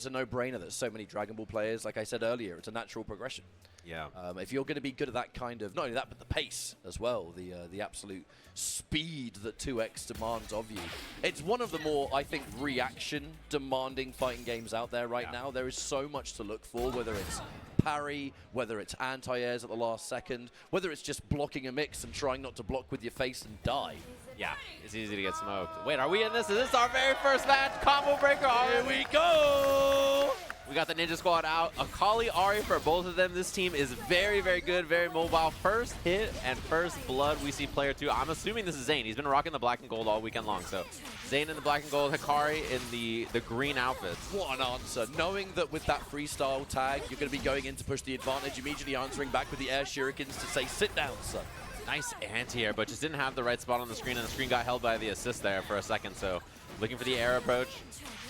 It's a no-brainer that so many Dragon Ball players, like I said earlier, it's a natural progression. Yeah. If you're going to be good at that kind of, not only that, but the pace as well, the absolute speed that 2X demands of you. It's one of the more, I think, reaction-demanding fighting games out there right now. There is so much to look for, whether it's parry, whether it's anti-airs at the last second, whether it's just blocking a mix and trying not to block with your face and die. Yeah, it's easy to get smoked. Wait, are we in this? Is this our very first match? Combo breaker. Here we go! We got the Ninja Squad out. Akali, Ahri for both of them. This team is very, very good, very mobile. First hit and first blood we see player 2. I'm assuming this is Zane. He's been rocking the black and gold all weekend long. So Zane in the black and gold, Hikari in the green outfits. What an answer. Knowing that with that freestyle tag, you're going to be going in to push the advantage, immediately answering back with the air shurikens to say, sit down, son. Nice anti-air, but just didn't have the right spot on the screen, and the screen got held by the assist there for a second. So looking for the air approach.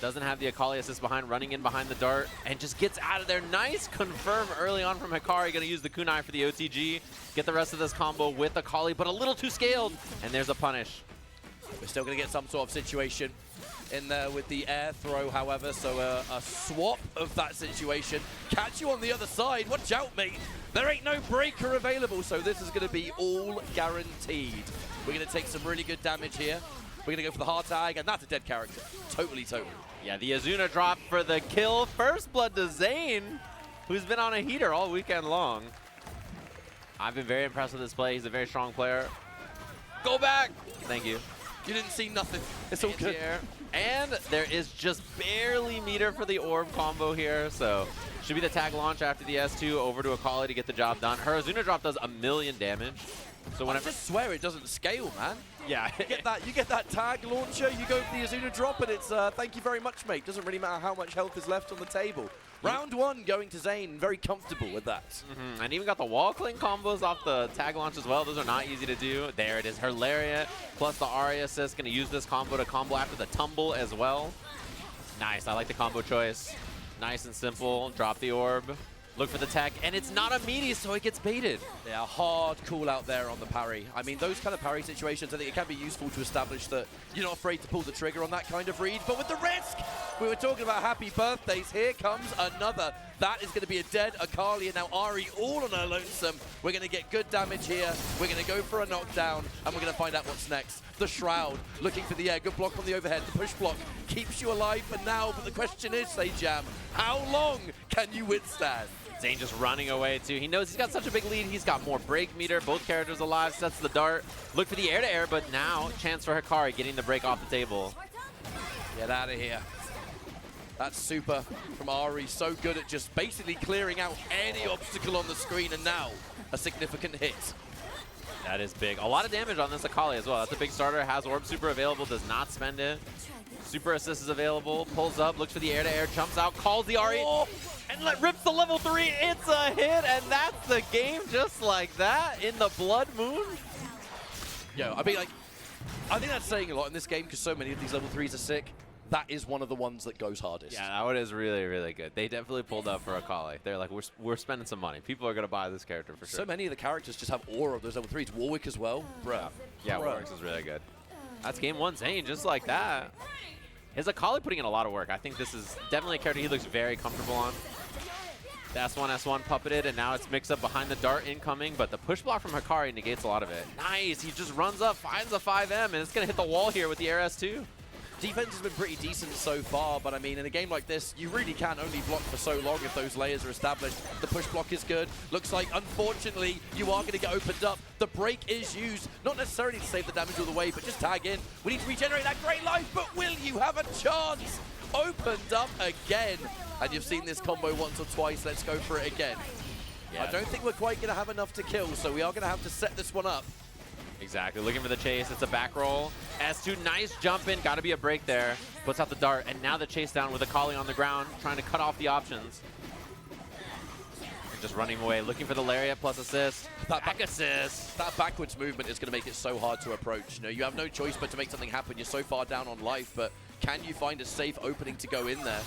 Doesn't have the Akali assist behind, running in behind the dart, and just gets out of there. Nice confirm early on from Hikari. Going to use the kunai for the OTG. Get the rest of this combo with Akali, but a little too scaled. And there's a punish. We're still going to get some sort of situation in there with the air throw, however. So a swap of that situation. Catch you on the other side. Watch out, mate. There ain't no breaker available, so this is going to be all guaranteed. We're going to take some really good damage here. We're going to go for the hard tag, and that's a dead character. Totally. Yeah, the Azuna drop for the kill. First blood to Zane, who's been on a heater all weekend long. I've been very impressed with this play. He's a very strong player. Go back. Thank you. You didn't see nothing. It's all good. And there is just barely meter for the orb combo here, so should be the tag launch after the S2 over to Akali to get the job done. Her Azuna drop does 1,000,000 damage. So I just swear it doesn't scale, man. Yeah. you get that tag launcher, you go for the Azuna drop, and it's thank you very much, mate. Doesn't really matter how much health is left on the table. Round 1 going to Zane, very comfortable with that. And even got the wall cling combos off the tag launch as well. Those are not easy to do. There it is, her lariat plus the Ahri assist. Going to use this combo to combo after the tumble as well. Nice, I like the combo choice. Nice and simple. Drop the orb. Look for the tag, and it's not a meaty, so it gets baited. Yeah, hard call out there on the parry. I mean, those kind of parry situations, I think it can be useful to establish that you're not afraid to pull the trigger on that kind of read, but with the risk! We were talking about happy birthdays. Here comes another. That is going to be a dead Akali, and now Ahri all on her lonesome. We're going to get good damage here. We're going to go for a knockdown, and we're going to find out what's next. The Shroud, looking for the air. Good block on the overhead. The push block keeps you alive for now, but the question is, say Jam, how long can you withstand? Zane just running away too. He knows he's got such a big lead. He's got more break meter. Both characters alive. Sets the dart. Look for the air-to-air, but now chance for Hikari getting the break off the table. Get out of here. That's super from Ahri. So good at just basically clearing out any obstacle on the screen, and now a significant hit. That is big. A lot of damage on this Akali as well. That's a big starter. Has orb super available. Does not spend it. Super assist is available. Pulls up. Looks for the air-to-air. Jumps out. Calls the Ahri. Oh. And rips the level 3. It's a hit, and that's the game just like that in the Blood Moon. Yo, I mean, like, I think that's saying a lot in this game because so many of these level 3s are sick. That is one of the ones that goes hardest. Yeah, that one is really, really good. They definitely pulled up for Akali. They're like, we're spending some money. People are going to buy this character for sure. So many of the characters just have aura of those level 3s. Warwick as well. Bruh. Yeah, Warwick is really good. That's game 1 Zane, just like that. His Akali putting in a lot of work. I think this is definitely a character he looks very comfortable on. The S1 puppeted, and now it's mixed up behind the dart incoming, but the push block from Hikari negates a lot of it. Nice, he just runs up, finds a 5M, and it's going to hit the wall here with the air S2. Defense has been pretty decent so far, but I mean, in a game like this, you really can only block for so long if those layers are established. The push block is good. Looks like, unfortunately, you are going to get opened up. The break is used, not necessarily to save the damage all the way, but just tag in. We need to regenerate that great life, but will you have a chance? Opened up again. And you've seen this combo once or twice. Let's go for it again. Yeah. I don't think we're quite going to have enough to kill, so we are going to have to set this one up. Exactly, looking for the chase. It's a back roll. S2, nice jump in. Got to be a break there. Puts out the dart, and now the chase down with Akali on the ground, trying to cut off the options. And just running away, looking for the lariat plus assist. That back assist. That backwards movement is going to make it so hard to approach. You know, you have no choice but to make something happen. You're so far down on life, but can you find a safe opening to go in there?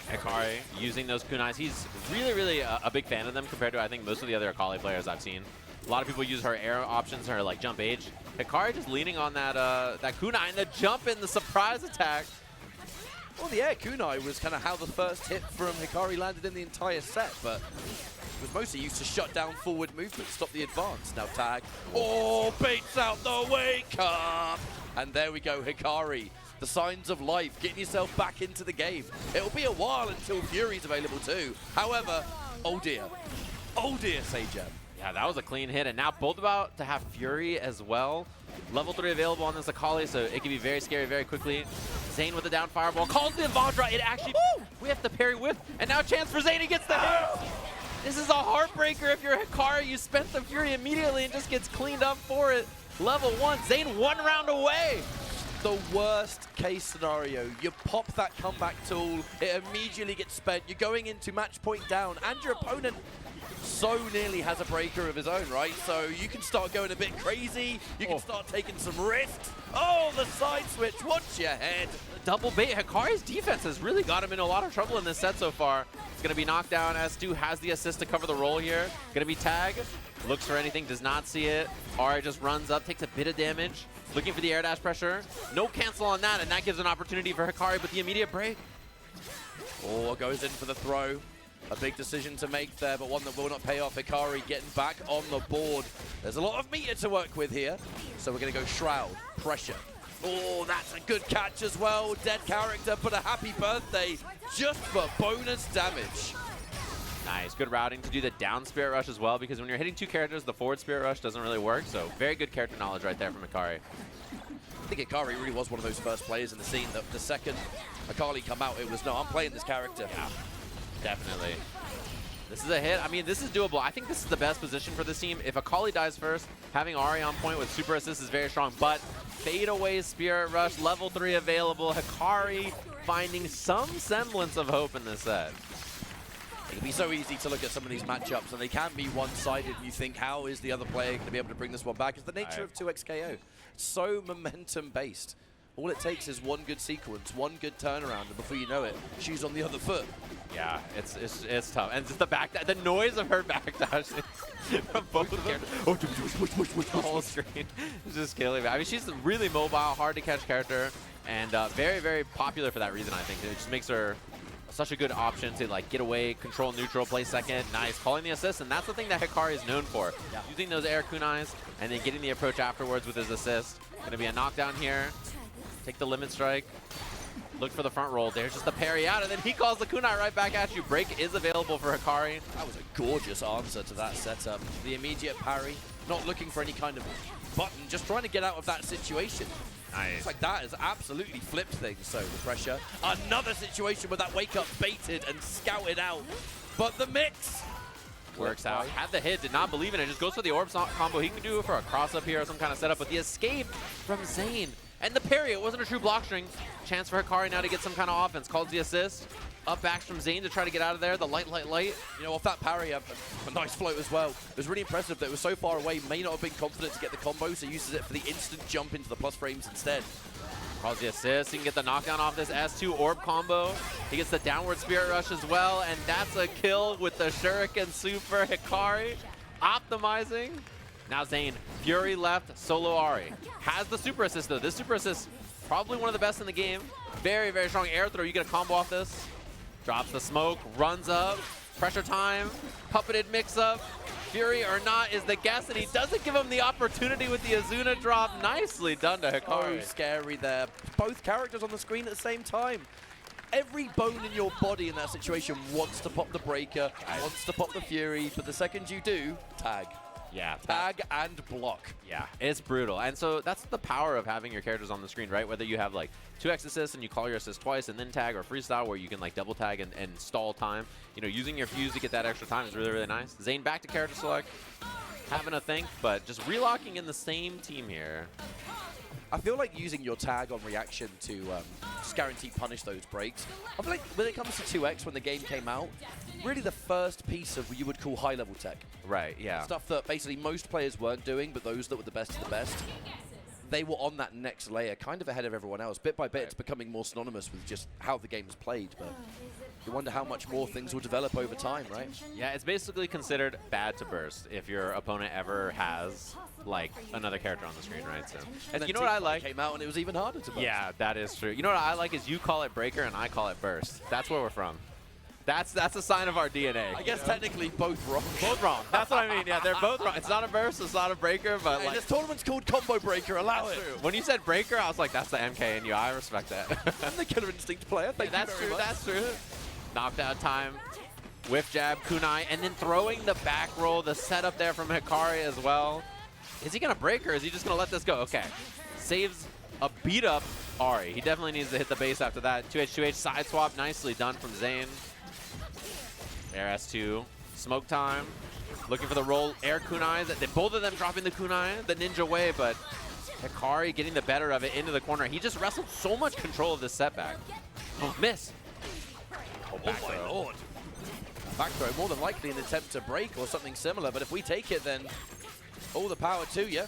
Hikari using those kunais. He's really, really a big fan of them compared to, I think, most of the other Akali players I've seen. A lot of people use her air options, her like jump age. Hikari just leaning on that that kunai and the jump in, the surprise attack. Well, the air kunai was kind of how the first hit from Hikari landed in the entire set, but was mostly used to shut down forward movement, stop the advance. Now tag. Oh, baits out the wake up! And there we go, Hikari. The signs of life, getting yourself back into the game. It'll be a while until Fury's available too. However, oh dear, Sajab. Yeah, that was a clean hit, and now both about to have Fury as well. Level 3 available on this Akali, so it can be very scary very quickly. Zane with the down fireball, calls the Vajra, it actually, we have to parry with, and now chance for Zane, he gets the hit! This is a heartbreaker if you're Hikari, you spent the Fury immediately and just gets cleaned up for it. Level 1, Zane 1 round away! The worst case scenario, you pop that comeback tool, it immediately gets spent, you're going into match point down, and your opponent so nearly has a breaker of his own, right? So you can start going a bit crazy, you can start taking some risks. Oh, the side switch, watch your head. Double bait, Hikari's defense has really got him in a lot of trouble in this set so far. It's gonna be knocked down, S2 has the assist to cover the roll here. Gonna be tag, looks for anything, does not see it. Ahri just runs up, takes a bit of damage. Looking for the air dash pressure. No cancel on that, and that gives an opportunity for Hikari, but the immediate break. Oh, goes in for the throw. A big decision to make there, but one that will not pay off. Hikari getting back on the board. There's a lot of meter to work with here. So we're going to go Shroud, pressure. Oh, that's a good catch as well. Dead character, but a happy birthday just for bonus damage. Nice, good routing to do the down Spirit Rush as well, because when you're hitting two characters, the forward Spirit Rush doesn't really work. So very good character knowledge right there from Hikari. I think Hikari really was one of those first players in the scene that the second Akali come out, it was, no, I'm playing this character. Yeah. Definitely. This is a hit. I mean, this is doable. I think this is the best position for this team. If Akali dies first, having Ahri on point with super assist is very strong, but fade away Spirit Rush, level 3 available. Hikari finding some semblance of hope in this set. It can be so easy to look at some of these matchups, and they can be one-sided, and you think, how is the other player going to be able to bring this one back? It's the nature of 2xKO. So momentum-based. All it takes is one good sequence, one good turnaround, and before you know it, she's on the other foot. Yeah, it's tough. And just the noise of her backdash from both of them. The whole screen is just killing me. I mean, she's really mobile, hard to catch character, and very, very popular for that reason, I think. It just makes her such a good option to like get away, control neutral, play second. Nice, calling the assist, and that's the thing that Hikari is known for. Yeah. Using those air kunais and then getting the approach afterwards with his assist. Gonna be a knockdown here. Take the limit strike. Look for the front roll. There's just the parry out, and then he calls the kunai right back at you. Break is available for Hikari. That was a gorgeous answer to that setup. The immediate parry, not looking for any kind of button, just trying to get out of that situation. Nice. It's like that has absolutely flipped things. So the pressure. Another situation where that wake up baited and scouted out. But the mix works out. Had the hit, did not believe in it. Just goes for the orb combo. He can do it for a cross up here or some kind of setup. But the escape from Zane. And the parry, it wasn't a true block string. Chance for Hikari now to get some kind of offense. Calls the assist. Up backs from Zane to try to get out of there. The light. You know, off that parry, a nice float as well. It was really impressive that it was so far away, may not have been confident to get the combo, so uses it for the instant jump into the plus frames instead. Calls the assist. He can get the knockdown off this S2 orb combo. He gets the downward Spirit Rush as well, and that's a kill with the Shuriken Super. Hikari optimizing. Now Zane, Fury left, solo Ahri. Has the super assist though. This super assist, probably one of the best in the game. Very, very strong air throw. You get a combo off this. Drops the smoke, runs up. Pressure time, puppeted mix up. Fury or not is the guess, and he doesn't give him the opportunity with the Azuna drop. Nicely done to Hikari. Oh, scary there. Both characters on the screen at the same time. Every bone in your body in that situation wants to pop the breaker, wants to pop the Fury, but the second you do, tag. Yeah. Tag and block. Yeah, it's brutal. And so that's the power of having your characters on the screen, right? Whether you have like 2x assists and you call your assist twice and then tag, or freestyle where you can like double tag and stall time. You know, using your fuse to get that extra time is really, really nice. Zane back to character select. Having a think, but just relocking in the same team here. I feel like using your tag on reaction to just guarantee punish those breaks. I feel like when it comes to 2x, when the game came out, really the first piece of what you would call high-level tech. Right, yeah. Stuff that basically most players weren't doing, but those that were the best of the best they were on that next layer, kind of ahead of everyone else. Bit by bit, it's becoming more synonymous with just how the game is played, but you wonder how much more things will develop over time, right? Yeah, it's basically considered bad to burst if your opponent ever has like another character on the screen, right? So, and you know what I like? Came out and it was even harder to burst. Yeah, that is true. You know what I like is you call it breaker and I call it burst. That's where we're from. That's a sign of our DNA. I guess technically both wrong. Both wrong. That's what I mean. Yeah, they're both wrong. It's not a burst, it's not a breaker, but Hey, like, this tournament's called Combo Breaker. Allow it. true. When you said breaker, I was like, that's the MK in you. I respect that. I'm the Killer Instinct player. Thank that's you very true. much. That's true. Knockdown time. Whiff jab, kunai, and then throwing the back roll. The setup there from Hikari as well. Is he gonna break or is he just gonna let this go? Okay. Saves a beat up Ahri. He definitely needs to hit the base after that. 2H side swap. Nicely done from Zane. Air S2. Smoke time. Looking for the roll. Air kunai. Both of them dropping the kunai the ninja way, but Hikari getting the better of it into the corner. He just wrestled so much control of this setback. Oh, miss. Oh my lord. Back throw, more than likely an attempt to break or something similar, but if we take it, then all the power to you.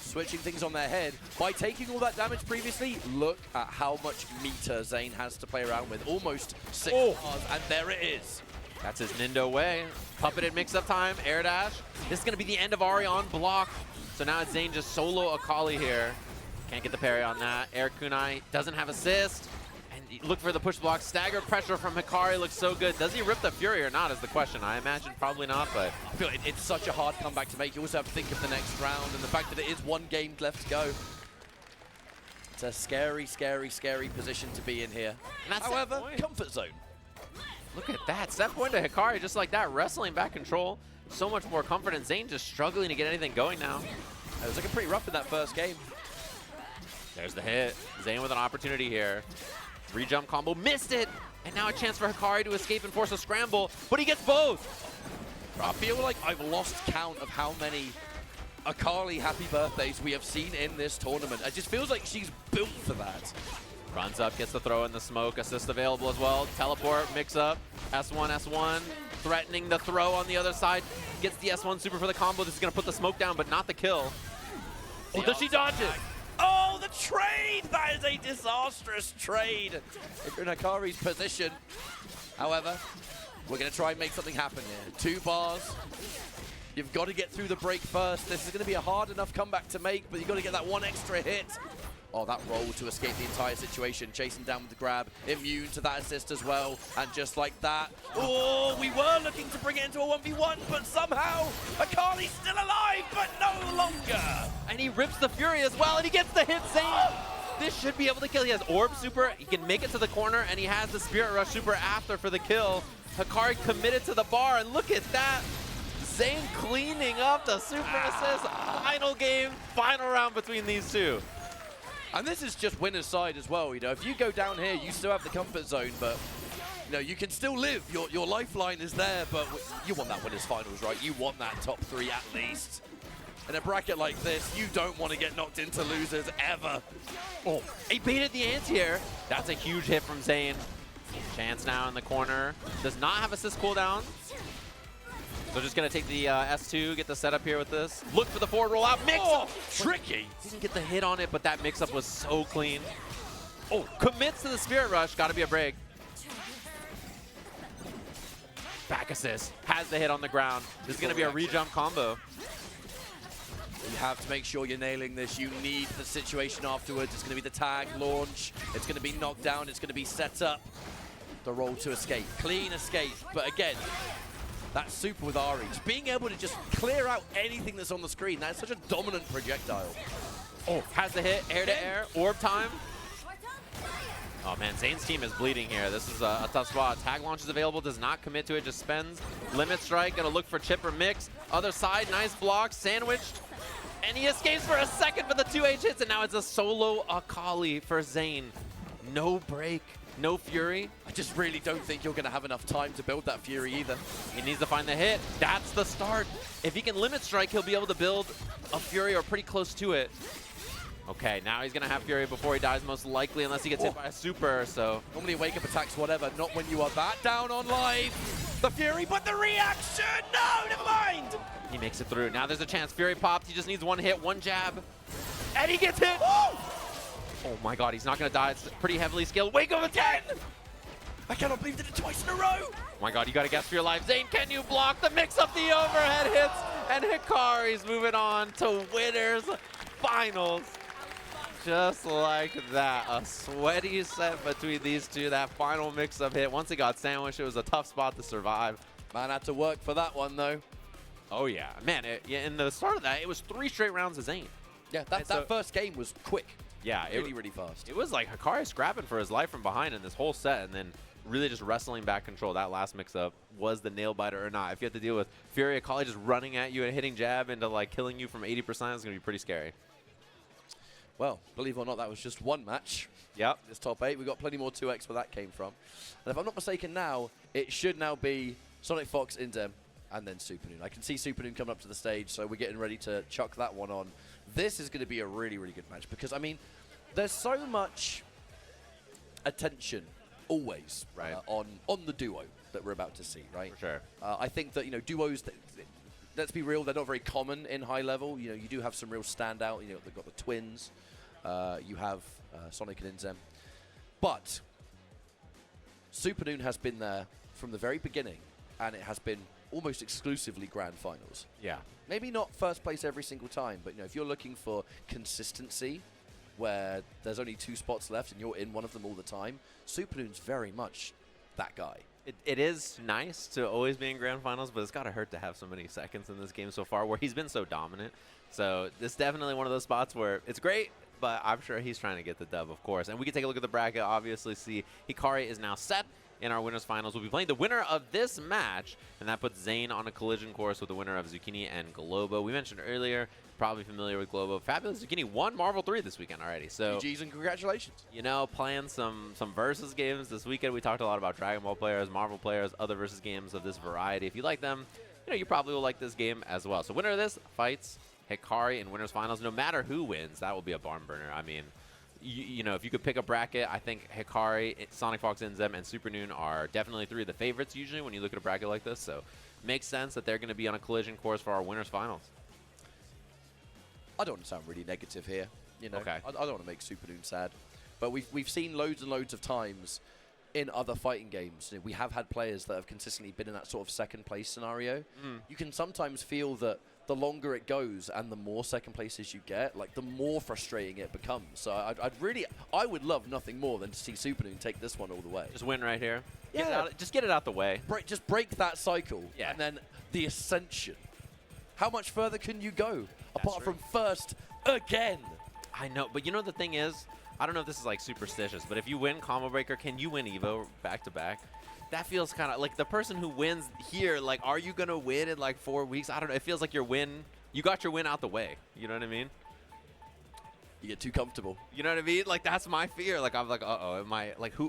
Switching things on their head. By taking all that damage previously, look at how much meter Zane has to play around with. Almost 6 bars, and there it is. That's his Nindo way. Puppeted mix-up time, air dash. This is going to be the end of Ahri on block. So now it's Zane just solo Akali here. Can't get the parry on that. Air kunai doesn't have assist. And look for the push block. Stagger pressure from Hikari looks so good. Does he rip the Fury or not is the question. I imagine probably not, but I feel it's such a hard comeback to make. You also have to think of the next round and the fact that it is 1 game left to go. It's a scary, scary, scary position to be in here. However, comfort zone. Look at that. Step point to Hikari just like that. Wrestling back control. So much more confident. Zane just struggling to get anything going now. It was looking pretty rough in that first game. There's the hit. Zane with an opportunity here. Re-jump combo. Missed it. And now a chance for Hikari to escape and force a scramble. But he gets both. I feel like I've lost count of how many Akali happy birthdays we have seen in this tournament. It just feels like she's built for that. Runs up, gets the throw in the smoke. Assist available as well. Teleport, mix up. S1, S1. Threatening the throw on the other side. Gets the S1 super for the combo. This is going to put the smoke down, but not the kill. Oh, does she dodge it? Oh, the trade! That is a disastrous trade. If you're in Hikari's position. However, we're going to try and make something happen here. 2 bars. You've got to get through the break first. This is going to be a hard enough comeback to make, but you've got to get that 1 extra hit. Oh, that roll to escape the entire situation. Chasing down with the grab. Immune to that assist as well. And just like that. Oh, we were looking to bring it into a 1v1, but somehow Akali's still alive, but no longer. And he rips the Fury as well, and he gets the hit. Zane, this should be able to kill. He has Orb super. He can make it to the corner, and he has the Spirit Rush super after for the kill. Hikari committed to the bar, and look at that. Zane cleaning up the super assist. Final game, final round between these two. And this is just winner's side as well. You know, if you go down here, you still have the comfort zone, but you know, you can still live. Your lifeline is there, but you want that winner's finals, right? You want that top 3 at least. In a bracket like this, you don't want to get knocked into losers ever. Oh, he baited the anti-air. That's a huge hit from Zane. Chance now in the corner. Does not have assist cooldown. So just going to take the S2, get the setup here with this. Look for the forward rollout. Mix-up! Tricky. Didn't get the hit on it, but that mix-up was so clean. Oh, commits to the Spirit Rush. Got to be a break. Back assist. Has the hit on the ground. This is going to be a re-jump combo. You have to make sure you're nailing this. You need the situation afterwards. It's going to be the tag launch. It's going to be knocked down. It's going to be set up. The roll to escape. Clean escape. But again, that super with Ahri, just being able to just clear out anything that's on the screen. That's such a dominant projectile. Oh, has the hit, air to air, orb time. Oh man, Zane's team is bleeding here. This is a tough spot. Tag launch is available, does not commit to it, just spends. Limit strike, gonna look for chip or mix. Other side, nice block, sandwiched. And he escapes for a second for the 2H hits, and now it's a solo Akali for Zane. No break. No Fury. I just really don't think you're going to have enough time to build that Fury either. He needs to find the hit. That's the start. If he can limit strike, he'll be able to build a Fury or pretty close to it. Okay, now he's going to have Fury before he dies, most likely, unless he gets hit by a super, so. Normally wake-up attacks, whatever, not when you are that down on live. The Fury, but the reaction! No, never mind! He makes it through. Now there's a chance. Fury popped. He just needs 1 hit, 1 jab. And he gets hit! Oh my god, he's not gonna die. It's pretty heavily skilled. Wake of a 10! I cannot believe did it twice in a row! Oh my god, you gotta guess for your life. Zane, can you block the mix up the overhead hits? And Hikari's moving on to winners finals. Just like that. A sweaty set between these two. That final mix-up hit. Once it got sandwiched, it was a tough spot to survive. Man had to work for that one, though. Oh, yeah. Man, in the start of that, it was 3 straight rounds of Zane. Yeah, that first game was quick. Yeah. Really fast. It was like Hikari scrapping for his life from behind in this whole set, and then really just wrestling back control. That last mix-up was the nail-biter or not. If you have to deal with Fury Akali just running at you and hitting jab into, like, killing you from 80%, it's going to be pretty scary. Well, believe it or not, that was just one match. Yep. This top 8. We've got plenty more 2x where that came from. And if I'm not mistaken now, it should now be Sonicfox, Inzem, and then Supernoon. I can see Supernoon coming up to the stage, so we're getting ready to chuck that one on. This is going to be a really, really good match because, I mean, there's so much attention always on the duo that we're about to see, right? For sure. I think that, you know, duos, let's be real, they're not very common in high level. You know, you do have some real standout. You know, they've got the twins. You have Sonic and Inzem. But Supernoon has been there from the very beginning, and it has been almost exclusively grand finals. Yeah. Maybe not first place every single time, but you know, if you're looking for consistency, where there's only 2 spots left and you're in one of them all the time, Supernoon's very much that guy. It is nice to always be in grand finals, but it's got to hurt to have so many seconds in this game so far where he's been so dominant. So this is definitely one of those spots where it's great, but I'm sure he's trying to get the dub, of course. And we can take a look at the bracket, obviously see Hikari is now set in our winners finals. We'll be playing the winner of this match, and that puts Zane on a collision course with the winner of Zucchini and Globo. We mentioned earlier, probably familiar with Globo. Fabulous Zucchini won Marvel 3 this weekend already. So GG's and congratulations. You know, playing some versus games this weekend. We talked a lot about Dragon Ball players, Marvel players, other versus games of this variety. If you like them, you know, you probably will like this game as well. So winner of this fights Hikari in winners finals. No matter who wins, that will be a barn burner. I mean, you know, if you could pick a bracket, I think Hikari, Sonicfox, Inzem, and Supernoon are definitely 3 of the favorites usually when you look at a bracket like this. So makes sense that they're going to be on a collision course for our winners finals. I don't want to sound really negative here. You know, okay. I don't want to make Supernoon sad. But we've seen loads and loads of times in other fighting games. You know, we have had players that have consistently been in that sort of second place scenario. You can sometimes feel that the longer it goes and the more second places you get, like the more frustrating it becomes. So I would love nothing more than to see Supernoon take this one all the way. Just win right here. Yeah. Just get it out the way. Just break that cycle. Yeah. And then the ascension. How much further can you go apart true. from first again? I know, but you know the thing is, I don't know if this is like superstitious, but if you win Combo Breaker, can you win Evo back to back? That feels kind of like the person who wins here, like, are you going to win in like 4 weeks? I don't know. It feels like you got your win out the way. You know what I mean? You get too comfortable. You know what I mean? Like, that's my fear. Like, I'm like, uh-oh,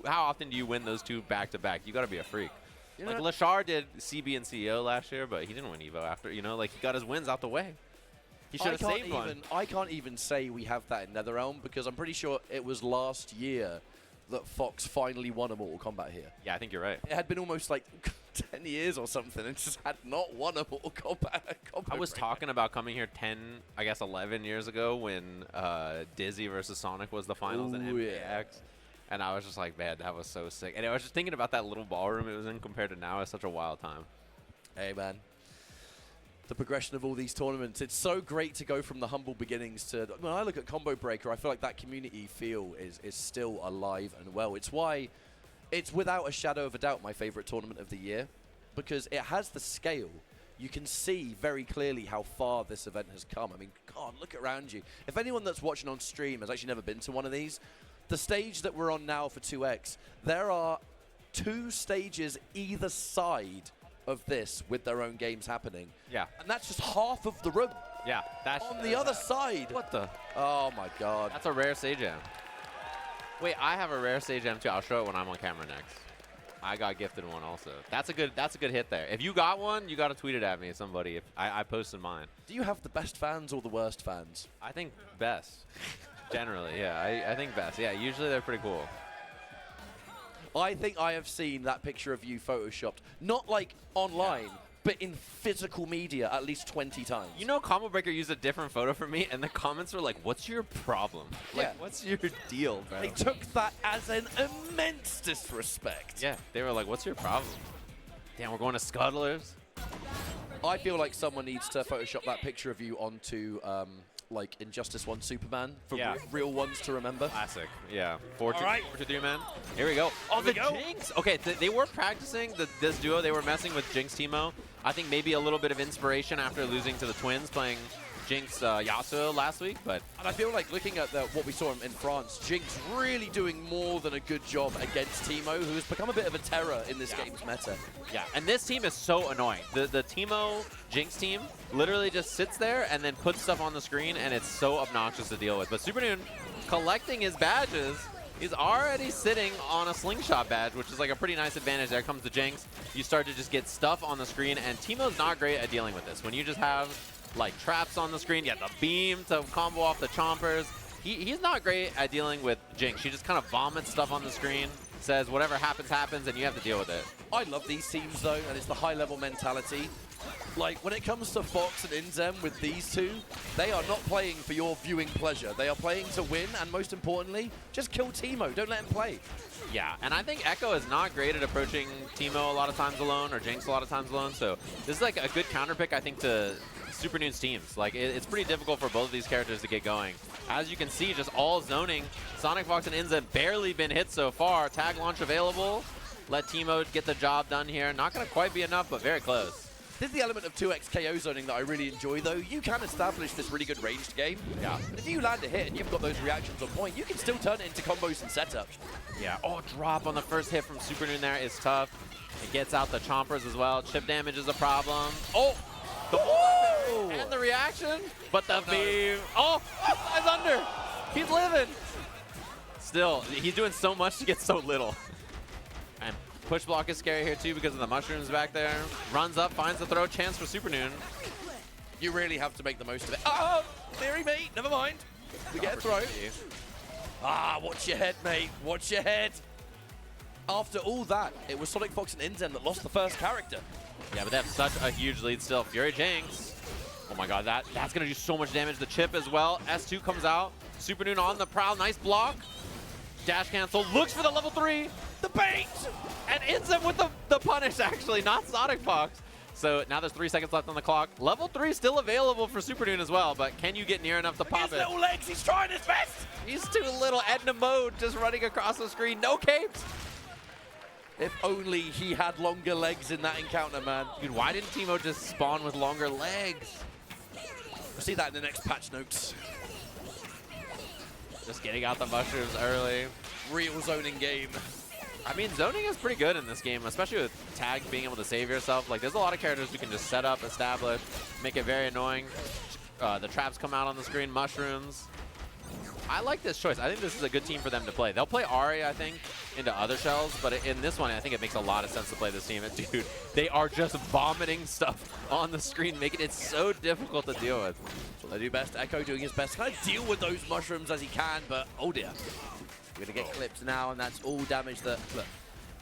how often do you win those 2 back to back? You got to be a freak. You know, like, Lashar did CB and CEO last year, but he didn't win Evo after, you know, like, he got his wins out the way. He should have saved one. I can't even say we have that in NetherRealm because I'm pretty sure it was last year that Fox finally won a Mortal Kombat here. Yeah, I think you're right. It had been almost like 10 years or something and just had not won a Mortal Kombat. I was talking about coming here 10, I guess 11 years ago when Dizzy versus Sonic was the finals in MKX. Yeah. And I was just like, man, that was so sick. And I was just thinking about that little ballroom it was in compared to now. It's such a wild time. Hey, man. The progression of all these tournaments. It's so great to go from the humble beginnings to... When I look at Combo Breaker, I feel like that community feel is still alive and well. It's why it's without a shadow of a doubt my favorite tournament of the year because it has the scale. You can see very clearly how far this event has come. I mean, God, look around you. If anyone that's watching on stream has actually never been to one of these, the stage that we're on now for 2X, there are 2 stages either side of this with their own games happening. Yeah. And that's just half of the room. Yeah. That's on the other side. What the? Oh, my God. That's a rare Sage-Am. Wait, I have a rare Sage-Am too. I'll show it when I'm on camera next. I got gifted one also. That's a good hit there. If you got one, you got to tweet it at me, somebody. If I posted mine. Do you have the best fans or the worst fans? I think best. Generally, yeah. I think best. Yeah, usually they're pretty cool. I think I have seen that picture of you photoshopped, not like online, but in physical media at least 20 times. You know, Combo Breaker used a different photo for me, and the comments were like, "What's your problem? Like, Yeah. what's your deal, bro?" They took that as an immense disrespect. Yeah, they were like, "What's your problem?" Damn, we're going to Scuttlers. I feel like someone needs to Photoshop that picture of you onto like Injustice 1 Superman for real ones to remember. Classic, yeah. 4-2-3 right. man. Here we go. Oh, Here the we go. Jinx. Okay, they were practicing this duo. They were messing with Jinx Teemo. I think maybe a little bit of inspiration after losing to the Twins playing Jinx Yasuo last week, but And I feel like looking at what we saw in France, Jinx really doing more than a good job against Teemo, who has become a bit of a terror in this game's meta. yeah. And this team is so annoying. The Teemo Jinx team literally just sits there and then puts stuff on the screen, and it's so obnoxious to deal with. But Supernoon collecting his badges. He's already sitting on a slingshot badge, which is like a pretty nice advantage. There comes the Jinx. You start to just get stuff on the screen, and Teemo's not great at dealing with this. When you just have like traps on the screen, you have the beam to combo off the chompers. He's not great at dealing with Jinx. She just kind of vomits stuff on the screen, says whatever happens, happens, and you have to deal with it. I love these teams though, and it's the high-level mentality. Like, when it comes to Fox and Inzem with these two, they are not playing for your viewing pleasure. They are playing to win, and most importantly, just kill Teemo. Don't let him play. Yeah, and I think Ekko is not great at approaching Teemo a lot of times alone, or Jinx a lot of times alone, so this is like a good counter pick, I think, to Supernoon's teams. Like, it's pretty difficult for both of these characters to get going. As you can see, just all zoning. Sonicfox and Inzem barely been hit so far. Tag launch available. Let Teemo get the job done here. Not going to quite be enough, but very close. This is the element of 2x KO zoning that I really enjoy, though. You can establish this really good ranged game. Yeah. But if you land a hit and you've got those reactions on point, you can still turn it into combos and setup. Yeah. Oh, drop on the first hit from Supernoon there is tough. It gets out the chompers as well. Chip damage is a problem. Oh! The and the reaction, but the beam. Oh! He's under. He's living. Still, he's doing so much to get so little. And push block is scary here too because of the mushrooms back there. Runs up, finds the throw, chance for Supernoon. You really have to make the most of it. Oh, theory, mate. Never mind. We get a throw. Ah, watch your head, mate. Watch your head. After all that, it was Sonicfox and Inzem that lost the first character. Yeah, but they have such a huge lead still. Fury Jinx. Oh my god, that's going to do so much damage. The chip as well. S2 comes out. Supernoon on the prowl. Nice block. Dash cancel. Looks for the level 3. The bait! And Inzem with the punish, actually, not Sonicfox. So now there's 3 seconds left on the clock. Level 3 still available for Supernoon as well, but can you get near enough to pop it? His little legs, he's trying his best! He's too little. Edna mode just running across the screen. No capes. If only he had longer legs in that encounter, man. Dude, why didn't Teemo just spawn with longer legs? We'll see that in the next patch notes. Just getting out the mushrooms early. Real zoning game. I mean, zoning is pretty good in this game, especially with tag being able to save yourself. Like, there's a lot of characters who can just set up, establish, make it very annoying. The traps come out on the screen, mushrooms. I like this choice. I think this is a good team for them to play. They'll play Ahri, I think, into other shells, but in this one, I think it makes a lot of sense to play this team. And dude, they are just vomiting stuff on the screen, making it so difficult to deal with. That's what they do best. Ekko doing his best to kind of deal with those mushrooms as he can, but oh dear. We're going to get clipped now, and that's all damage that... Look,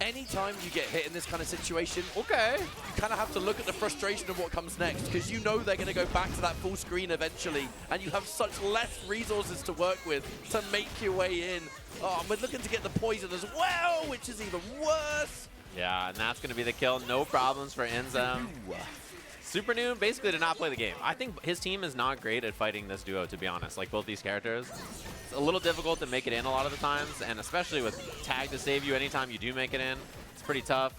anytime you get hit in this kind of situation, Okay. you kind of have to look at the frustration of what comes next, because you know they're going to go back to that full screen eventually, and you have such less resources to work with to make your way in. Oh, and we're looking to get the poison as well, which is even worse. Yeah, and that's going to be the kill. No problems for Inzem. Supernoon basically did not play the game. I think his team is not great at fighting this duo, to be honest. Like, both these characters. It's a little difficult to make it in a lot of the times, and especially with tag to save you anytime you do make it in. It's pretty tough.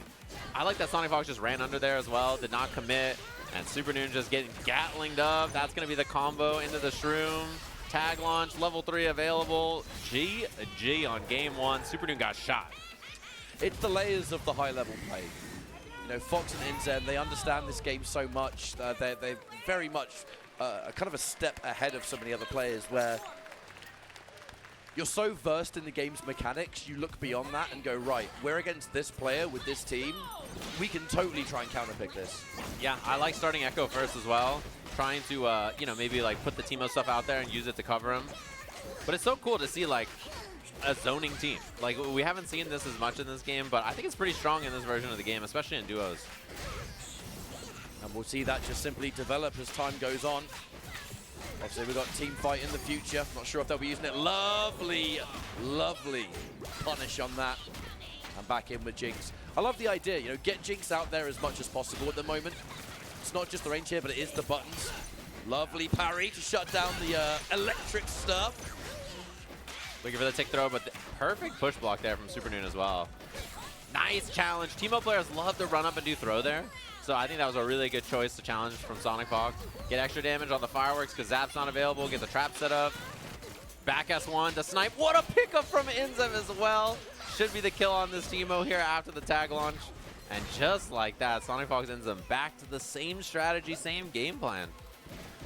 I like that Sonicfox just ran under there as well, did not commit, and Supernoon just getting gatlinged up. That's going to be the combo into the shroom. Tag launch, level 3 available. GG on game 1. Supernoon got shot. It's the layers of the high-level play. You know, Fox and Inzem, they understand this game so much. They're very much kind of a step ahead of so many other players where you're so versed in the game's mechanics, you look beyond that and go, right, we're against this player with this team. We can totally try and counterpick this. Yeah, I like starting Ekko first as well. Trying to, you know, maybe like put the Teemo stuff out there and use it to cover him. But it's so cool to see like a zoning team. Like, we haven't seen this as much in this game, but I think it's pretty strong in this version of the game, especially in duos. And we'll see that just simply develop as time goes on. Obviously, we've got team fight in the future. Not sure if they'll be using it. Lovely, lovely punish on that. And back in with Jinx. I love the idea, you know, get Jinx out there as much as possible at the moment. It's not just the range here, but it is the buttons. Lovely parry to shut down the electric stuff. Looking for the tick throw, but the perfect push block there from Supernoon as well. Nice challenge. Teemo players love to run up and do throw there. So I think that was a really good choice to challenge from Sonicfox. Get extra damage on the fireworks because Zap's not available. Get the trap set up. Back S1 to snipe. What a pickup from Inzem as well. Should be the kill on this Teemo here after the tag launch. And just like that, Sonicfox Inzem back to the same strategy, same game plan.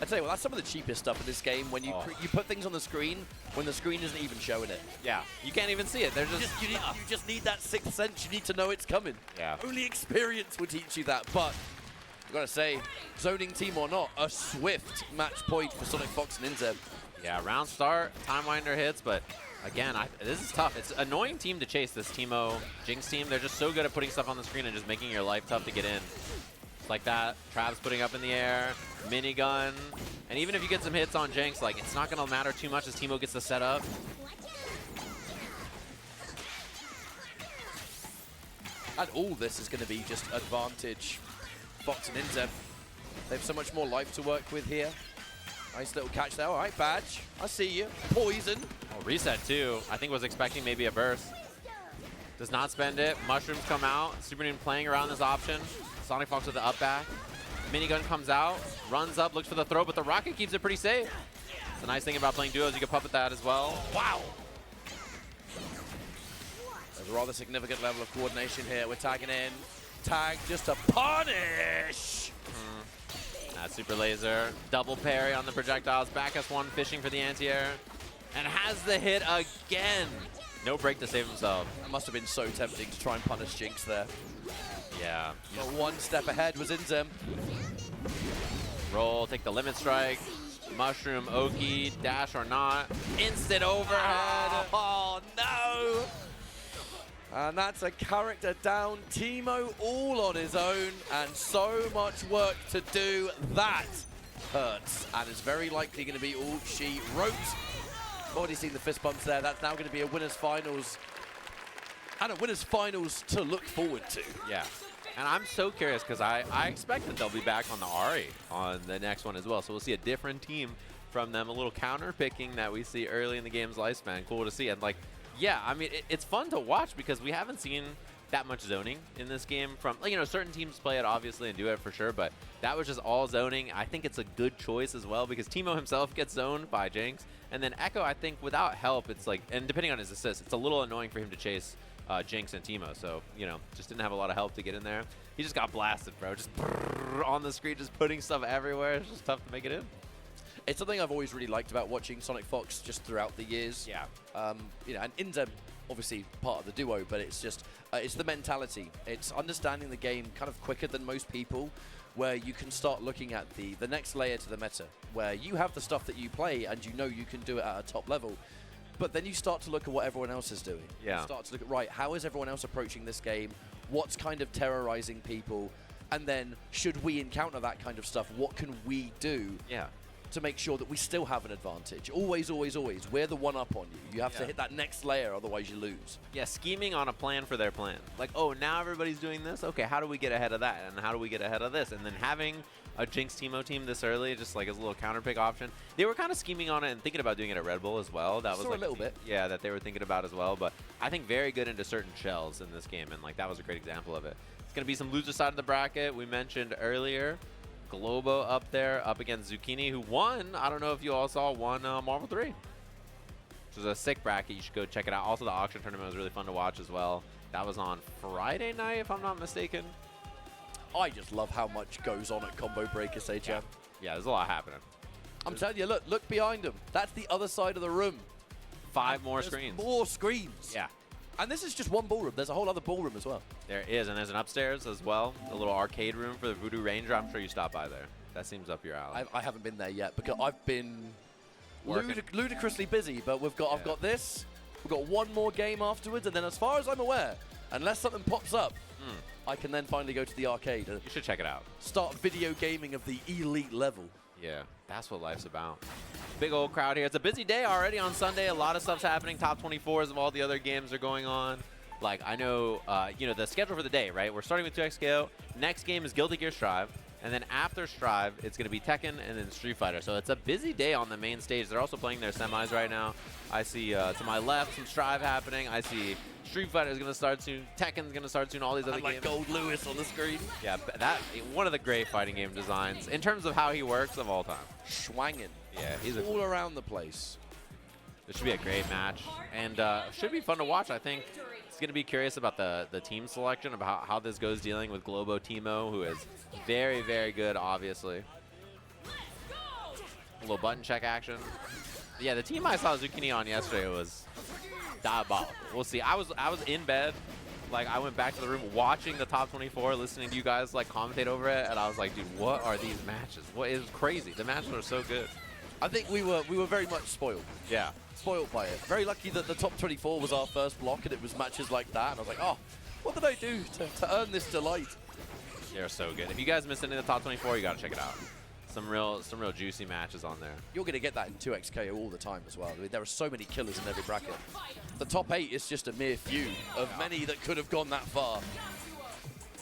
I tell you what, that's some of the cheapest stuff in this game. When you you put things on the screen when the screen isn't even showing it. Yeah, you can't even see it. They're just you just need that sixth sense. You need to know it's coming. Yeah. Only experience will teach you that. But I've got to say, zoning team or not, a swift match point for Sonicfox and Inzem. Yeah, round start, time winder hits, but again, this is tough. It's an annoying team to chase, this Teemo Jinx team. They're just so good at putting stuff on the screen and just making your life tough to get in. Like that, Travis putting up in the air, minigun, and even if you get some hits on Jinx, like it's not gonna matter too much as Teemo gets the setup. And all this is going to be just advantage Fox and Inzem. They have so much more life to work with here. Nice little catch there. All right, Badge. I see you. Poison. Oh, reset too. I think was expecting maybe a burst. Does not spend it. Mushrooms come out. Supernoon playing around this option. Sonicfox with the up back. Minigun comes out, runs up, looks for the throw, but the rocket keeps it pretty safe. The nice thing about playing duos, you can puppet that as well. Wow. There's a rather significant level of coordination here. We're tagging in. Tag just to punish. That super laser. Double parry on the projectiles. Back S1 fishing for the anti-air. And has the hit again. No break to save himself. That must have been so tempting to try and punish Jinx there. Yeah. But one step ahead was Inzem. Roll, take the limit strike. Mushroom, Oki, dash or not. Instant overhead. Oh, no. And that's a character down. Teemo all on his own, and so much work to do. That hurts, and is very likely going to be all she wrote. Already seen the fist bumps there. That's now going to be a winners finals, and a winners finals to look forward to. Yeah. And I'm so curious because I expect that they'll be back on the Ahri on the next one as well. So we'll see a different team from them, a little counter picking that we see early in the game's lifespan. Cool to see. And like, yeah, I mean, it's fun to watch because we haven't seen that much zoning in this game from, you know, certain teams play it obviously and do it for sure, but that was just all zoning. I think it's a good choice as well because Teemo himself gets zoned by Jinx. And then Ekko, I think without help, it's like, and depending on his assists, it's a little annoying for him to chase Jinx and Teemo. So, you know, just didn't have a lot of help to get in there. He just got blasted, bro. Just on the screen, just putting stuff everywhere. It's just tough to make it in. It's something I've always really liked about watching Sonicfox just throughout the years. Yeah. You know, and Inzem, obviously part of the duo, but it's just, it's the mentality. It's understanding the game kind of quicker than most people, where you can start looking at the next layer to the meta, where you have the stuff that you play and you know you can do it at a top level. But then you start to look at what everyone else is doing. Yeah. You start to look at, right, how is everyone else approaching this game? What's kind of terrorizing people? And then, should we encounter that kind of stuff, what can we do to make sure that we still have an advantage? Always, always, always. We're the one up on you. You have to hit that next layer, otherwise you lose. Yeah, scheming on a plan for their plan. Like, oh, now everybody's doing this? Okay, how do we get ahead of that? And how do we get ahead of this? And then having a Jinx Teemo team this early, just like as a little counter pick option. They were kind of scheming on it and thinking about doing it at Red Bull as well. That was like a little bit. Yeah, that they were thinking about as well. But I think very good into certain shells in this game, and like that was a great example of it. It's going to be some loser side of the bracket. We mentioned earlier Globo up there, up against Zucchini, who won. I don't know if you all saw, won Marvel 3. Which was a sick bracket. You should go check it out. Also, the auction tournament was really fun to watch as well. That was on Friday night, if I'm not mistaken. I just love how much goes on at Combo Breaker, HF. Yeah, there's a lot happening. I'm telling you, look behind them. That's the other side of the room. Five more screens. More screens. Yeah. And this is just one ballroom. There's a whole other ballroom as well. There is, and there's an upstairs as well. A little arcade room for the Voodoo Ranger. I'm sure you stopped by there. That seems up your alley. I haven't been there yet because I've been ludicrously busy. But I've got this. We've got one more game afterwards, and then as far as I'm aware, Unless something pops up, I can then finally go to the arcade and You should check it out. start video gaming of the elite level. Yeah, that's what life's about. Big old crowd here. It's a busy day already on Sunday. A lot of stuff's happening. Top 24s of all the other games are going on. Like, I know, you know, the schedule for the day, right? We're starting with 2XKO. Next game is Guilty Gear Strive. And then after Strive, it's going to be Tekken and then Street Fighter. So it's a busy day on the main stage. They're also playing their semis right now. I see, to my left, some Strive happening. I see Street Fighter is going to start soon. Tekken's going to start soon. All these other And games. like Gold Lewis on the screen. Yeah, that one of the great fighting game designs in terms of how he works of all time. Schwangin'. Yeah, he's all around the place. This should be a great match, and should be fun to watch. I think it's going to be curious about the team selection, about how this goes dealing with Globo Teemo, who is very, very good, obviously. A little button check action. Yeah, the team I saw Zucchini on yesterday was diabolical. We'll see. I was in bed. Like, I went back to the room watching the top 24, listening to you guys like commentate over it, and I was like, dude, what are these matches? What is crazy? The matches are so good. I think we were very much spoiled. Yeah. Spoiled by it. Very lucky that the top 24 was our first block and it was matches like that. And I was like, oh, what did I do to earn this delight? They're so good. If you guys missed any of the top 24, you got to check it out. Some real juicy matches on there. You're going to get that in 2XKO all the time as well. I mean, there are so many killers in every bracket. The top 8 is just a mere few of many that could have gone that far.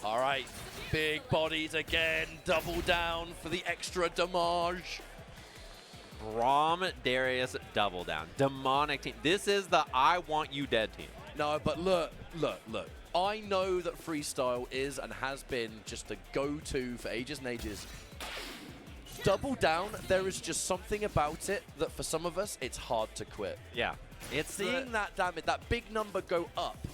All right, big bodies again. Double down for the extra damage. Braum, Darius, double down. Demonic team. This is the I want you dead team. No, but look. I know that freestyle is and has been just a go-to for ages and ages. Double down, there is just something about it that for some of us, it's hard to quit. Yeah. It's seeing that damage, that big number go up.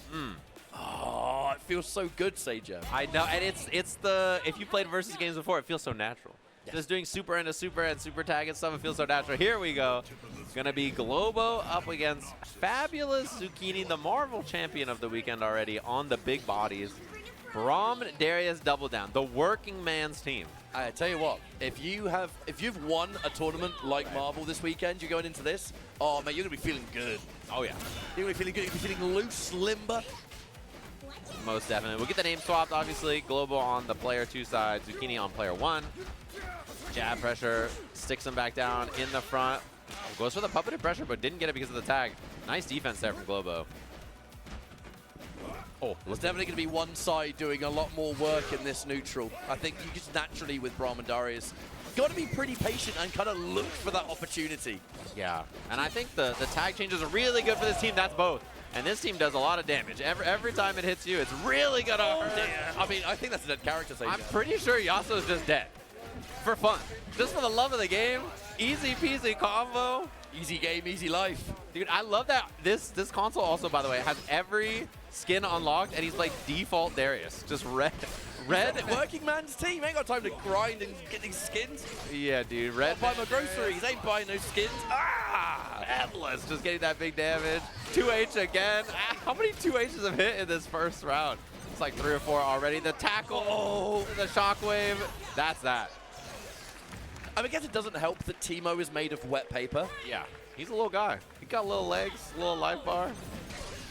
Oh, it feels so good, Sager. I know, and it's the, if you played versus games before, it feels so natural. Yes. Just doing super into super and super tag and stuff, it feels so natural. Here we go. It's going to be Globo up against Fabulous Zucchini, the Marvel champion of the weekend already on the big bodies. Braum, Darius, double down. The working man's team. I tell you what, if you've won a tournament like Marvel this weekend, you're going into this, oh man, you're gonna be feeling good. Oh yeah. You're gonna be feeling good, you're gonna be feeling loose, limber. Most definitely. We'll get the name swapped, obviously. Globo on the player 2 side, Zucchini on player 1. Jab pressure, sticks him back down in the front. Goes for the puppeted pressure, but didn't get it because of the tag. Nice defense there from Globo. Oh, there's definitely going to be one side doing a lot more work in this neutral. I think you just naturally with Braum and Darius got to be pretty patient and kind of look for that opportunity. Yeah, and I think the tag changes are really good for this team. That's both. And this team does a lot of damage. Every time it hits you, it's really going to hurt. Yeah. I mean, I think that's a dead character. I'm pretty sure Yasuo's just dead. For fun. Just for the love of the game. Easy peasy combo. Easy game, easy life. Dude, I love that this console also, by the way, has every skin unlocked, and he's like default Darius. Just red. Working man's team. Ain't got time to grind and get these skins. Yeah, dude. Red. Buy my groceries. Ain't buying no skins. Ah! Headless. Just getting that big damage. 2H again. How many 2Hs have hit in this first round? It's like 3 or 4 already. The tackle. Oh, the shockwave. That's that. I mean, I guess it doesn't help that Teemo is made of wet paper. Yeah. He's a little guy. He got little legs, little life bar.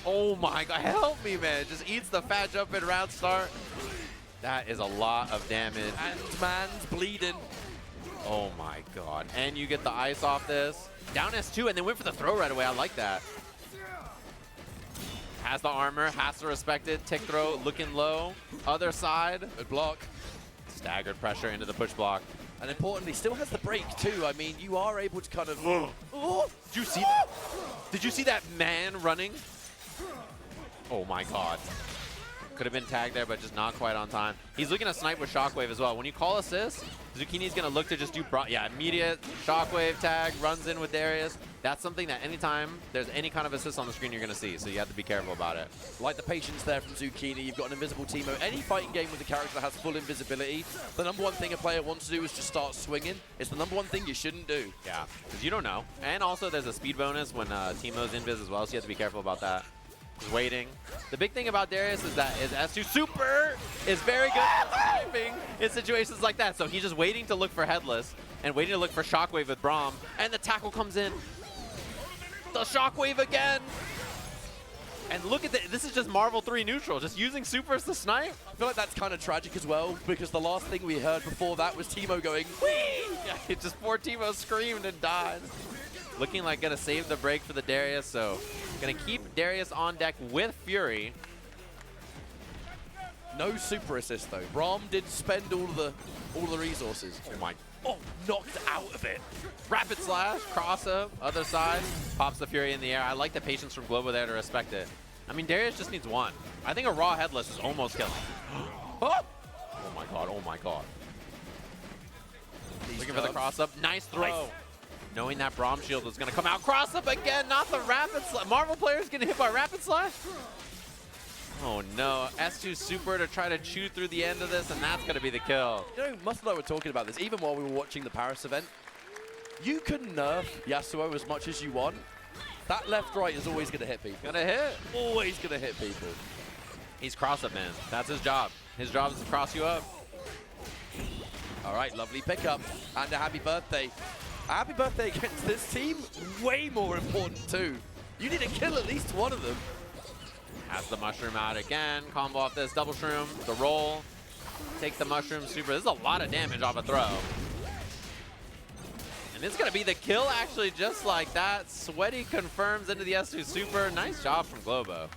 Oh my God, help me, man. Just eats the fat jump in round start. That is a lot of damage. And man's bleeding. Oh my God. And you get the ice off this. Down S2 and then went for the throw right away. I like that. Has the armor, has to respect it. Tick throw, looking low. Other side. Good block. Staggered pressure into the push block. And importantly, still has the break too. I mean, you are able to kind of... Oh, did you see that? Did you see that man running? Oh my God. Could have been tagged there, but just not quite on time. He's looking to snipe with Shockwave as well. When you call assist, Zucchini's going to look to just do... immediate Shockwave tag, runs in with Darius. That's something that anytime there's any kind of assist on the screen, you're going to see. So you have to be careful about it. Like the patience there from Zucchini. You've got an invisible Teemo. Any fighting game with a character that has full invisibility, the number one thing a player wants to do is just start swinging. It's the number one thing you shouldn't do. Yeah, because you don't know. And also there's a speed bonus when Teemo's invis as well, so you have to be careful about that. He's waiting. The big thing about Darius is that his S2 super is very good at timing in situations like that. So he's just waiting to look for Headless and waiting to look for Shockwave with Braum. And the tackle comes in. The Shockwave again. And look at that. This is just Marvel 3 neutral, just using supers to snipe. I feel like that's kind of tragic as well, because the last thing we heard before that was Teemo going, whee! Yeah, it just poor Teemo screamed and died. Looking like gonna save the break for the Darius, so gonna keep Darius on deck with Fury. No super assist though. Braum did spend all the resources. Oh my. Oh, knocked out of it. Rapid slash, cross up, other side, pops the Fury in the air. I like the patience from Globo there to respect it. I mean, Darius just needs one. I think a raw headless is almost killing. Oh my god, oh my god. Looking for the cross up, nice throw. Nice. Knowing that Braum shield was gonna come out, cross up again, not the rapid slash. Marvel players getting hit by rapid slash. Oh no, S2 super to try to chew through the end of this, and that's gonna be the kill. You know, Muscle and I were talking about this, even while we were watching the Paris event. You can nerf Yasuo as much as you want. That left-right is always gonna hit people. Gonna hit. Always gonna hit people. He's cross-up, man. That's his job. His job is to cross you up. All right, lovely pickup, and a happy birthday. A happy birthday against this team, way more important too. You need to kill at least one of them. Has the mushroom out again. Combo off this double shroom. The roll. Take the mushroom super. This is a lot of damage off a throw. And it's going to be the kill actually just like that. Sweaty confirms into the S2 super. Nice job from Globo.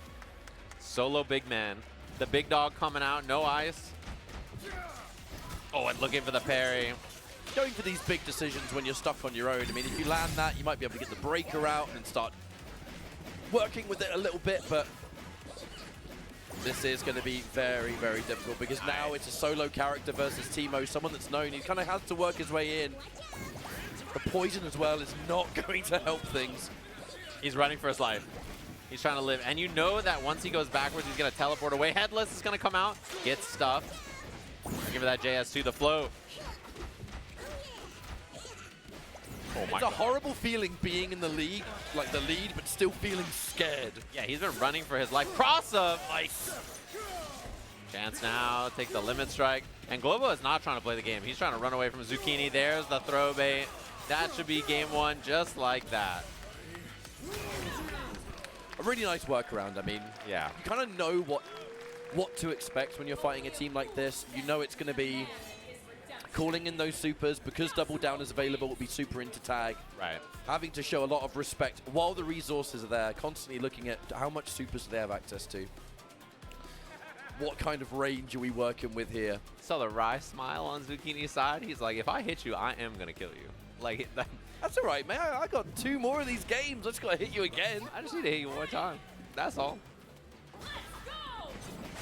Solo big man. The big dog coming out. No ice. Oh, and looking for the parry. Going for these big decisions when you're stuck on your own. I mean, if you land that, you might be able to get the breaker out and start working with it a little bit, but this is going to be very, very difficult because now it's a solo character versus Teemo, someone that's known. He kind of has to work his way in. The poison as well is not going to help things. He's running for his life. He's trying to live. And you know that once he goes backwards, he's going to teleport away. Headless is going to come out, get stuffed. Give it that JS2, the float. Oh my it's a horrible feeling being in the league, like the lead, but still feeling scared. Yeah, he's been running for his life. Cross up. Nice. Chance now, take the limit strike. And Globo is not trying to play the game. He's trying to run away from Zucchini. There's the throw bait. That should be game one, just like that. A really nice workaround. I mean, yeah, you kind of know what to expect when you're fighting a team like this. You know it's going to be calling in those supers because double down is available. Will be super into tag. Right. Having to show a lot of respect while the resources are there. Constantly looking at how much supers do they have access to. What kind of range are we working with here? Saw the wry smile on Zucchini's side. He's like, if I hit you, I am gonna kill you. Like that. That's all right, man. I got 2 more of these games. I just gotta hit you again. I just need to hit you one time. That's all.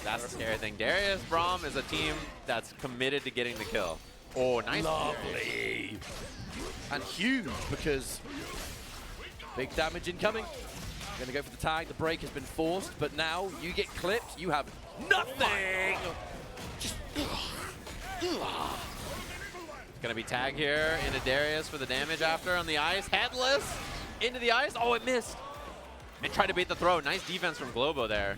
That's the scary thing. Darius, Braum is a team that's committed to getting the kill. Oh, nice. Lovely. And huge because big damage incoming. Gonna go for the tag. The break has been forced, but now you get clipped. You have nothing. Just. Gonna be tag here into Darius for the damage after on the ice. Headless into the ice. Oh, it missed. And tried to bait the throw. Nice defense from Globo there.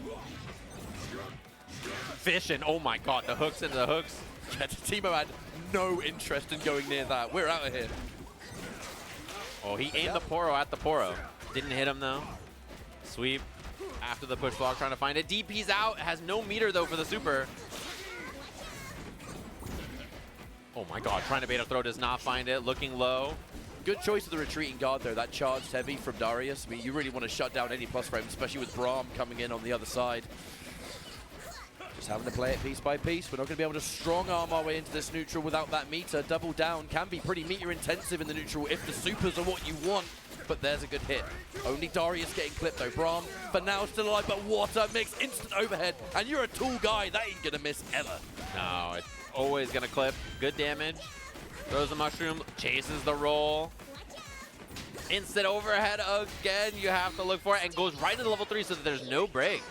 Fish and oh my god, the hooks into the hooks. Yeah, Teemo had no interest in going near that. We're out of here. Oh, he aimed the Poro at the Poro. Didn't hit him though. Sweep after the push block, trying to find it. DP's out. Has no meter though for the super. Oh my god, trying to bait a throw, does not find it. Looking low. Good choice of the retreating guard though. That charged heavy from Darius. I mean, you really want to shut down any plus frame, especially with Braum coming in on the other side. Just having to play it piece by piece. We're not going to be able to strong arm our way into this neutral without that meter. Double down can be pretty meter intensive in the neutral if the supers are what you want. But there's a good hit. Only Darius getting clipped though. Braum for now still alive, but what a mix. Instant overhead. And you're a tall guy. That ain't going to miss ever. No, it's always going to clip. Good damage. Throws the mushroom. Chases the roll. Instant overhead again. You have to look for it. And goes right into level 3 so that there's no breaks.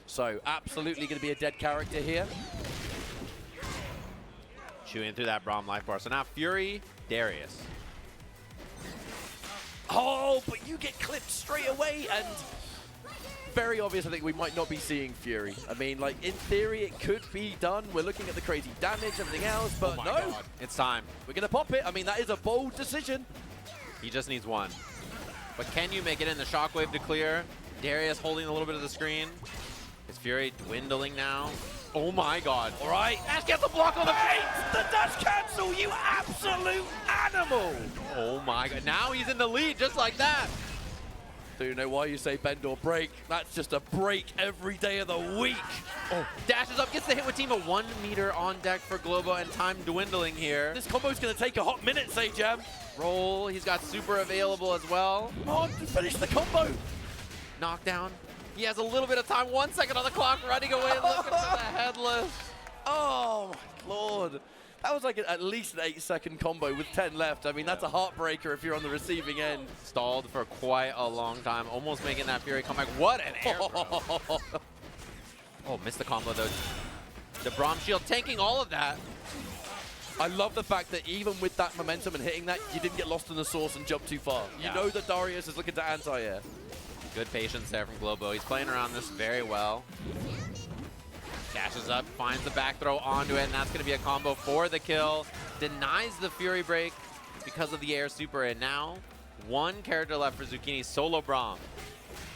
So absolutely going to be a dead character here. Chewing through that Braum life bar. So now Fury, Darius. Oh, but you get clipped straight away, and very obvious. I think we might not be seeing Fury. I mean, like in theory, it could be done. We're looking at the crazy damage, everything else, but oh my no, God. It's time. We're going to pop it. I mean, that is a bold decision. He just needs one. But can you make it in? The shockwave to clear. Darius holding a little bit of the screen. His Fury dwindling now. Oh my god. All right. Ash gets a block on the face. The dash cancel, you absolute animal. Oh my god. Now he's in the lead just like that. Do you know why you say bend or break? That's just a break every day of the week. Oh, dashes up, gets the hit with Teemo. 1 meter on deck for Globo, and time dwindling here. This combo's going to take a hot minute, say Jam. Roll, he's got super available as well. Come on, finish the combo. Knockdown. He has a little bit of time, 1 second on the clock, running away, looking for the headless. Oh, my Lord. That was like at least an 8-second combo with 10 left. I mean, that's a heartbreaker if you're on the receiving end. Stalled for quite a long time, almost making that Fury comeback. What an air throw. Oh, missed the combo though. The Braum shield tanking all of that. I love the fact that even with that momentum and hitting that, you didn't get lost in the source and jump too far. Yeah. You know that Darius is looking to anti-air. Good patience there from Globo. He's playing around this very well. Dashes up, finds the back throw onto it, and that's going to be a combo for the kill. Denies the Fury break because of the air super, and now 1 character left for Zucchini, solo Braum.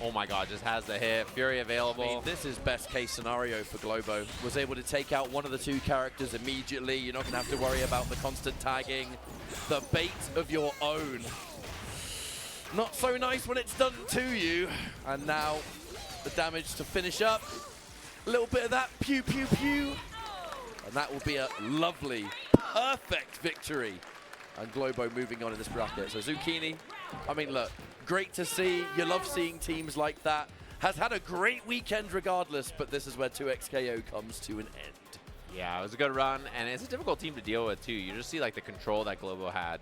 Oh my god, just has the hit. Fury available. I mean, this is best case scenario for Globo. Was able to take out one of the 2 characters immediately. You're not going to have to worry about the constant tagging. The bait of your own. Not so nice when it's done to you. And now the damage to finish up. A little bit of that pew, pew, pew. And that will be a lovely, perfect victory. And Globo moving on in this bracket. So Zucchini, I mean, look, great to see. You love seeing teams like that. Has had a great weekend regardless, but this is where 2XKO comes to an end. Yeah, it was a good run, and it's a difficult team to deal with, too. You just see, like, the control that Globo had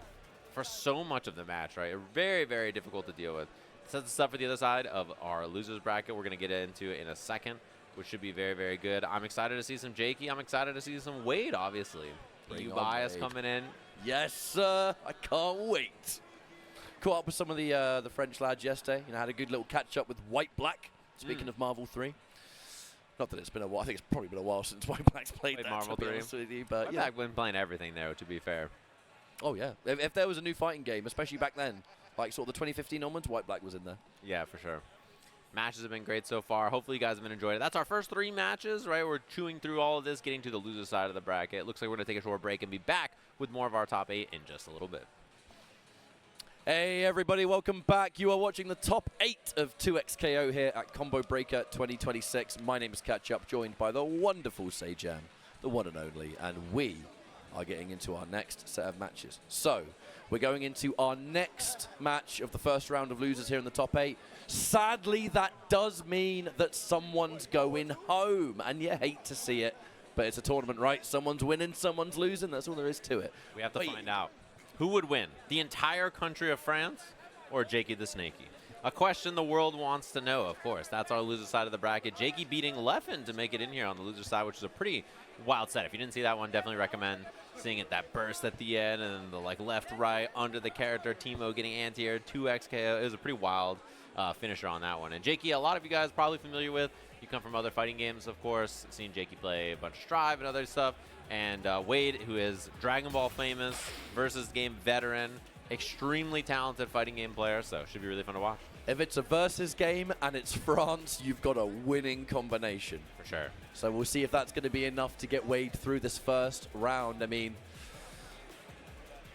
for so much of the match, right? Very, very difficult to deal with. Sets us up for the other side of our losers bracket. We're going to get into it in a second, which should be very, very good. I'm excited to see some Jakey. I'm excited to see some Wade, obviously. Bias coming in. Yes, sir. I can't wait. Caught up with some of the French lads yesterday. You know, had a good little catch up with White Black. Speaking of Marvel 3. Not that it's been a while. I think it's probably been a while since White Black's played that, Marvel 3. But White Black been playing everything there, to be fair. Oh, yeah. If there was a new fighting game, especially back then, like sort of the 2015 onwards, White Black was in there. Yeah, for sure. Matches have been great so far. Hopefully you guys have been enjoying it. That's our first 3 matches, right? We're chewing through all of this, getting to the loser side of the bracket. It looks like we're going to take a short break and be back with more of our top 8 in just a little bit. Hey, everybody. Welcome back. You are watching the top 8 of 2XKO here at Combo Breaker 2026. My name is Catchup, joined by the wonderful Sajam, the one and only, and we are getting into our next set of matches. So, we're going into our next match of the first round of losers here in the top 8. Sadly, that does mean that someone's going home, and you hate to see it, but it's a tournament, right? Someone's winning, someone's losing. That's all there is to it. We have to find out. Who would win? The entire country of France or Jakethesnakey? A question the world wants to know, of course. That's our loser side of the bracket. Jakey beating Leffen to make it in here on the loser side, which is a pretty wild set. If you didn't see that one, definitely recommend seeing it. That burst at the end and the like left, right, under the character. Teemo getting anti-air, 2XKO. It was a pretty wild finisher on that one. And Jakey, a lot of you guys probably familiar with. You come from other fighting games, of course. Seen Jakey play a bunch of Strive and other stuff. And Wade, who is Dragon Ball famous, versus game veteran, extremely talented fighting game player, so should be really fun to watch. If it's a versus game and it's France, you've got a winning combination. For sure. So we'll see if that's going to be enough to get Wade through this first round. I mean,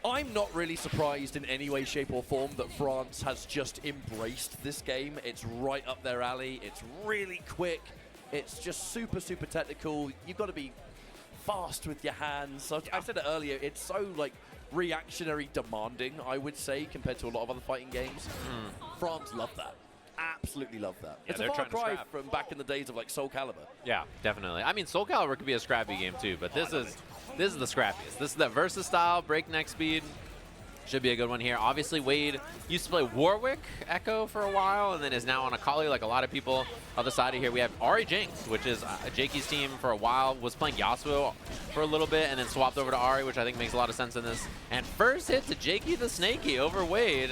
I'm not really surprised in any way, shape or form that France has just embraced this game. It's right up their alley. It's really quick. It's just super, super technical. You've got to be fast with your hands. So I said it earlier, it's so like reactionary demanding, I would say, compared to a lot of other fighting games. France love that. Absolutely love that. Yeah, it's a far cry from back in the days of like Soul Calibur. Yeah, definitely. I mean, Soul Calibur could be a scrappy game too, but this is the scrappiest. This is the versus style, breakneck speed. Should be a good one here. Obviously, Wade used to play Warwick Ekko for a while, and then is now on Akali, like a lot of people. Other side of here, we have Ahri Jinx, which is Jakey's team for a while. Was playing Yasuo for a little bit, and then swapped over to Ahri, which I think makes a lot of sense in this. And first hit to Jakethesnakey over Wade.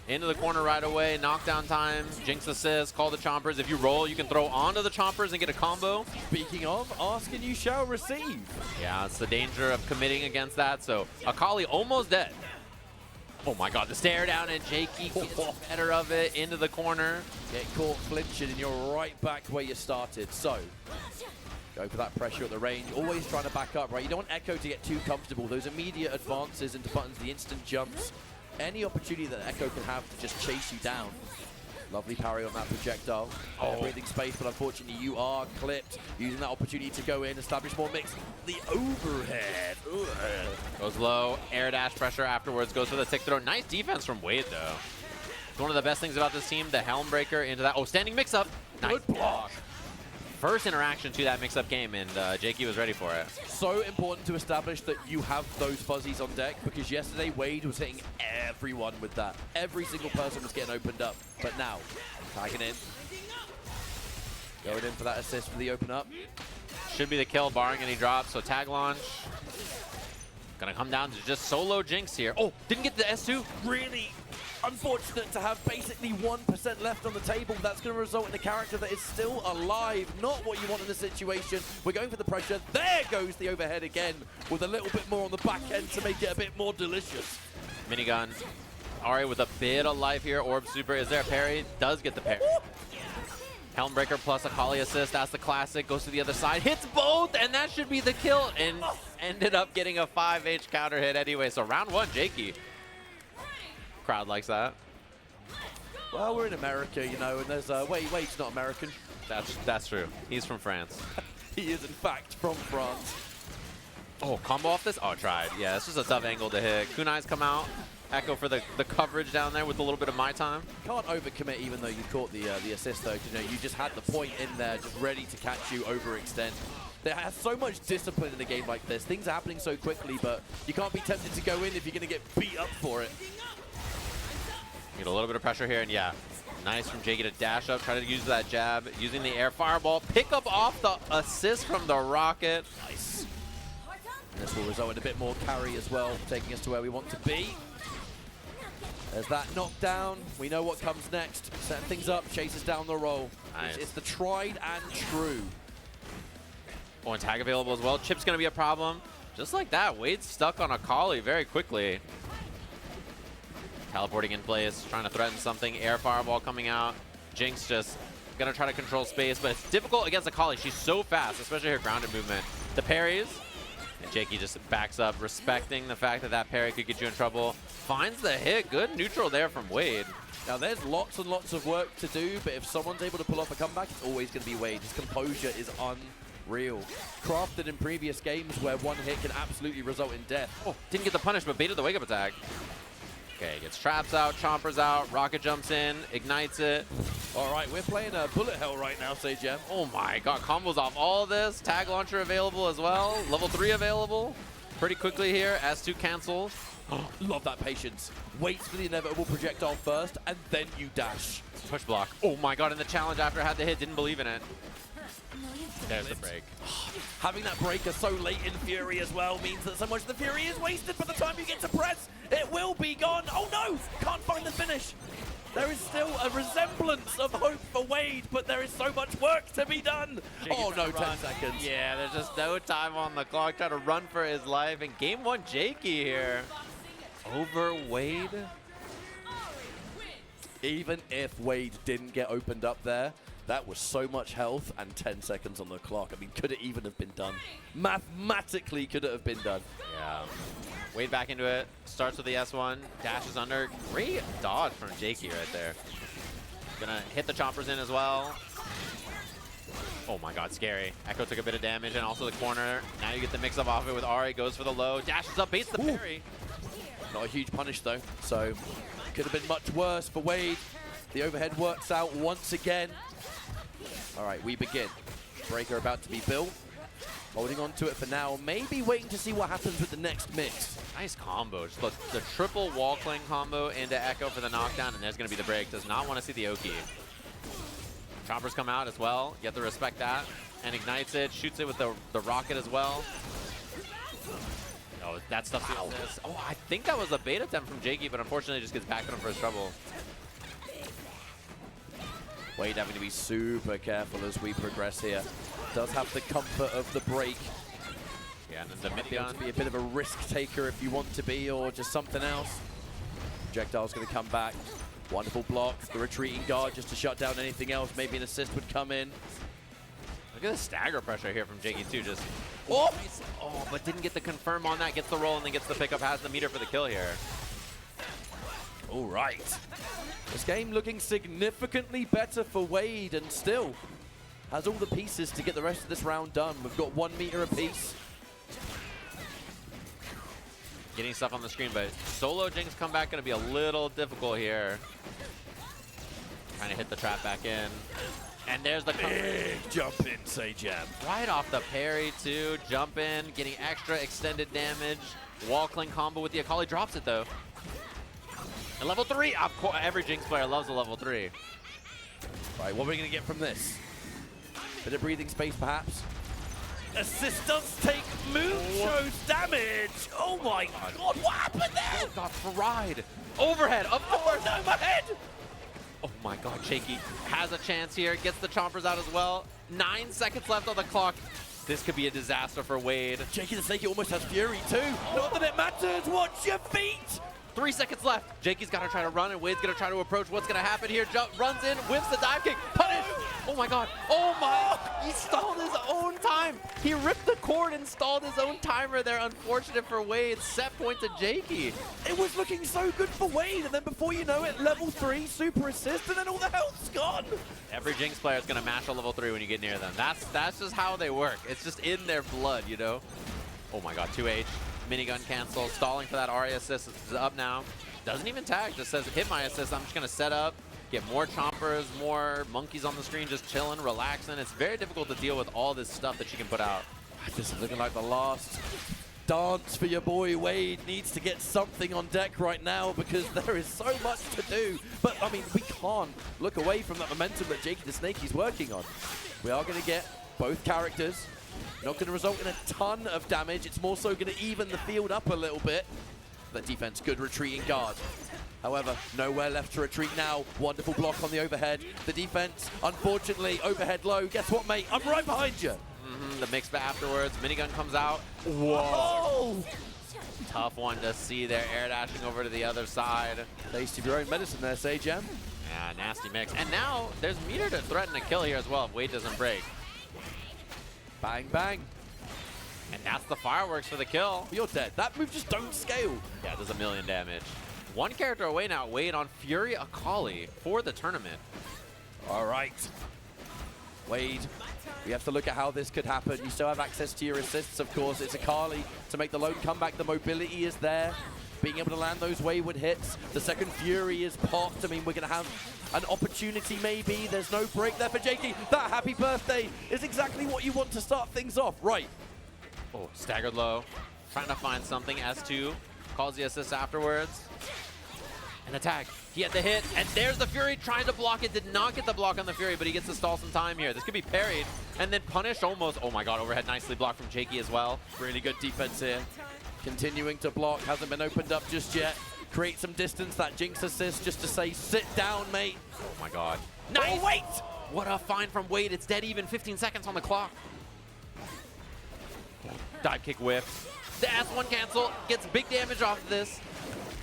Into the corner right away. Knockdown time. Jinx assist. Call the chompers. If you roll, you can throw onto the chompers and get a combo. Speaking of, ask and you shall receive. Yeah, it's the danger of committing against that. So Akali almost dead. Oh my god, the stare down, and Jakey gets better of it into the corner. Get caught flinching and you're right back where you started. So, go for that pressure at the range. Always trying to back up, right? You don't want Ekko to get too comfortable. Those immediate advances into buttons, the instant jumps. Any opportunity that Ekko can have to just chase you down. Lovely parry on that projectile. Breathing space, but unfortunately you are clipped. Using that opportunity to go in, establish more mix. The overhead. Ugh. Goes low, air dash pressure afterwards, goes for the tick throw. Nice defense from Wade, though. It's one of the best things about this team, the Helm Breaker into that. Oh, standing mix-up. Nice Good block. First interaction to that mix-up game, and Jakey was ready for it. So important to establish that you have those fuzzies on deck, because yesterday Wade was hitting everyone with that. Every single person was getting opened up. But now, tagging in. Going in for that assist for the open up. Should be the kill, barring any drops, so tag launch. Gonna come down to just solo Jinx here. Oh, didn't get the S2. Really unfortunate to have basically 1% left on the table. That's going to result in a character that is still alive. Not what you want in this situation. We're going for the pressure. There goes the overhead again with a little bit more on the back end to make it a bit more delicious. Minigun. Ahri with a bit of life here. Orb super. Is there a parry? Does get the parry. Helmbreaker plus Akali assist. That's the classic. Goes to the other side. Hits both, and that should be the kill. And ended up getting a 5H counter hit anyway. So round one, Jakey. Crowd likes that. Well, we're in America, you know, and there's Wade's not American. That's true. He's from France. He is, in fact, from France. Oh, combo off this? Oh, tried. Yeah, this is a tough angle to hit. Kunai's come out. Ekko for the coverage down there with a little bit of my time. Can't overcommit even though you caught the assist, though. You know, you just had the point in there, just ready to catch you, overextend. There has so much discipline in a game like this. Things are happening so quickly, but you can't be tempted to go in if you're going to get beat up for it. Get a little bit of pressure here, and yeah, nice from Jakey to dash up, try to use that jab, using the air fireball, pick up off the assist from the rocket. Nice. And this will result in a bit more carry as well, taking us to where we want to be. There's that knockdown. We know what comes next. Setting things up, chases down the roll. Nice. It's the tried and true. Oh, and tag available as well. Chip's going to be a problem. Just like that, Wade's stuck on Akali very quickly. Teleporting in place, trying to threaten something. Air fireball coming out. Jinx just going to try to control space, but it's difficult against Akali. She's so fast, especially her grounded movement. The parries, and Jakey just backs up, respecting the fact that that parry could get you in trouble. Finds the hit. Good neutral there from Wade. Now, there's lots and lots of work to do, but if someone's able to pull off a comeback, it's always going to be Wade. His composure is unreal. Crafted in previous games where one hit can absolutely result in death. Oh, didn't get the punish, but baited the wake-up attack. Okay, gets traps out, chompers out, rocket jumps in, ignites it. All right, we're playing a bullet hell right now, Sagem. Oh my god, combos off all of this. Tag launcher available as well. Level 3 available. Pretty quickly here. S2 cancels. Oh, love that patience. Waits for the inevitable projectile first, and then you dash. Push block. Oh my god, and the challenge after I had the hit, didn't believe in it. There's the break. Having that breaker so late in Fury as well means that so much of the Fury is wasted by the time you get to press. It will be gone. Oh no, can't find the finish. There is still a resemblance of hope for Wade, but there is so much work to be done. Oh no, 10 seconds. Yeah, there's just no time on the clock. Trying to run for his life. And game one, Jakey here. Over Wade. Even if Wade didn't get opened up there, that was so much health and 10 seconds on the clock. I mean, could it even have been done? Mathematically, could it have been done? Yeah. Wade back into it. Starts with the S1. Dashes under. Great dodge from Jakey right there. Gonna hit the choppers in as well. Oh my god, scary. Ekko took a bit of damage and also the corner. Now you get the mix-up off it with Ahri. Goes for the low. Dashes up, baits the parry. Not a huge punish though, so could have been much worse for Wade. The overhead works out once again. All right, we begin. Breaker about to be built. Holding on to it for now. Maybe waiting to see what happens with the next mix. Nice combo. Just look, the triple wall cling combo into Ekko for the knockdown, and there's going to be the break. Does not want to see the Oki. Choppers come out as well. You have to respect that. And ignites it. Shoots it with the rocket as well. Oh, that stuff's wow. Oh, I think that was a bait attempt from Jakey, but unfortunately just gets back on him for his trouble. Wade having to be super careful as we progress here. Does have the comfort of the break. Yeah, and then the Might be able to be a bit of a risk taker if you want to be, or just something else. projectile's going to come back. Wonderful block. The retreating guard just to shut down anything else. Maybe an assist would come in. Look at the stagger pressure here from Jakey too. Just Oh! But didn't get the confirm on that. Gets the roll and then gets the pickup. Has the meter for the kill here. All right. This game looking significantly better for Wade and still has all the pieces to get the rest of this round done. We've got 1 meter apiece. Getting stuff on the screen, but solo Jinx comeback going to be a little difficult here. Trying to hit the trap back in. And there's the big jump in, say Jam. Right off the parry too. Jump in, getting extra extended damage. Wall cling combo with the Akali. Drops it though. And level 3. Of course, every Jinx player loves a level 3. Right, what are we going to get from this? Bit of breathing space, perhaps. Assist does take move, shows damage. Oh my god, what happened there? Got fried. Overhead, of course. Oh no, my head. Oh my god, Shaky has a chance here. Gets the chompers out as well. 9 seconds left on the clock. This could be a disaster for Wade. Jakethesnakey almost has Fury too. Not that it matters. Watch your feet. 3 seconds left. Jakey's got to try to run, and Wade's going to try to approach. What's going to happen here? Runs in, whips the dive kick, punish. Oh my god. Oh my. He stalled his own time. He ripped the cord and stalled his own timer there. Unfortunate for Wade. Set point to Jakey. It was looking so good for Wade, and then before you know it, level 3, super assist, and then all the health's gone. Every Jinx player is going to mash a level 3 when you get near them. That's just how they work. It's just in their blood, you know? Oh my god, 2H. Minigun cancel, stalling for that Ahri assist. Is up now. Doesn't even tag, just says hit my assist. I'm just gonna set up, get more chompers, more monkeys on the screen, just chilling, relaxing. It's very difficult to deal with all this stuff that she can put out. This is looking like the last dance for your boy Wade. Needs to get something on deck right now because there is so much to do. But I mean, we can't look away from that momentum that Jakethesnakey's working on. We are gonna get both characters. Not going to result in a ton of damage. It's more so going to even the field up a little bit. The defense, good retreating guard. However, nowhere left to retreat now. Wonderful block on the overhead. The defense, unfortunately, overhead low. Guess what, mate? I'm right behind you. The mix afterwards. Minigun comes out. Whoa. Oh. Tough one to see there. Air dashing over to the other side. Taste of your own medicine there, say, Jam. Yeah, nasty mix. And now there's meter to threaten a kill here as well if Wade doesn't break. Bang, bang. And that's the fireworks for the kill. You're dead. That move just don't scale. Yeah, it does 1,000,000 damage. One character away now. Wade on Fury Akali for the tournament. All right. Wade, we have to look at how this could happen. You still have access to your assists, of course. It's Akali to make the lone comeback. The mobility is there. Being able to land those wayward hits. The second Fury is popped. I mean, we're going to have an opportunity maybe. There's no break there for Jakey. That happy birthday is exactly what you want to start things off. Right. Oh, staggered low. Trying to find something. S2 calls the assist afterwards. And the tag. He had the hit. And there's the Fury trying to block it. Did not get the block on the Fury, but he gets to stall some time here. This could be parried. And then punished almost. Oh my god, overhead nicely blocked from Jakey as well. Really good defense here. Continuing to block. Hasn't been opened up just yet. Create some distance. That Jinx assist just to say, sit down, mate. Oh my god. Nice. Oh, wait. What a find from Wade. It's dead even. 15 seconds on the clock. Dive kick whiff. The S1 cancel. Gets big damage off of this.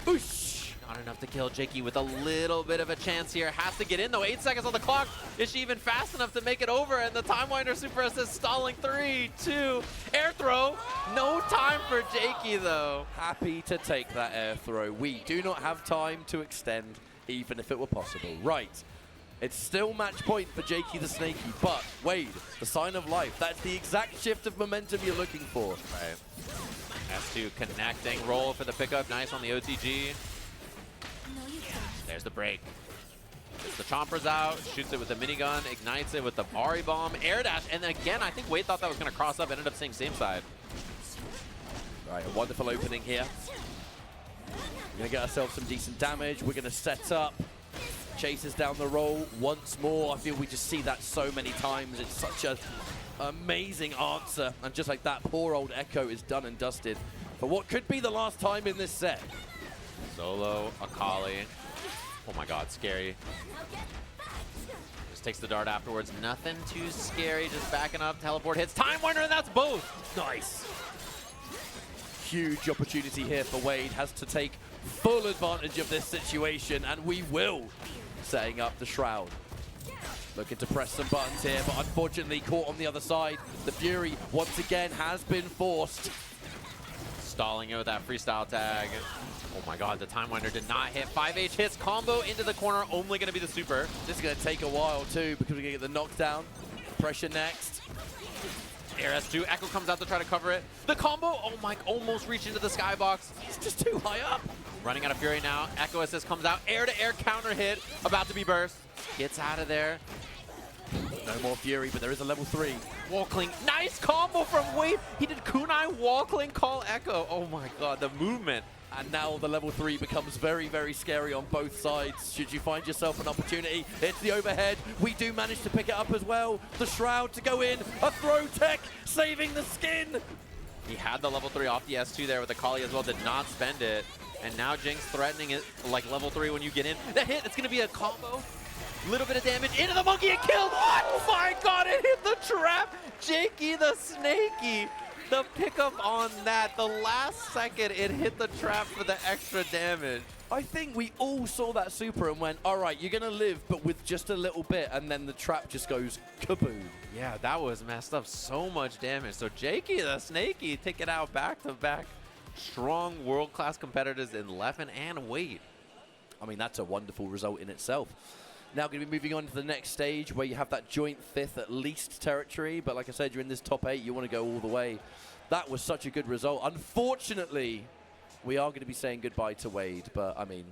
Oosh. Not enough to kill Jakey with a little bit of a chance here. Has to get in though. 8 seconds on the clock. Is she even fast enough to make it over? And the Time Winder super assist stalling. 3, 2. Air throw. No time for Jakey though. Happy to take that air throw. We do not have time to extend, even if it were possible. Right. It's still match point for Jakethesnakey, but Wade, the sign of life. That's the exact shift of momentum you're looking for. Right. S2 connecting. Roll for the pickup. Nice on the OTG. There's the break. Gets the chompers out, shoots it with the minigun, ignites it with the Ahri bomb, air dash, and again, I think Wade thought that was going to cross up, ended up staying same side. All right, a wonderful opening here. We're going to get ourselves some decent damage. We're going to set up. Chases down the roll once more. I feel we just see that so many times. It's such an amazing answer. And just like that, poor old Ekko is done and dusted for what could be the last time in this set. Solo, Akali. Oh my god, scary. Just takes the dart afterwards. Nothing too scary, just backing up. Teleport hits. Time Winder, and that's both. Nice. Huge opportunity here for Wade. Has to take full advantage of this situation, and we will, setting up the Shroud. Looking to press some buttons here, but unfortunately caught on the other side. The Fury, once again, has been forced. Stalling it with that freestyle tag. Oh my god, the Time Winder did not hit. 5H hits, combo into the corner, only going to be the super. This is going to take a while too, because we're going to get the knockdown. Pressure next. Air S2, Ekko comes out to try to cover it. The combo, oh my, almost reached into the skybox. It's just too high up. Running out of Fury now. Ekko assist comes out, air-to-air counter hit, about to be burst. Gets out of there. No more Fury, but there is a level 3. Wall cling, nice combo from Wade. He did kunai wall cling, call Ekko. Oh my god, the movement. And now the level 3 becomes very, very scary on both sides. Should you find yourself an opportunity, it's the overhead. We do manage to pick it up as well. The Shroud to go in, a throw tech, saving the skin. He had the level 3 off the S2 there with Akali as well, did not spend it. And now Jinx threatening it like level 3 when you get in. The hit, it's going to be a combo. Little bit of damage into the monkey and killed. Oh my god, it hit the trap. Jakethesnakey. The pickup on that, the last second it hit the trap for the extra damage. I think we all saw that super and went, all right, you're going to live, but with just a little bit, and then the trap just goes kaboom. Yeah, that was messed up. So much damage. So Jakethesnakey taking out back-to-back strong world-class competitors in Leffen and Wade. I mean, that's a wonderful result in itself. Now going to be moving on to the next stage where you have that joint 5th at least territory. But like I said, you're in this top 8. You want to go all the way. That was such a good result. Unfortunately, we are going to be saying goodbye to Wade. But, I mean,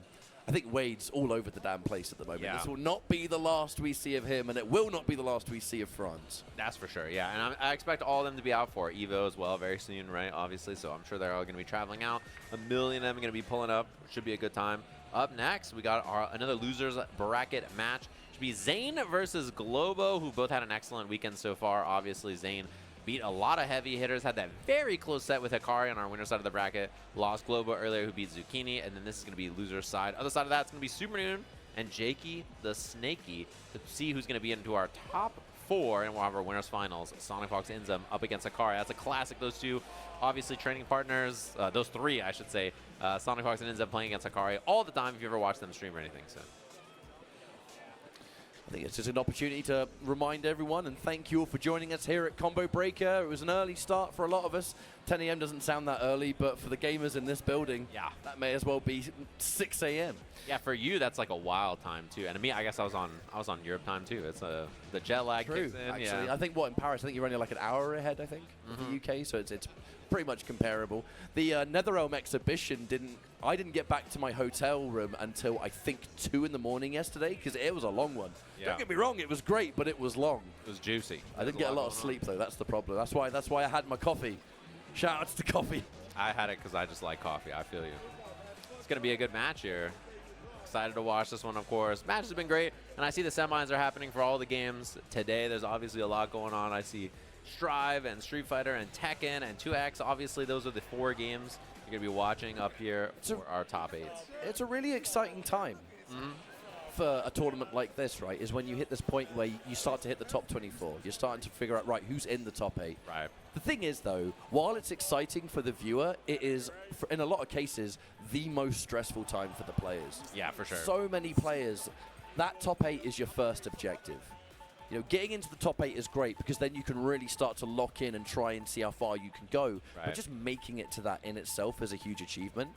I think Wade's all over the damn place at the moment. Yeah. This will not be the last we see of him, and it will not be the last we see of France. That's for sure, yeah. And I expect all of them to be out for Evo as well very soon, right, obviously. So I'm sure they're all going to be traveling out. A million of them are going to be pulling up. Should be a good time. Up next, we got another losers bracket match. Should be Zane versus Globo, who both had an excellent weekend so far. Obviously, Zane beat a lot of heavy hitters, had that very close set with Hikari on our winner side of the bracket. Lost Globo earlier, who beat Zucchini, and then this is going to be loser's side. Other side of that, it's going to be Supernoon and Jakethesnakey to see who's going to be into our top 4, and we'll have our winners finals. Sonicfox, Inzem up against Hikari. That's a classic, those two. Obviously, training partners, those 3, I should say. Sonicfox and Inzem playing against Hikari all the time if you ever watch them stream or anything. So I think it's just an opportunity to remind everyone and thank you all for joining us here at Combo Breaker. It was an early start for a lot of us. 10 a.m. doesn't sound that early, but for the gamers in this building, yeah, that may as well be 6 a.m. Yeah, for you, that's like a wild time too. And me, I guess I was on Europe time too. It's the jet lag kicks in. Actually, yeah. I think in Paris, I think you're only like an hour ahead, I think, of the UK, so it's pretty much comparable. The NetherRealm exhibition I didn't get back to my hotel room until I think 2 in the morning yesterday, because it was a long one. Yeah. Don't get me wrong, it was great, but it was long. It was juicy. I didn't get a lot of sleep though. That's the problem. That's why I had my coffee. Shout outs to coffee. I had it because I just like coffee. I feel you. It's gonna be a good match here. Excited to watch this one, of course. Match has been great, and I see the semis are happening for all the games today. There's obviously a lot going on. I see Strive and Street Fighter and Tekken and 2X. Obviously, those are the 4 games you're going to be watching up here for our top 8s. It's a really exciting time for a tournament like this, right, is when you hit this point where you start to hit the top 24. You're starting to figure out, right, who's in the top 8. Right. The thing is, though, while it's exciting for the viewer, it is, in a lot of cases, the most stressful time for the players. Yeah, for sure. So many players, that top 8 is your first objective. You know, getting into the top 8 is great because then you can really start to lock in and try and see how far you can go. Right. But just making it to that in itself is a huge achievement.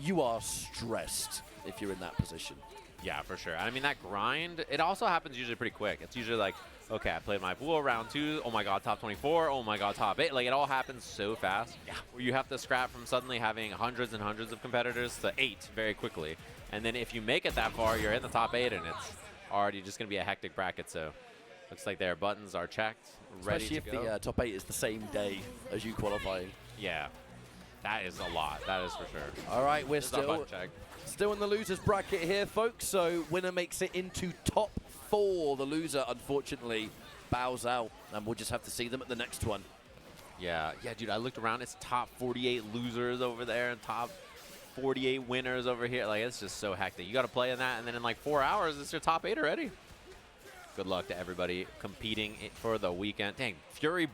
You are stressed if you're in that position. Yeah, for sure. I mean, that grind, it also happens usually pretty quick. It's usually like, okay, I played my pool round 2. Oh my god, top 24. Oh my god, top 8. Like, it all happens so fast. Yeah. Where you have to scrap from suddenly having hundreds and hundreds of competitors to 8 very quickly. And then if you make it that far, you're in the top 8 and it's already just going to be a hectic bracket. So looks like their buttons are checked, ready to go. Especially if the top 8 is the same day as you qualifying. Yeah, that is a lot. That is for sure. All right, we're still in the losers bracket here, folks. So winner makes it into top 4. The loser, unfortunately, bows out, and we'll just have to see them at the next one. Yeah, dude, I looked around. It's top 48 losers over there and top 48 winners over here. Like, it's just so hectic. You got to play in that, and then in like 4 hours, it's your top 8 already. Good luck to everybody competing for the weekend. Dang, Fury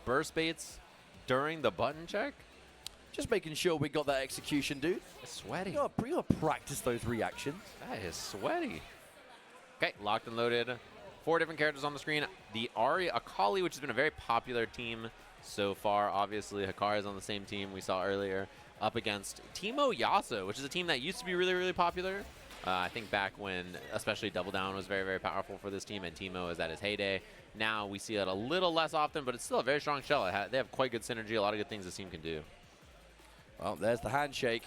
burst baits during the button check? Just making sure we got that execution, dude. It's sweaty. You gotta practice those reactions. That is sweaty. Okay, locked and loaded. 4 different characters on the screen. The Ahri, Akali, which has been a very popular team so far. Obviously, Hikari is on the same team we saw earlier. Up against Teemo Yasuo, which is a team that used to be really, really popular. I think back when, especially Double Down was very, very powerful for this team, and Teemo is at his heyday. Now we see it a little less often, but it's still a very strong shell. They have quite good synergy, a lot of good things this team can do. Well, there's the handshake.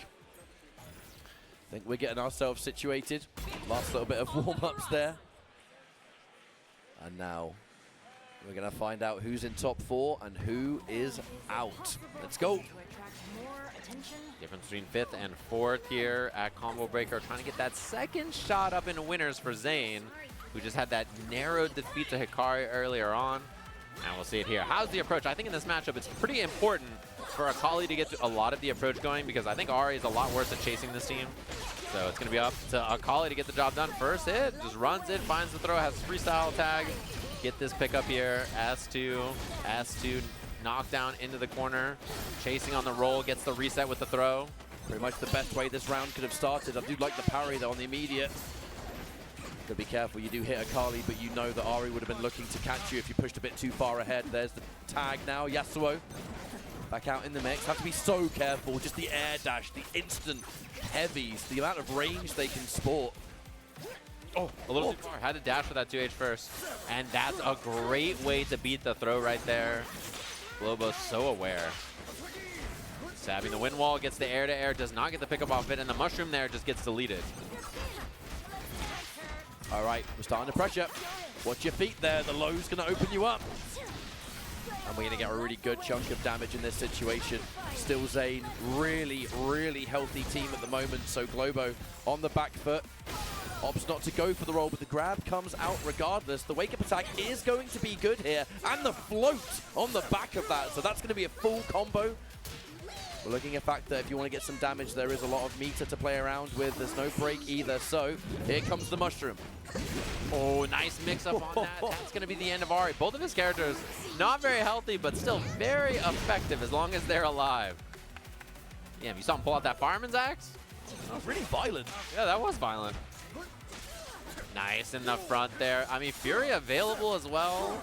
I think we're getting ourselves situated. Last little bit of warm-ups there. And now we're going to find out who's in top 4 and who is out. Let's go. Difference between 5th and 4th here at Combo Breaker, trying to get that second shot up in winners for Zane, who just had that narrowed defeat to Hikari earlier on. And we'll see it here. How's the approach? I think in this matchup, it's pretty important for Akali to get a lot of the approach going, because I think Ahri is a lot worse at chasing this team. So it's going to be up to Akali to get the job done. First hit, just runs it, finds the throw, has freestyle tag. Get this pickup here. S2 knockdown into the corner. Chasing on the roll, gets the reset with the throw. Pretty much the best way this round could have started. I do like the parry though on the immediate. Gotta be careful, you do hit Akali, but you know that Ahri would have been looking to catch you if you pushed a bit too far ahead. There's the tag now, Yasuo. Back out in the mix. Have to be so careful. Just the air dash, the instant heavies, the amount of range they can sport. Oh, a little too far. Had to dash for that 2H first. And that's a great way to beat the throw right there. Globo's so aware. Stabbing the wind wall, gets the air-to-air, does not get the pickup off it, and the mushroom there just gets deleted. All right, we're starting to pressure. Watch your feet there. The low's going to open you up. And we're going to get a really good chunk of damage in this situation. Still Zane, really, really healthy team at the moment. So Globo on the back foot. Opts not to go for the roll, but the grab comes out regardless. The wake-up attack is going to be good here. And the float on the back of that. So that's going to be a full combo. We're looking at the fact that if you want to get some damage, there is a lot of meter to play around with. There's no break either. So here comes the mushroom. Oh, nice mix-up on that. That's going to be the end of Ahri. Both of his characters, not very healthy, but still very effective as long as they're alive. Yeah, you saw him pull out that fireman's axe? That was really violent. Yeah, that was violent. Nice in the front there. I mean, Fury available as well.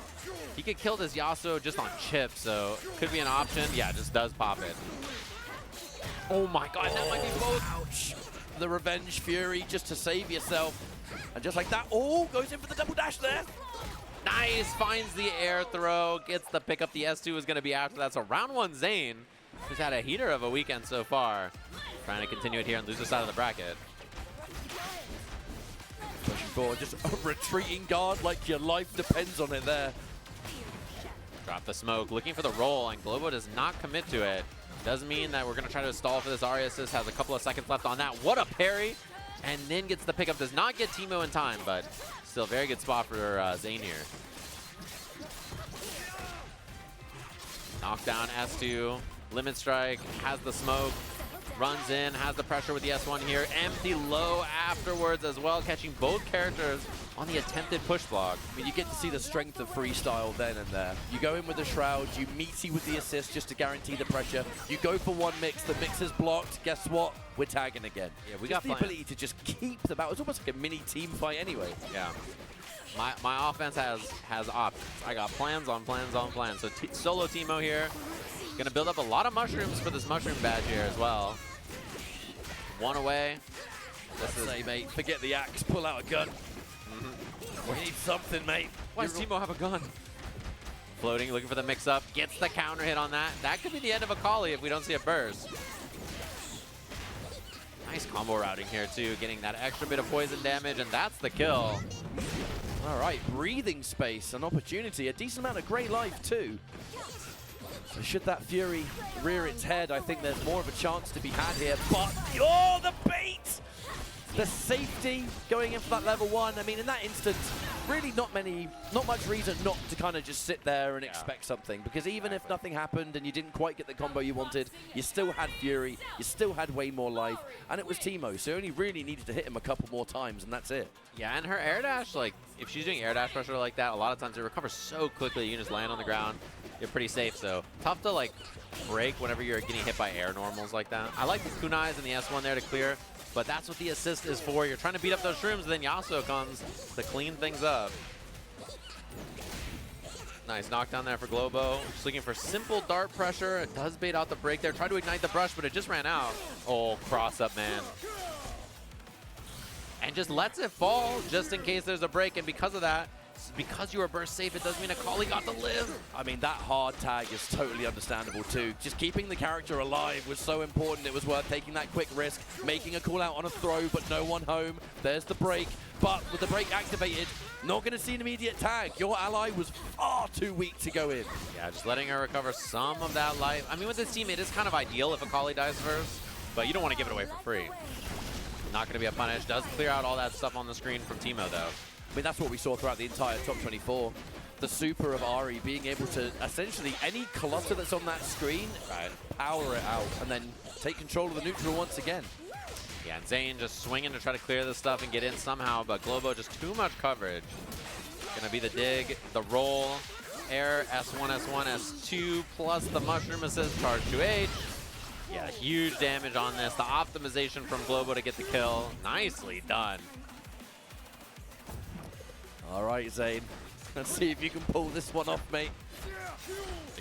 He could kill this Yasuo just on chip, so could be an option. Yeah, just does pop it. Oh my god, that might be both. Ouch. The revenge Fury just to save yourself. And just like that, oh, goes in for the double dash there. Nice, finds the air throw, gets the pickup. The S2 is going to be after that. So round 1, Zane, who's had a heater of a weekend so far, trying to continue it here and lose the side of the bracket. Pushing forward, just a retreating guard like your life depends on it there. Drop the smoke, looking for the roll, and Globo does not commit to it. Does mean that we're going to try to stall for this Ahri assist. Has a couple of seconds left on that. What a parry! And then gets the pickup. Does not get Teemo in time, but still a very good spot for Zane here. Knockdown S2. Limit strike. Has the smoke. Runs in. Has the pressure with the S1 here. Empty low afterwards as well. Catching both characters on the attempted push block. I mean, you get to see the strength of freestyle then and there. You go in with the shroud, you meaty with the assist just to guarantee the pressure. You go for one mix, the mix is blocked. Guess what? We're tagging again. Yeah, we just got the ability to just keep them out. It's almost like a mini team fight anyway. Yeah. My offense has options. I got plans on plans on plans. So solo Teemo here. Gonna build up a lot of mushrooms for this mushroom badge here as well. One away. Say, mate, forget the axe, pull out a gun. We need something, mate. Why does Teemo have a gun? Floating, looking for the mix-up. Gets the counter hit on that. That could be the end of Akali if we don't see a burst. Nice combo routing here, too. Getting that extra bit of poison damage, and that's the kill. All right, breathing space, an opportunity, a decent amount of gray life, too. So should that Fury rear its head, I think there's more of a chance to be had here. But, oh, the bait! The safety going in for that level 1. I mean, in that instance, really not much reason not to kind of just sit there and expect something. Because even if nothing happened and you didn't quite get the combo you wanted, you still had Fury, you still had way more life, and it was Teemo. So you only really needed to hit him a couple more times, and that's it. Yeah, and her air dash, like, if she's doing air dash pressure like that, a lot of times it recovers so quickly, you can just land on the ground. you're pretty safe. So tough to like break whenever you're getting hit by air normals like that. I like the kunais and the S1 there to clear, but that's what the assist is for. You're trying to beat up those shrooms, and then Yasuo comes to clean things up. Nice knockdown there for Globo. Just looking for simple dart pressure. It does bait out the break there. Tried to ignite the brush, but it just ran out. Oh, cross up, man. And just lets it fall just in case there's a break. And because of that, because you were burst safe, it doesn't mean Akali got to live. I mean, that hard tag is totally understandable too. Just keeping the character alive was so important. It was worth taking that quick risk, making a call out on a throw, but no one home. There's the break. But with the break activated, not going to see an immediate tag. Your ally was far too weak to go in. Yeah, just letting her recover some of that life. I mean, with this team, it is kind of ideal if Akali dies first, but you don't want to give it away for free. Not going to be a punish. Does clear out all that stuff on the screen from Teemo, though. I mean, that's what we saw throughout the entire top 24. The super of Ahri being able to essentially any clutter that's on that screen, power it out, and then take control of the neutral once again. Yeah, and Zane just swinging to try to clear this stuff and get in somehow, but Globo just too much coverage. Gonna be the dig, the roll, air, S1, S1, S2, plus the mushroom assist, charge 2H. Yeah, huge damage on this. The optimization from Globo to get the kill. Nicely done. All right, Zane. Let's see if you can pull this one off, mate.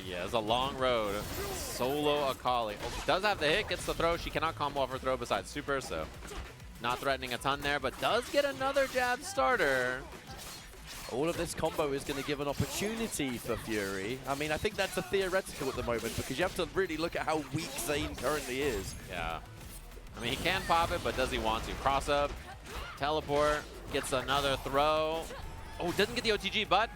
Yeah, it's a long road. Solo Akali. Oh, does have the hit, gets the throw. She cannot combo off her throw besides super, so not threatening a ton there, but does get another jab starter. All of this combo is going to give an opportunity for Fury. I mean, I think that's a theoretical at the moment because you have to really look at how weak Zane currently is. Yeah. I mean, he can pop it, but does he want to? Cross up, teleport, gets another throw. Oh, doesn't get the OTG, but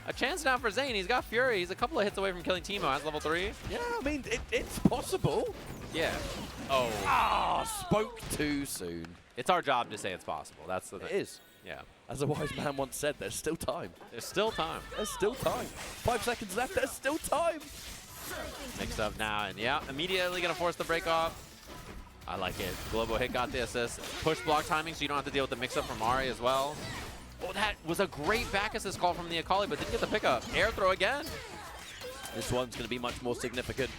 a chance now for Zane. He's got Fury. He's a couple of hits away from killing Teemo. Has level 3. Yeah, I mean, it's possible. Yeah. Oh. Ah, spoke too soon. It's our job to say it's possible. That's the thing. It is. Yeah. As a wise man once said, there's still time. There's still time. There's still time. 5 seconds left. There's still time. Mixed up now, and yeah, immediately going to force the break off. I like it. Globo hit got the assist. Push block timing, so you don't have to deal with the mix-up from Ahri as well. Oh, that was a great back assist call from the Akali, but didn't get the pickup. Air throw again. This one's going to be much more significant.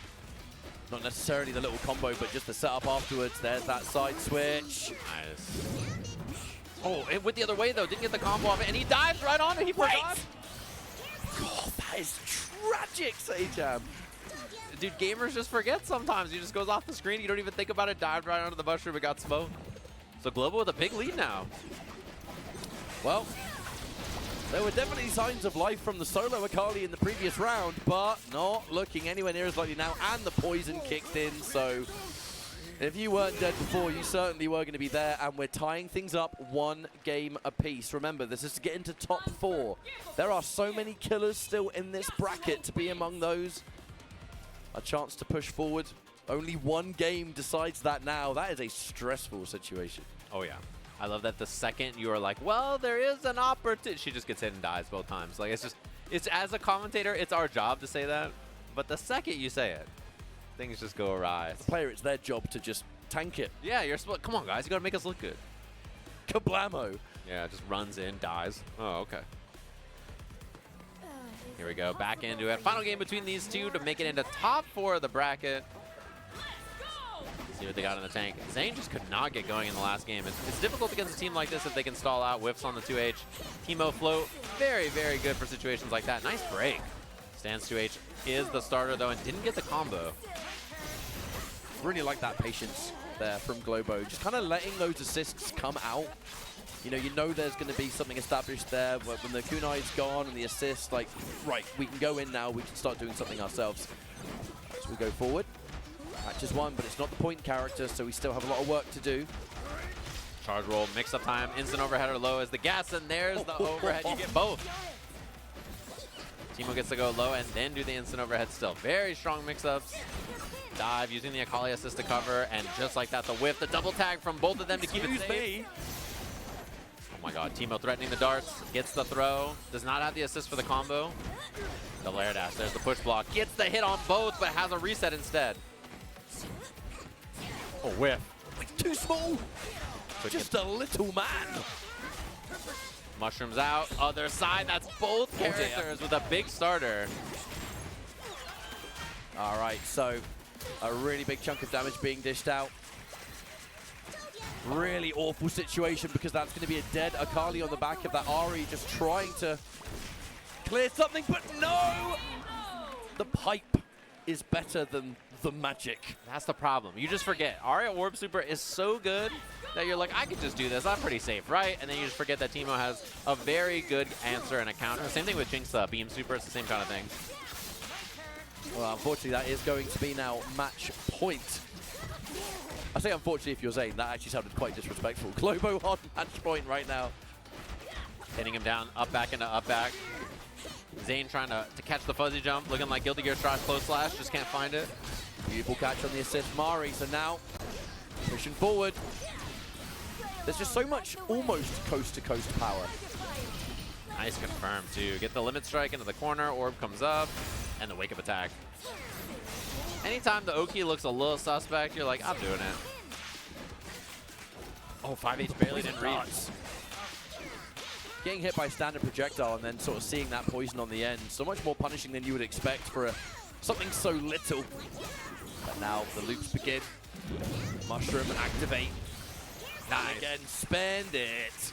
Not necessarily the little combo, but just the setup afterwards. There's that side switch. Nice. Oh, it went the other way, though. Didn't get the combo off it, and he dives right on it. He forgot. God, that is tragic, Sajam. Dude, gamers just forget sometimes. He just goes off the screen. You don't even think about it. Dived right onto the mushroom and got smoked. So Globo with a big lead now. Well, there were definitely signs of life from the solo Akali in the previous round, but not looking anywhere near as likely now, and the poison kicked in, so if you weren't dead before, you certainly were going to be there, and we're tying things up 1 game apiece. Remember, this is to get into top 4. There are so many killers still in this bracket to be among those. A chance to push forward. Only 1 game decides that now. That is a stressful situation. Oh, yeah. I love that the second you are like, well, there is an opportunity. She just gets hit and dies both times. Like, it's as a commentator, it's our job to say that. But the second you say it, things just go awry. The player, it's their job to just tank it. Yeah, you're supposed. Come on, guys, you gotta make us look good. Kablamo. Yeah, just runs in, dies. Oh, okay. Here we go, back into it. Final game between these two to make it into top 4 of the bracket. See what they got in the tank. Zane just could not get going in the last game. It's difficult against a team like this if they can stall out. Whiffs on the 2H. Teemo float, very, very good for situations like that. Nice break. Stands 2H is the starter, though, and didn't get the combo. Really like that patience there from Globo. Just kind of letting those assists come out. You know there's going to be something established there. When the kunai's gone and the assist, like, right, we can go in now. We can start doing something ourselves. So we go forward. Matches 1, but it's not the point character, so we still have a lot of work to do. Charge roll, mix-up time, instant overhead or low as the gas, and there's the overhead. You get both. Teemo gets to go low and then do the instant overhead still. Very strong mix-ups. Dive, using the Akali assist to cover, and just like that, the whiff, the double tag from both of them to keep it safe. Oh my god, Teemo threatening the darts, gets the throw, does not have the assist for the combo. The Lair dash, there's the push block, gets the hit on both, but has a reset instead. Oh, whiff. Too small. Just a little man. Mushrooms out, other side, that's both characters with a big starter. right, so a really big chunk of damage being dished out. Really awful situation because that's going to be a dead Akali on the back of that Ahri just trying to clear something, but no! The pipe is better than the magic. That's the problem. You just forget. Ahri Orb Super is so good that you're like, I could just do this. I'm pretty safe, right? And then you just forget that Teemo has a very good answer and a counter. Same thing with Jinx Beam Super. It's the same kind of thing. Well, unfortunately, that is going to be now match point. I say unfortunately if you're Zane, that actually sounded quite disrespectful. Globo on match point right now. Hitting him down, up back into up back. Zane trying to catch the fuzzy jump, looking like Guilty Gear Strive close slash, just can't find it. Beautiful catch on the assist, Mari. So now, pushing forward. There's just so much almost coast-to-coast power. Nice confirm, too. Get the limit strike into the corner, orb comes up, and the wake-up attack. Anytime the Oki looks a little suspect, you're like, I'm doing it. Oh, 5H barely didn't reach. Getting hit by standard projectile and then sort of seeing that poison on the end. So much more punishing than you would expect for something so little. But now the loops begin. Mushroom activate. Nice. Again, spend it.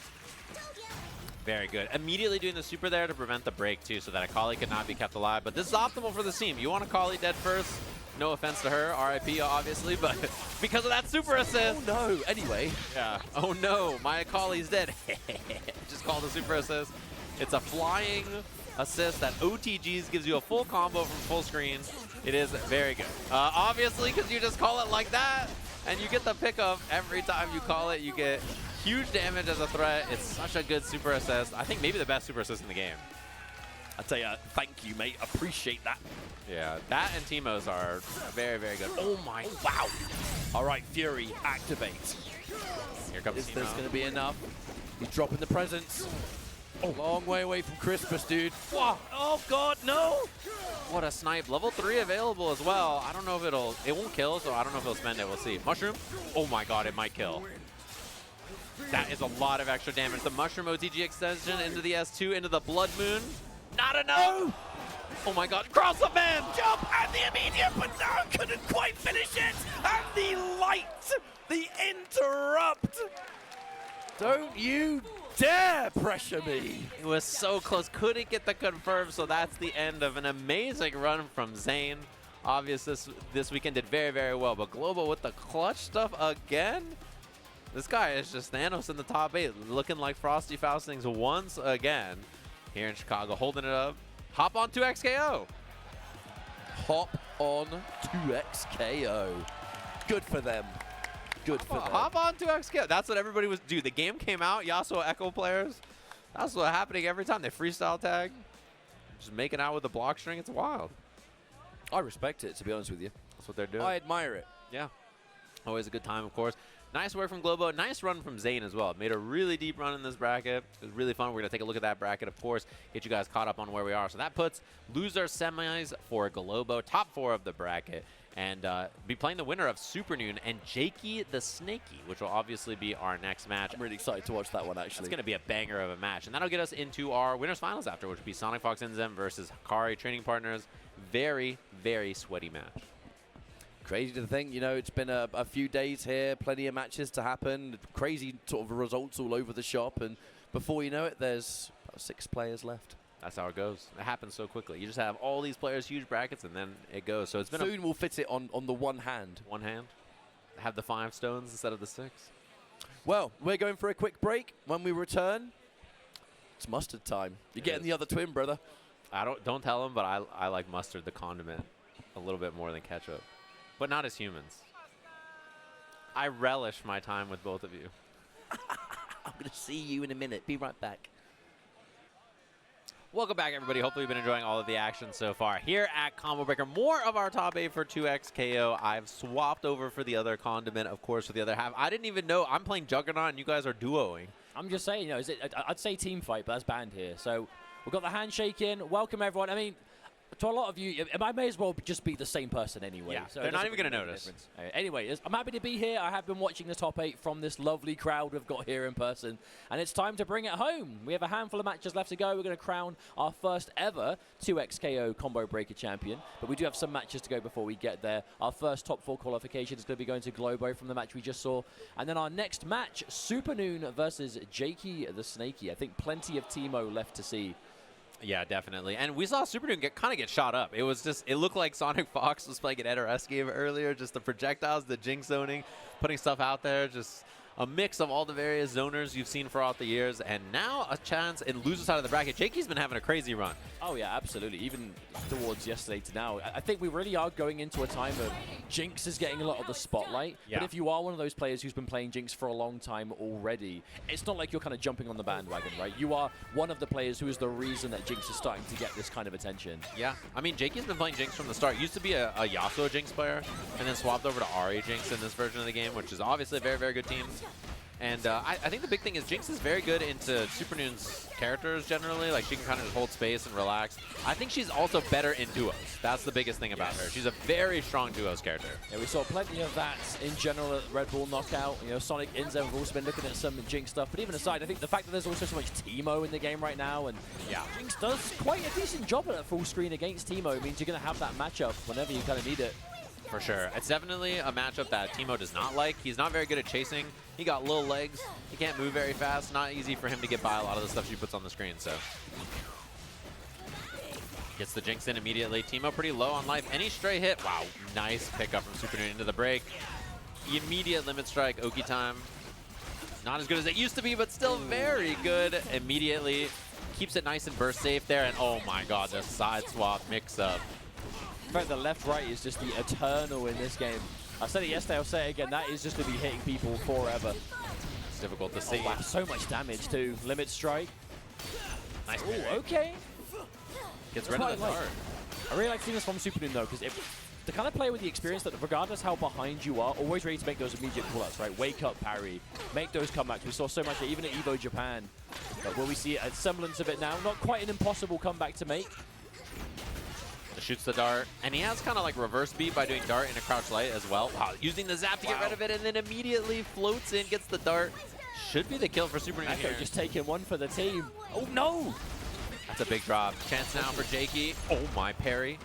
Very good. Immediately doing the super there to prevent the break, too, so that Akali could not be kept alive. But this is optimal for the team. You want Akali dead first. No offense to her, RIP obviously, but because of that super assist. Oh no, anyway. Yeah. Oh no, my Akali's dead. Just call the super assist. It's a flying assist that OTGs gives you a full combo from full screen. It is very good. Obviously, because you just call it like that, and you get the pickup every time you call it. You get huge damage as a threat. It's such a good super assist. I think maybe the best super assist in the game. I'd say thank you, mate. Appreciate that. Yeah, that and Teemo's are very, very good. Oh my, wow. All right, Fury, activate. Here comes Is Teemo. this going to be enough? He's dropping the presents. Oh. Long way away from Christmas, dude. Wow. Oh, God, no. What a snipe. Level 3 available as well. I don't know if it won't kill, so I don't know if he'll spend it. We'll see. Mushroom. Oh my God, it might kill. That is a lot of extra damage. The Mushroom OTG extension into the S2, into the Blood Moon. Not enough. Oh my God, cross the man. Jump and the immediate, but no, couldn't quite finish it. And the light, the interrupt. Don't you dare pressure me. It was so close, couldn't get the confirm, so that's the end of an amazing run from Zane. Obviously, this weekend did very, very well, but Globo with the clutch stuff again. This guy is just Thanos in the top 8, looking like Frosty Faustings once again. Here in Chicago, holding it up. Hop on 2XKO. Hop on 2XKO. Good for them. Good for them. Hop on 2XKO. That's what everybody was. Dude, the game came out. Yasuo Ekko players. That's what's happening every time. They freestyle tag. Just making out with the block string. It's wild. I respect it, to be honest with you. That's what they're doing. I admire it. Yeah. Always a good time, of course. Nice work from Globo. Nice run from Zane as well. Made a really deep run in this bracket. It was really fun. We're going to take a look at that bracket, of course, get you guys caught up on where we are. So that puts loser semis for Globo, top 4 of the bracket, and be playing the winner of Supernoon and Jakethesnakey, which will obviously be our next match. I'm really excited to watch that one, actually. It's going to be a banger of a match. And that'll get us into our winners finals after, which will be Sonicfox Inzem versus Hikari training partners. Very, very sweaty match. Crazy to think, you know, it's been a few days here, plenty of matches to happen, crazy sort of results all over the shop, and before you know it, there's about 6 players left. That's how it goes. It happens so quickly. You just have all these players, huge brackets, and then it goes. So it's been soon we'll fit it on the one hand. One hand. Have the 5 stones instead of the 6. Well, we're going for a quick break. When we return, it's mustard time. You're getting the other twin, brother. Don't tell him, but I like mustard, the condiment, a little bit more than ketchup. But not as humans. I relish my time with both of you. I'm going to see you in a minute. Be right back. Welcome back, everybody. Hopefully you've been enjoying all of the action so far. Here at Combo Breaker, more of our top 8 for 2XKO. I've swapped over for the other condiment, of course, for the other half. I didn't even know. I'm playing Juggernaut, and you guys are duoing. I'm just saying, you know, I'd say team fight, but that's banned here. So we've got the handshake in. Welcome, everyone. I mean, to a lot of you, I may as well just be the same person anyway. Yeah, so they're not even going to notice. Anyway, I'm happy to be here. I have been watching the top 8 from this lovely crowd we've got here in person, and it's time to bring it home. We have a handful of matches left to go. We're going to crown our first ever 2xKO combo breaker champion, but we do have some matches to go before we get there. Our first top 4 qualification is going to be going to Globo from the match we just saw, and then our next match, Supernoon versus Jakethesnakey. I think plenty of Teemo left to see. Yeah, definitely. And we saw Supernoon kind of get shot up. It was just, it looked like Sonicfox was playing an NRS game earlier, just the projectiles, the Jinx zoning, putting stuff out there, just a mix of all the various zoners you've seen throughout the years, and now a chance in loser side of the bracket. Jakey's been having a crazy run. Oh yeah, absolutely. Even towards yesterday to now, I think we really are going into a time of Jinx is getting a lot of the spotlight. Yeah. But if you are one of those players who's been playing Jinx for a long time already, it's not like you're kind of jumping on the bandwagon, right? You are one of the players who is the reason that Jinx is starting to get this kind of attention. Yeah. I mean, Jakey's been playing Jinx from the start. Used to be a Yasuo Jinx player, and then swapped over to Ahri Jinx in this version of the game, which is obviously a very, very good team. And I think the big thing is Jinx is very good into Supernoon's characters generally. Like, she can kind of just hold space and relax. I think she's also better in duos. That's the biggest thing about her. She's a very strong duos character. Yeah, we saw plenty of that in general at Red Bull Knockout. You know, Sonic, Inzem have also been looking at some Jinx stuff. But even aside, I think the fact that there's also so much Teemo in the game right now, and yeah, Jinx does quite a decent job at a full screen against Teemo, means you're going to have that matchup whenever you kind of need it. For sure. It's definitely a matchup that Teemo does not like. He's not very good at chasing. He got little legs. He can't move very fast. Not easy for him to get by a lot of the stuff she puts on the screen, so. Gets the Jinx in immediately. Teemo pretty low on life. Any stray hit. Wow, nice pickup from Supernoon into the break. Immediate limit strike, Oki time. Not as good as it used to be, but still very good. Immediately keeps it nice and burst safe there. And oh my god, the side swap mix-up. In fact, the left-right is just the eternal in this game. I said it yesterday, I'll say it again, that is just going to be hitting people forever. It's difficult to see. Oh, wow, so much damage too. Limit strike. Nice. Oh, okay. Gets rid of the dart. I really like seeing this from Supernoon though, because the kind of player with the experience that regardless how behind you are, always ready to make those immediate call-outs, right? Wake up, parry, make those comebacks. We saw so much, even at EVO Japan. But will we see a semblance of it now? Not quite an impossible comeback to make. Shoots the dart, and he has kind of like reverse beat by doing dart in a crouch light as well. Wow, using the zap to get rid of it, and then immediately floats in, gets the dart. Should be the kill for Supernoon here. Ekko just taking one for the team. Oh no! That's a big drop. Chance now for Jakey. Oh my, parry.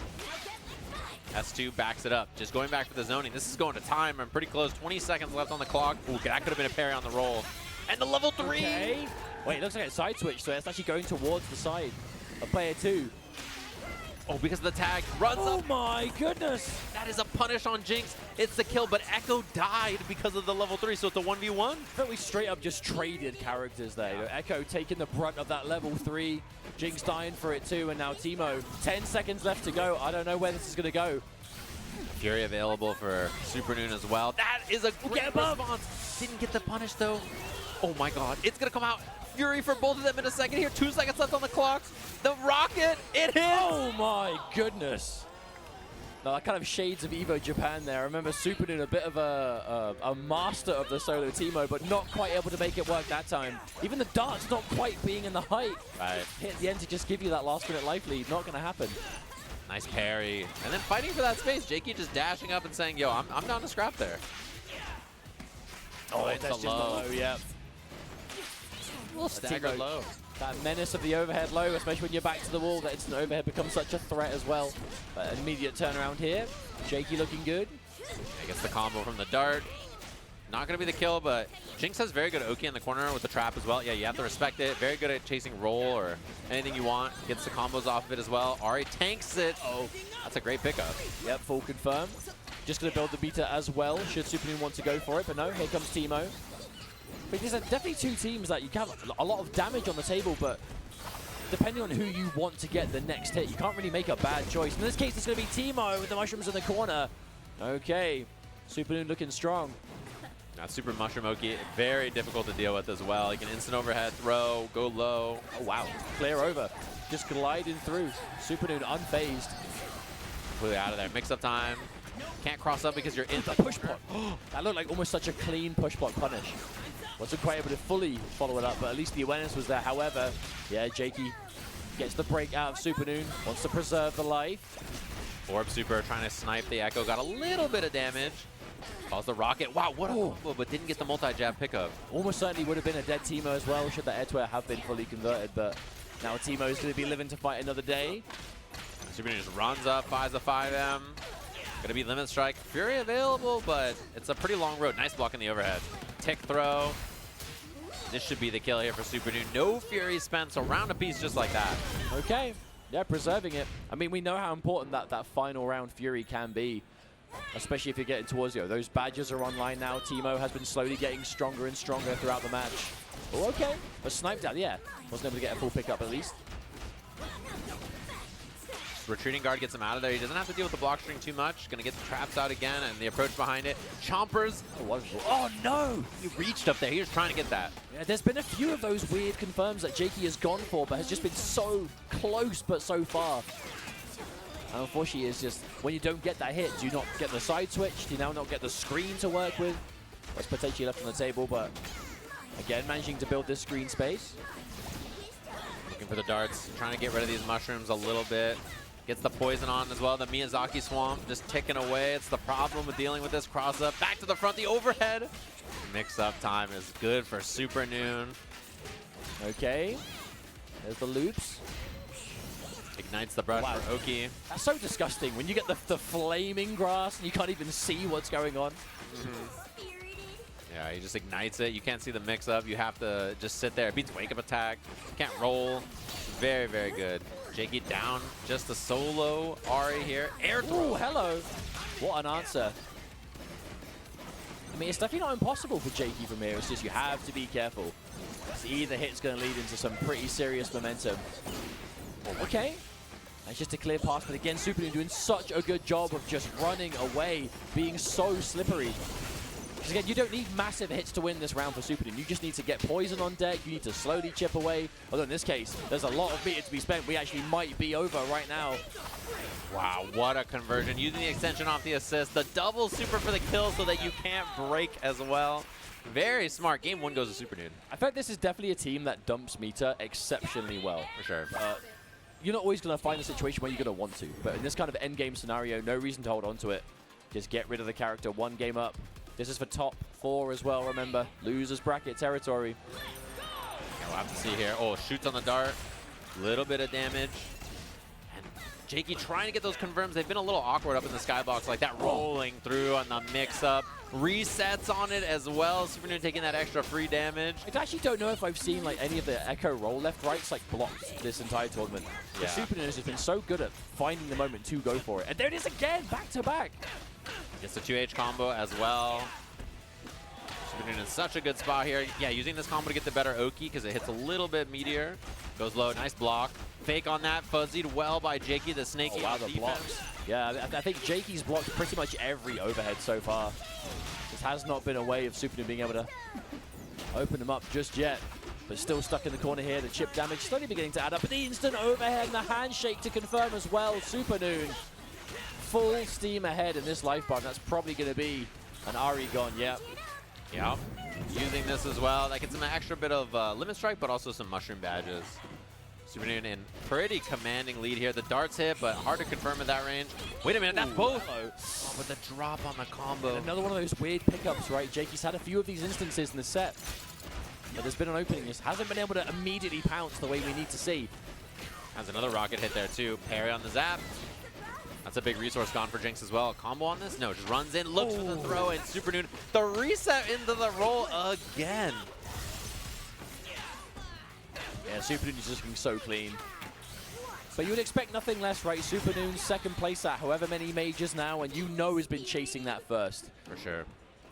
S2 backs it up. Just going back for the zoning. This is going to time. I'm pretty close. 20 seconds left on the clock. Ooh, that could have been a parry on the roll. And the level 3! Okay. Wait, it looks like a side switch, so it's actually going towards the side of player 2. Oh, because the tag runs up. Oh my goodness! That is a punish on Jinx. It's the kill, but Ekko died because of the level 3, so it's a 1v1. But we straight up just traded characters there. You know, Ekko taking the brunt of that level 3, Jinx dying for it too, and now Teemo. 10 seconds left to go. I don't know where this is going to go. Fury available for Supernoon as well. That is a great response. Didn't get the punish though. Oh my god, it's going to come out. Fury for both of them in a second here. 2 seconds left on the clock. The rocket, it hits! Oh my goodness. Now that kind of shades of EVO Japan there. I remember Supernoon, a bit of a master of the solo Teemo, but not quite able to make it work that time. Even the darts not quite being in the height. Right. Hit at the end to just give you that last minute life lead. Not going to happen. Nice parry. And then fighting for that space. Jakey just dashing up and saying, yo, I'm down to scrap there. Oh, that's just the low, yeah. Stagger low. That menace of the overhead low, especially when you're back to the wall, that instant overhead becomes such a threat as well. But an immediate turnaround here. Jakey looking good. I gets the combo from the dart. Not going to be the kill, but Jinx has very good Oki in the corner with the trap as well. Yeah, you have to respect it. Very good at chasing roll or anything you want. Gets the combos off of it as well. Ahri tanks it. Oh, that's a great pickup. Yep, full confirm. Just going to build the beta as well, should Supernoon want to go for it. But no, here comes Teemo. But these are definitely two teams that you can have a lot of damage on the table, but depending on who you want to get the next hit, you can't really make a bad choice. In this case, it's going to be Teemo with the mushrooms in the corner. Okay, Supernoon looking strong. Now, Super Mushroom Oki, very difficult to deal with as well. He can instant overhead, throw, go low. Oh, wow. Clear over. Just gliding through. Supernoon unfazed. Completely out of there. Mix-up time. Can't cross up because you're in the push block. That looked like almost such a clean push block punish. Wasn't quite able to fully follow it up, but at least the awareness was there. However, yeah, Jakey Gets the break out of Supernoon. Wants to preserve the life. Orb Super trying to snipe the Ekko. Got a little bit of damage. Calls the rocket. Wow, what a combo, but didn't get the multi-jab pickup. Almost certainly would have been a dead Teemo as well, should that air to air have been fully converted, but now Teemo is going to be living to fight another day. Supernoon just runs up, fires the 5M. Gonna be Limit Strike. Fury available, but it's a pretty long road. Nice block in the overhead. Tick throw. This should be the kill here for Supernoon. No Fury spent, so round a piece just like that. Okay. Yeah, preserving it. I mean, we know how important that final round Fury can be, especially if you're getting towards, those badges are online now. Teemo has been slowly getting stronger and stronger throughout the match. Oh, okay. But sniped out, yeah. Wasn't able to get a full pickup at least. Retreating guard gets him out of there. He doesn't have to deal with the block string too much. Gonna get the traps out again and the approach behind it. Chompers. Oh no! He reached up there. He was trying to get that. Yeah, there's been a few of those weird confirms that Jakey has gone for, but has just been so close but so far. And unfortunately, it's just when you don't get that hit, do you not get the side switch? Do you now not get the screen to work with? That's potentially left on the table, but again, managing to build this screen space. Looking for the darts. Trying to get rid of these mushrooms a little bit. Gets the poison on as well. The Miyazaki Swamp just ticking away. It's the problem with dealing with this cross-up. Back to the front, the overhead. Mix-up time is good for Supernoon. Okay. There's the loops. Ignites the brush for Oki. That's so disgusting. When you get the flaming grass and you can't even see what's going on. Yeah, he just ignites it. You can't see the mix-up. You have to just sit there. It beats wake-up attack. Can't roll. Very, very good. Jakey down, just a solo Ahri here. Air throw. Ooh, hello. What an answer. I mean, it's definitely not impossible for Jakey from here. It's just you have to be careful. Either hit's going to lead into some pretty serious momentum. Okay. That's just a clear pass, but again, Supernoon doing such a good job of just running away, being so slippery. Because again, you don't need massive hits to win this round for Supernoon. You just need to get poison on deck. You need to slowly chip away. Although in this case, there's a lot of meter to be spent. We actually might be over right now. Wow, what a conversion. Using the extension off the assist. The double super for the kill so that you can't break as well. Very smart. Game 1 goes to Supernoon. I feel like this is definitely a team that dumps meter exceptionally well. For sure. You're not always going to find a situation where you're going to want to. But in this kind of endgame scenario, no reason to hold on to it. Just get rid of the character. One game up. This is for top 4 as well, remember. Losers bracket territory. We'll have to see here. Oh, shoots on the dart. Little bit of damage. And Jakey trying to get those confirms. They've been a little awkward up in the skybox like that, rolling through on the mix-up. Resets on it as well. Supernoon taking that extra free damage. I actually don't know if I've seen like any of the Ekko roll left-rights like blocked this entire tournament. Yeah. Supernoon has just been so good at finding the moment to go for it. And there it is again, back-to-back. Gets the 2H combo as well. Supernoon in such a good spot here. Yeah, using this combo to get the better Oki because it hits a little bit meteor. Goes low, nice block. Fake on that, fuzzied well by Jakey the Snakey. Oh, wow, the blocks. Yeah, I think Jakey's blocked pretty much every overhead so far. This has not been a way of Supernoon being able to open them up just yet. But still stuck in the corner here. The chip damage slowly beginning to add up. But the instant overhead and the handshake to confirm as well. Supernoon full steam ahead in this life bar. That's probably going to be an Ahri gone, yep. Yep. Using this as well. That gets him an extra bit of limit strike, but also some mushroom badges. Supernoon in pretty commanding lead here. The darts hit, but hard to confirm at that range. Wait a minute, that's both. Oh, but the drop on the combo. And another one of those weird pickups, right? Jakey's had a few of these instances in the set. But there's been an opening. Just hasn't been able to immediately pounce the way we need to see. Has another rocket hit there too. Parry on the zap. That's a big resource gone for Jinx as well. Combo on this? No, just runs in, looks for the throw, and Supernoon, the reset into the roll again. Yeah, Supernoon is just looking so clean. But you would expect nothing less, right? Supernoon second place at however many majors now, and you know has been chasing that first. For sure.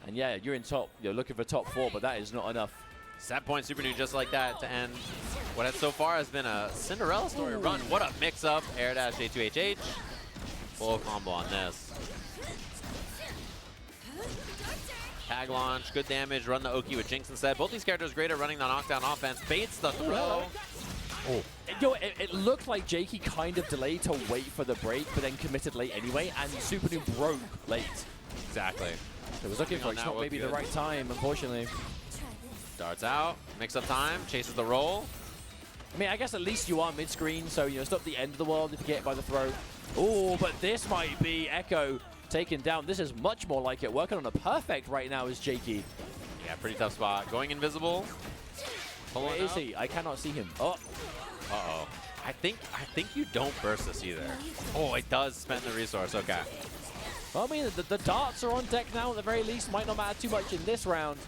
And yeah, you're in top, you're looking for top 4, but that is not enough. Set point Supernoon just like that to end what has so far has been a Cinderella story run. What a mix-up. Air dash A2HH. Full combo on this. Tag launch, good damage, run the Oki with Jinx instead. Both these characters great at running the knockdown offense. Baits the throw. Oh. Yo, it looked like Jakey kind of delayed to wait for the break, but then committed late anyway, and Supernoon broke late. Exactly. It was looking for it's not maybe the right time, unfortunately. Darts out, mix up time, chases the roll. I mean, I guess at least you are mid-screen, so it's not the end of the world if you get hit by the throw. Oh, but this might be Ekko taken down. This is much more like it. Working on a perfect right now is Jakey. Yeah, pretty tough spot. Going invisible. Where is he? I cannot see him. Oh. Uh-oh. I think you don't burst this either. Oh, it does spend the resource. Okay. Well, I mean, the darts are on deck now at the very least. Might not matter too much in this round.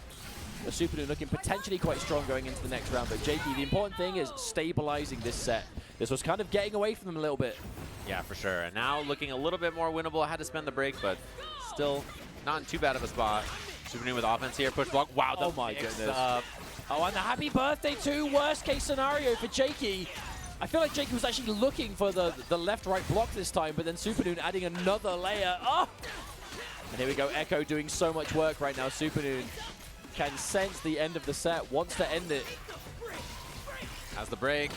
The Supernoon looking potentially quite strong going into the next round. But Jakey, the important thing is stabilizing this set. This was kind of getting away from them a little bit. Yeah, for sure. And now looking a little bit more winnable. I had to spend the break, but still not in too bad of a spot. Supernoon with offense here. Push block. Wow, oh my goodness. Oh, and the happy birthday too. Worst case scenario for Jakey. I feel like Jakey was actually looking for the left-right block this time, but then Supernoon adding another layer. Oh! And here we go. Ekko doing so much work right now. Supernoon can sense the end of the set, wants to end it. Has the break.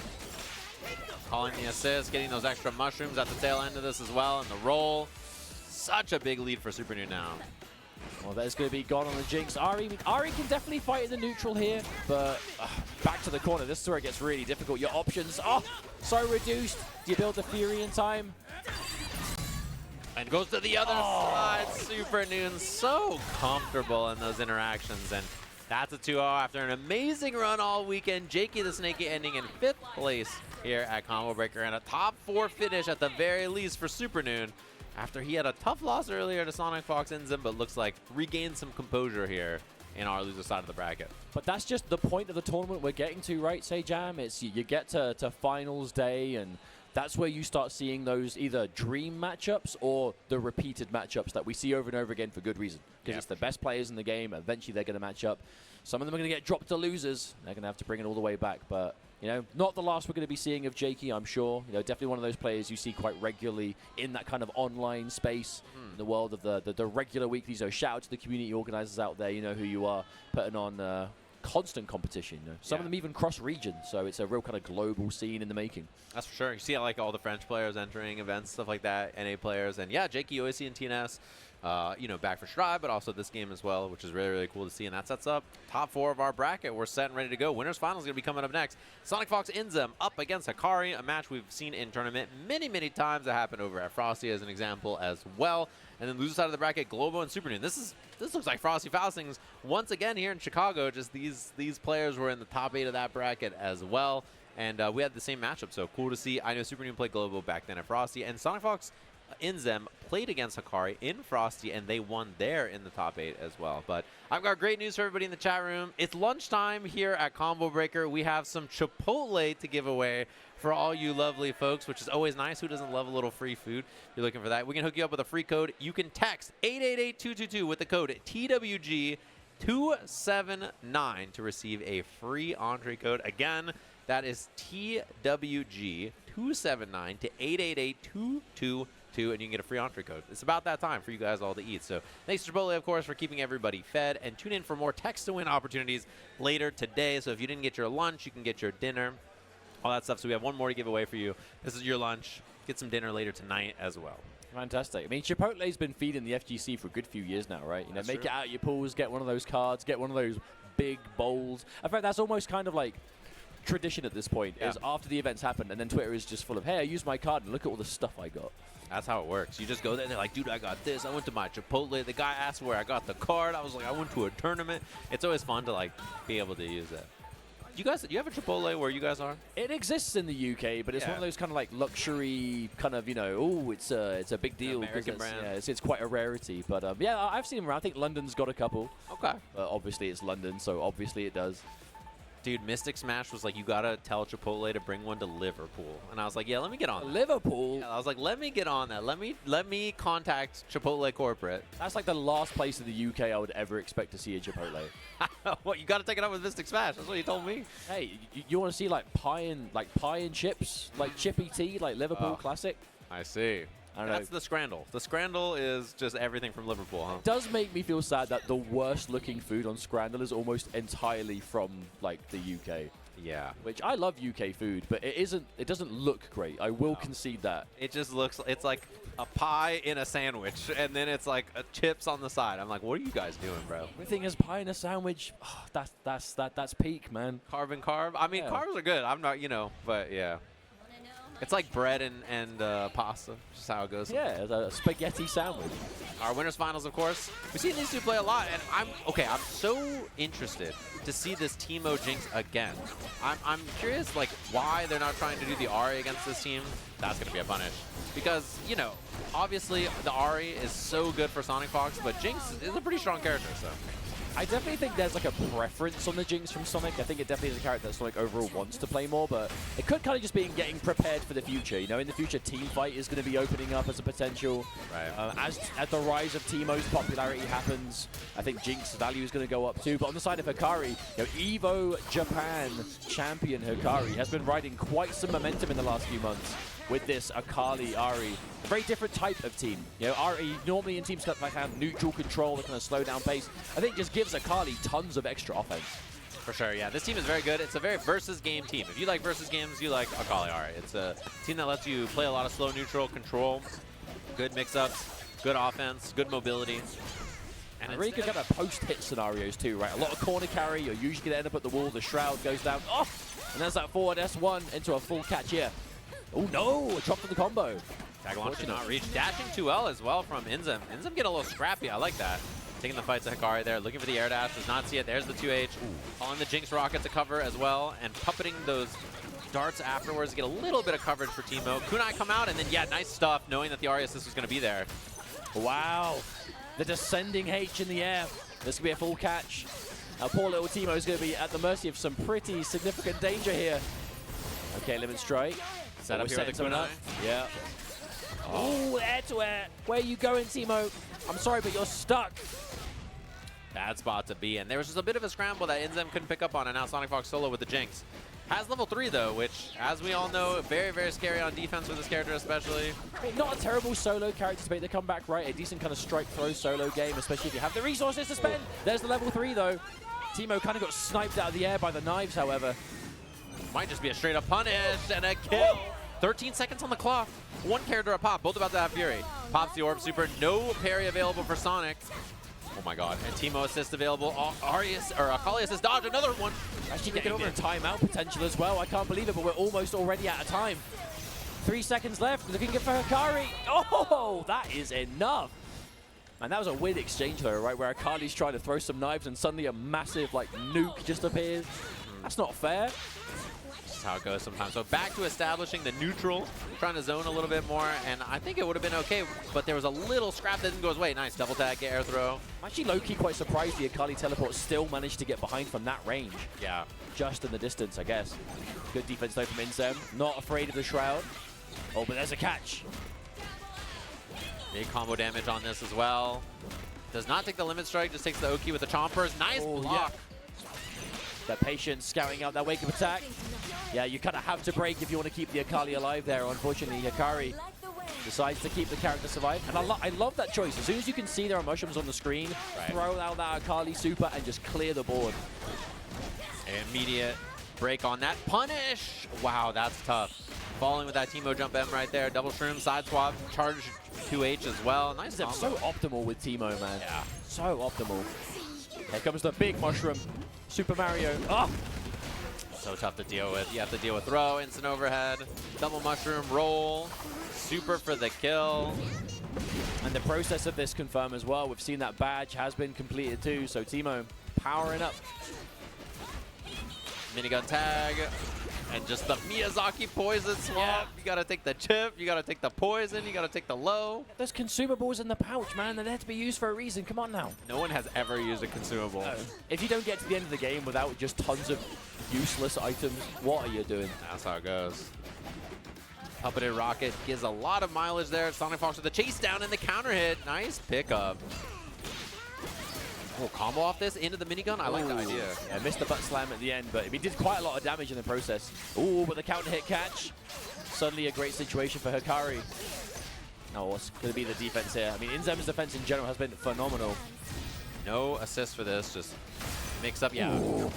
Calling the assist, getting those extra mushrooms at the tail end of this as well, and the roll. Such a big lead for Supernoon now. Well, that's going to be gone on the Jinx. Ahri can definitely fight in the neutral here, but back to the corner. This is where it gets really difficult. Your options, so reduced. Do you build the Fury in time? And goes to the other side. Supernoon so comfortable in those interactions, and that's a 2-0 after an amazing run all weekend. Jakethesnakey ending in 5th place here at Combo Breaker, and a top 4 finish at the very least for Supernoon, after he had a tough loss earlier to Sonicfox Inzem, but looks like regained some composure here in our loser side of the bracket. But that's just the point of the tournament we're getting to, right, Say Jam? It's you get to finals day, and that's where you start seeing those either dream matchups or the repeated matchups that we see over and over again for good reason. Because it's the best players in the game. Eventually they're going to match up. Some of them are going to get dropped to losers. They're going to have to bring it all the way back. But, not the last we're going to be seeing of Jakey, I'm sure. Definitely one of those players you see quite regularly in that kind of online space, in the world of the regular weeklies. So shout out to the community organizers out there. You know who you are, putting on constant competition. Some of them even cross region, so it's a real kind of global scene in the making. That's for sure. You see like all the French players entering events, stuff like that, NA players, and Jakey, OAC, and TNS, back for Strive, but also this game as well, which is really, really cool to see. And that sets up top 4 of our bracket. We're set and ready to go. Winners Final is going to be coming up next. Sonicfox Inzem up against Hikari, a match we've seen in tournament many, many times. That happened over at Frosty as an example as well. And then loser side of the bracket, Globo and Supernoon. This looks like Frosty Faustings once again here in Chicago. Just these players were in the top 8 of that bracket as well. And we had the same matchup, so cool to see. I know Supernoon played Globo back then at Frosty, and Sonicfox Inzem played against Hikari in Frosty, and they won there in the top 8 as well. But I've got great news for everybody in the chat room. It's lunchtime here at Combo Breaker. We have some Chipotle to give away for all you lovely folks, which is always nice. Who doesn't love a little free food? If you're looking for that, we can hook you up with a free code. You can text 888-222 with the code TWG279 to receive a free entree code. Again, that is TWG279 to 888-222. And you can get a free entree code. It's about that time for you guys all to eat. So thanks to Chipotle, of course, for keeping everybody fed. And tune in for more text-to-win opportunities later today. So if you didn't get your lunch, you can get your dinner, all that stuff. So we have one more to give away for you. This is your lunch. Get some dinner later tonight as well. Fantastic. I mean, Chipotle's been feeding the FGC for a good few years now, right? That's make true. it out your pools, get one of those cards, get one of those big bowls. In fact, that's almost kind of like tradition at this point, is after the events happen, and then Twitter is just full of, hey, I used my card and look at all the stuff I got. That's how it works. You just go there and they're like, dude, I got this. I went to my Chipotle. The guy asked where I got the card. I was like, I went to a tournament. It's always fun to be able to use it. You have a Chipotle where you guys are? It exists in the UK, but it's one of those kind of like luxury kind of, it's a big deal. American brand. Yeah, it's quite a rarity. But I've seen them around. I think London's got a couple. Okay. Obviously, it's London, so obviously it does. Dude, Mystic Smash was like, you gotta tell Chipotle to bring one to Liverpool. And I was like, yeah, let me get on that. Liverpool? Yeah, I was like, let me get on that. Let me contact Chipotle corporate. That's like the last place in the UK I would ever expect to see a Chipotle. What, you gotta take it up with Mystic Smash. That's what you told me. Hey, you want to see pie and chips, like Chippy Tea, like Liverpool classic? I see. That's the Scrandle. The Scrandle is just everything from Liverpool, huh? It does make me feel sad that the worst looking food on Scrandle is almost entirely from the UK. Yeah. Which I love UK food, but it doesn't look great. I will concede that. It just looks, it's like a pie in a sandwich, and then it's like chips on the side. I'm like, what are you guys doing, bro? Everything is pie in a sandwich. Oh, that's peak, man. Carb and carb. I mean, Yeah. carbs are good. I'm not, but yeah. It's like bread and pasta. Just how it goes. Yeah, a spaghetti sandwich. Our winners finals, of course. We've seen these two play a lot, and I'm so interested to see this Teemo Jinx again. I'm curious, like, why they're not trying to do the Ahri against this team. That's going to be a punish. Because, obviously the Ahri is so good for Sonicfox, but Jinx is a pretty strong character, so. I definitely think there's like a preference on the Jinx from Sonic. I think it definitely is a character that Sonic overall wants to play more, but it could kind of just be in getting prepared for the future. In the future, Teamfight is going to be opening up as a potential. Right. As the rise of Teemo's popularity happens, I think Jinx's value is going to go up too. But on the side of Hikari, Evo Japan champion Hikari has been riding quite some momentum in the last few months with this Akali Ahri. A very different type of team. Ahri normally in teams that have neutral control, that kind of slow down pace. I think just gives Akali tons of extra offense. For sure, yeah. This team is very good. It's a very versus game team. If you like versus games, you like Akali Ahri. It's a team that lets you play a lot of slow neutral control, good mix-ups, good offense, good mobility. And really good kind of post-hit scenarios too, right? A lot of corner carry. You're usually going to end up at the wall. The Shroud goes down. Oh! And there's that forward S1 into a full catch here. Oh no! A drop from the combo. Tag launch did not reach. Dashing 2L as well from Inzem. Inzem getting a little scrappy. I like that. Taking the fight to Hikari there. Looking for the air dash. Does not see it. There's the 2H. Calling the Jinx rocket to cover as well. And puppeting those darts afterwards to get a little bit of coverage for Teemo. Kunai come out. And then, yeah, nice stuff knowing that the Ahri assist was going to be there. Wow. The descending H in the air. This could be a full catch. Now, poor little Teemo is going to be at the mercy of some pretty significant danger here. Okay, limit strike. Set up here with the Kunai. Yeah. Oh, air to air. Where are you going, Teemo? I'm sorry, but you're stuck. Bad spot to be in. There was just a bit of a scramble that Inzem couldn't pick up on, and now Sonicfox solo with the Jinx. Has level 3, though, which, as we all know, very, very scary on defense with this character especially. I mean, not a terrible solo character to make the comeback, right? A decent kind of strike-throw solo game, especially if you have the resources to spend. There's the level 3, though. Teemo kind of got sniped out of the air by the knives, however. Might just be a straight-up punish and a kill. 13 seconds on the clock. One character a pop, both about to have Fury. Pops the Orb Super, no parry available for Sonic. Oh my god, and Teemo assist available. Akali assist dodge, another one. Actually get over a timeout potential as well. I can't believe it, but we're almost already out of time. 3 seconds left, looking good for Hikari. Oh, that is enough. And that was a weird exchange though, right, where Akali's trying to throw some knives and suddenly a massive nuke just appears. That's not fair. That's how it goes sometimes. So back to establishing the neutral, trying to zone a little bit more, and I think it would have been okay, but there was a little scrap that didn't go his way. Nice double tag, get air throw. I'm actually low-key quite surprised the Akali teleport still managed to get behind from that range. Yeah. Just in the distance, I guess. Good defense though from Inzem. Not afraid of the Shroud. Oh, but there's a catch. Big combo damage on this as well. Does not take the limit strike, just takes the Oki with the chompers. Nice block. Yeah. That patience scouting out that wake-up attack. Yeah, you kind of have to break if you want to keep the Akali alive there. Unfortunately, Hikari decides to keep the character survive. And I love that choice. As soon as you can see there are mushrooms on the screen, throw out that Akali super and just clear the board. Immediate break on that punish. Wow, that's tough. Falling with that Teemo jump M right there. Double shroom, side swap, charge 2H as well. Nice combo. So optimal with Teemo, man. Yeah. So optimal. Here comes the big mushroom. Super Mario. Oh! So tough to deal with. You have to deal with throw, instant overhead, double mushroom, roll, super for the kill. And the process of this confirm as well. We've seen that badge has been completed too. So Teemo powering up. Minigun tag. And just the Miyazaki poison swap. Yeah. You gotta take the chip, you gotta take the poison, you gotta take the low. There's consumables in the pouch, man. They're there to be used for a reason. Come on now. No one has ever used a consumable. No. If you don't get to the end of the game without just tons of useless items, what are you doing? That's how it goes. Puppeted rocket gives a lot of mileage there. Sonicfox with the chase down and the counter hit. Nice pickup. Oh, combo off this into the minigun. I like the idea. Yeah, missed the butt slam at the end, but he did quite a lot of damage in the process. Ooh, but the counter hit catch. Suddenly a great situation for Hikari. Oh, what's going to be the defense here? I mean, Inzem's defense in general has been phenomenal. No assist for this. Just mix up. Yeah. Ooh.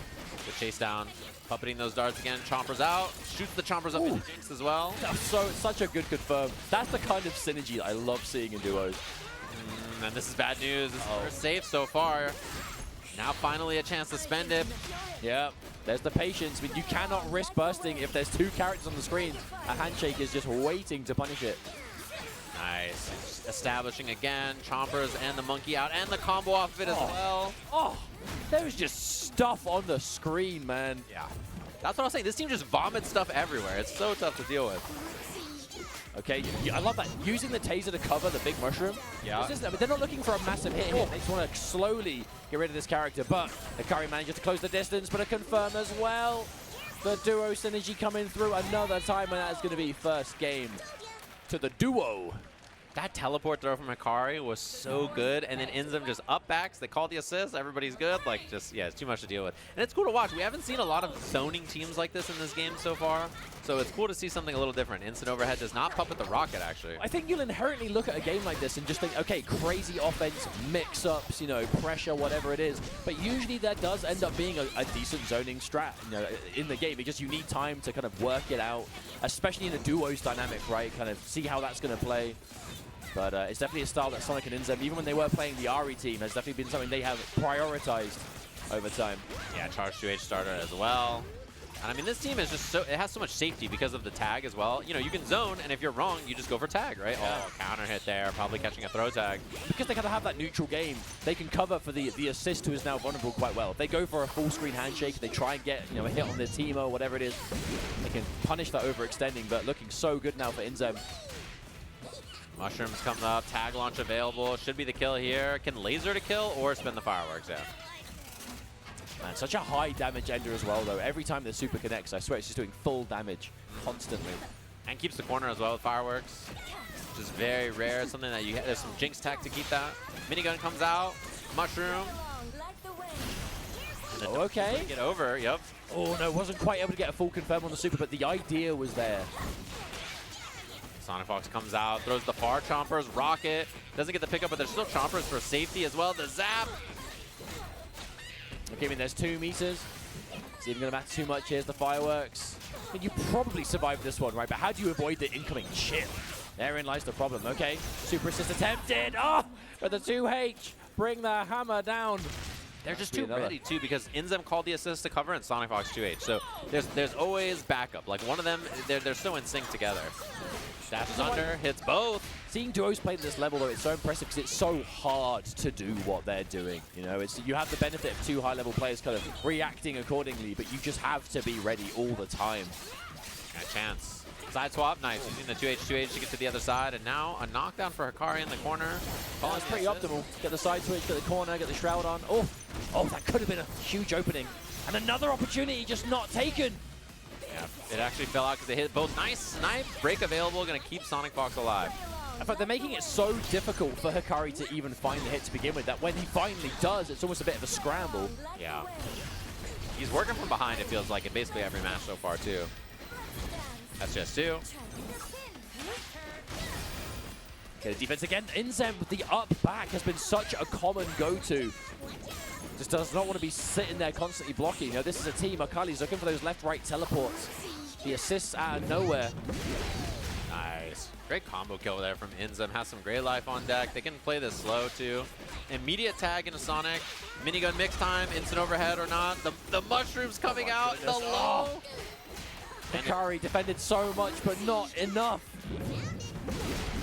Good chase down. Puppeting those darts again. Chompers out. Shoots the chompers up into Jinx as well. That's such a good confirm. That's the kind of synergy that I love seeing in duos. And this is bad news. This is first safe so far. Now finally a chance to spend it. Yeah, there's the patience. I mean, you cannot risk bursting if there's 2 characters on the screen. A handshake is just waiting to punish it. Nice. Establishing again. Chompers and the monkey out. And the combo off of it as well. Oh, there's just stuff on the screen, man. Yeah. That's what I was saying. This team just vomits stuff everywhere. It's so tough to deal with. Okay, I love that. Using the taser to cover the big mushroom. Yeah. But they're not looking for a massive hit here. They just want to slowly get rid of this character. But Hikari manages to close the distance, but a confirm as well. The duo synergy coming through another time, and that's going to be first game to the duo. That teleport throw from Hikari was so good, and then Inzem just up backs. They call the assist. Everybody's good. Like, just, yeah, it's too much to deal with. And it's cool to watch. We haven't seen a lot of zoning teams like this in this game so far, so it's cool to see something a little different. Instant overhead does not puppet the rocket, actually. I think you'll inherently look at a game like this and just think, okay, crazy offense, mix-ups, you know, pressure, whatever it is. But usually that does end up being a decent zoning strat, you know, in the game, because you need time to kind of work it out, especially in a duos dynamic, right? Kind of see how that's going to play. But it's definitely a style that Sonic and Inzem, even when they were playing the Ahri team, has definitely been something they have prioritized over time. Yeah, charge 2H starter as well. And I mean, this team is just so, it has so much safety because of the tag as well. You know, you can zone, and if you're wrong, you just go for tag, right? Yeah. Oh, counter hit there, probably catching a throw tag. Because they kind of have that neutral game, they can cover for the assist who is now vulnerable quite well. If they go for a full screen handshake, they try and get, you know, a hit on their Teemo, whatever it is, they can punish that overextending, but looking so good now for Inzem. Mushrooms comes up, tag launch available. Should be the kill here. Can laser to kill or spin the fireworks, yeah. Man, such a high damage ender as well, though. Every time the super connects, I swear it's just doing full damage constantly. And keeps the corner as well with fireworks, which is very rare. Something that you there's some Jinx tech to keep that. Minigun comes out, mushroom. Oh, okay. Get over, yep. Oh, no, wasn't quite able to get a full confirm on the super, but the idea was there. Sonicfox comes out, throws the far chompers, rocket. Doesn't get the pickup, but there's still chompers for safety as well. The zap. Okay, I mean, there's 2 meters. It's even going to matter too much. Here's the fireworks. I mean, you probably survived this one, right? But how do you avoid the incoming chip? Therein lies the problem. Okay, super assist attempted. Oh, but the 2H. Bring the hammer down. They're just too ready, too, because Inzem called the assist to cover and Sonicfox 2H. So there's always backup. Like, one of them, they're so in sync together. Dashes under, hits both. Seeing duos play at this level, though, it's so impressive because it's so hard to do what they're doing. You know, you have the benefit of 2 high-level players kind of reacting accordingly, but you just have to be ready all the time. Got a chance. Side swap, nice. Using the 2H to get to the other side, and now a knockdown for Hikari in the corner. Oh, that's pretty optimal. Get the side switch, get the corner, get the shroud on. Oh, that could have been a huge opening. And another opportunity just not taken. Yeah, it actually fell out because they hit both. Nice snipe. Break available, going to keep Sonicfox alive. In fact, they're making it so difficult for Hikari to even find the hit to begin with that when he finally does, it's almost a bit of a scramble. Yeah. He's working from behind, it feels like, in basically every match so far, too. That's just 2. Okay, the defense again. Inzem with the up back has been such a common go-to. Just does not want to be sitting there constantly blocking. You know, this is a team. Akali's looking for those left-right teleports. The assists out of nowhere. Nice. Great combo kill there from Inzem. Has some great life on deck. They can play this slow, too. Immediate tag into Sonic. Minigun mix time. Instant overhead or not. The mushrooms coming out. The low. Hikari defended so much, but not enough.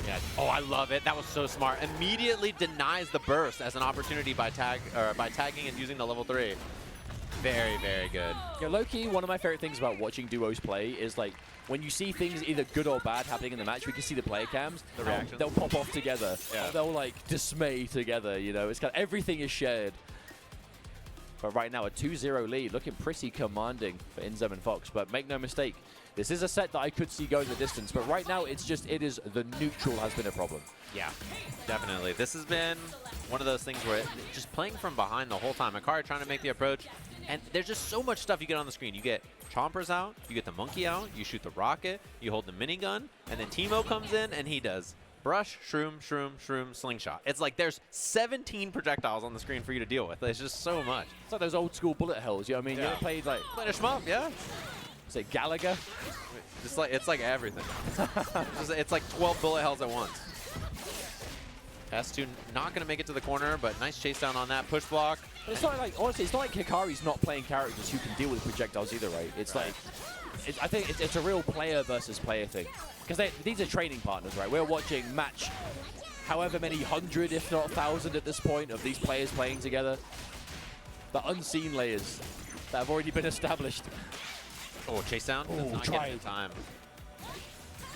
Yeah. Oh, I love it. That was so smart. Immediately denies the burst as an opportunity by tagging and using the level 3. Very, very good. Yeah, low-key, one of my favorite things about watching duos play is like when you see things either good or bad happening in the match, we can see the player cams. The reactions. They'll pop off together. Yeah. They'll like dismay together. You know, it's kind of everything is shared. But right now, a 2-0 lead, looking pretty commanding for Inzem and Fox. But make no mistake, this is a set that I could see going the distance. But right now, it is the neutral has been a problem. Yeah, definitely. This has been one of those things where just playing from behind the whole time. Hikari trying to make the approach. And there's just so much stuff you get on the screen. You get Chompers out, you get the monkey out, you shoot the rocket, you hold the minigun, and then Teemo comes in and he does brush, shroom, shroom, shroom, slingshot. It's like there's 17 projectiles on the screen for you to deal with. It's just so much. It's like those old school bullet hells, you know what I mean? Yeah. You ever played like, Finish them up, yeah. is it Gallagher? Just like it's like everything. It's like 12 bullet hells at once. S2 not gonna make it to the corner, but nice chase down on that push block. But it's not like, honestly, it's not like Hikari's not playing characters who can deal with projectiles either, right? It's like, I think it's a real player versus player thing. Because these are training partners, right? We're watching match however many hundred, if not 1,000 at this point, of these players playing together. The unseen layers that have already been established. Oh, chase down. Oh, Not try getting it. time.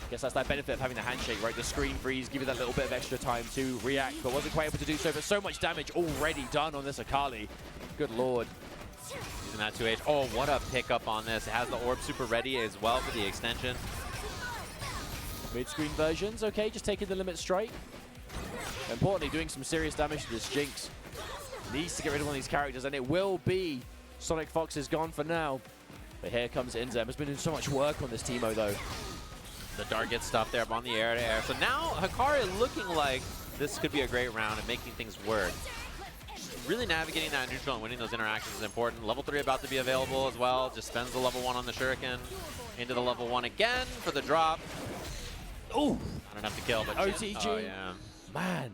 Guess that's that benefit of having the handshake, right? The screen freeze, give you that little bit of extra time to react, but wasn't quite able to do so. But so much damage already done on this Akali. Good lord. Using that 2H. Oh, what a pickup on this. It has the orb super ready as well for the extension. Mid-screen versions, okay, just taking the limit strike. Importantly, doing some serious damage to this Jinx. Needs to get rid of one of these characters, and it will be. Sonicfox is gone for now. But here comes Inzem. Has been doing so much work on this Teemo, though. The dart gets stuffed there up on the air to air. So now Hikari looking like this could be a great round and making things work. Really navigating that neutral and winning those interactions is important. Level 3 about to be available as well. Just spends the level 1 on the shuriken. Into the level 1 again for the drop. Ooh, Not enough to kill, but OTG. Oh, yeah. man.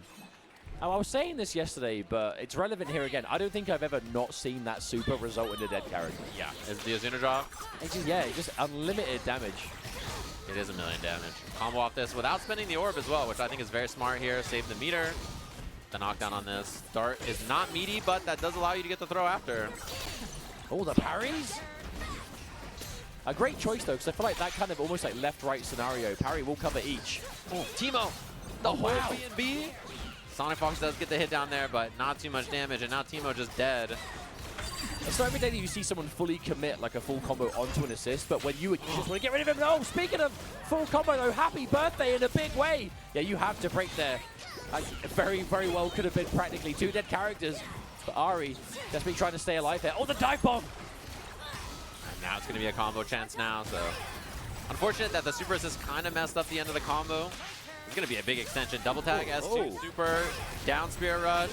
I was saying this yesterday, but it's relevant here again. I don't think I've ever not seen that super result in a dead character. Yeah. Is the Azuna drop? It's just, yeah, it's just unlimited damage. It is 1 million damage. Combo off this without spending the orb as well, which I think is very smart here. Save the meter. The knockdown on this. Dart is not meaty, but that does allow you to get the throw after. Oh, the parries? A great choice, though, because I feel like that kind of almost like left-right scenario. Parry will cover each. Oh, Teemo. The Oh, whole wow. B&B. Sonicfox does get the hit down there, but not too much damage, and now Teemo just dead. It's not every day that you see someone fully commit like a full combo onto an assist, but when you just want to get rid of him, oh, speaking of full combo though, happy birthday in a big way. Yeah, you have to break there. Very, very well could have been practically 2 dead characters. But Ahri just been trying to stay alive there. Oh, the dive bomb! And now it's going to be a combo chance now, so... Unfortunate that the super assist kind of messed up the end of the combo. It's going to be a big extension. Double tag, S2, super, down spear rush.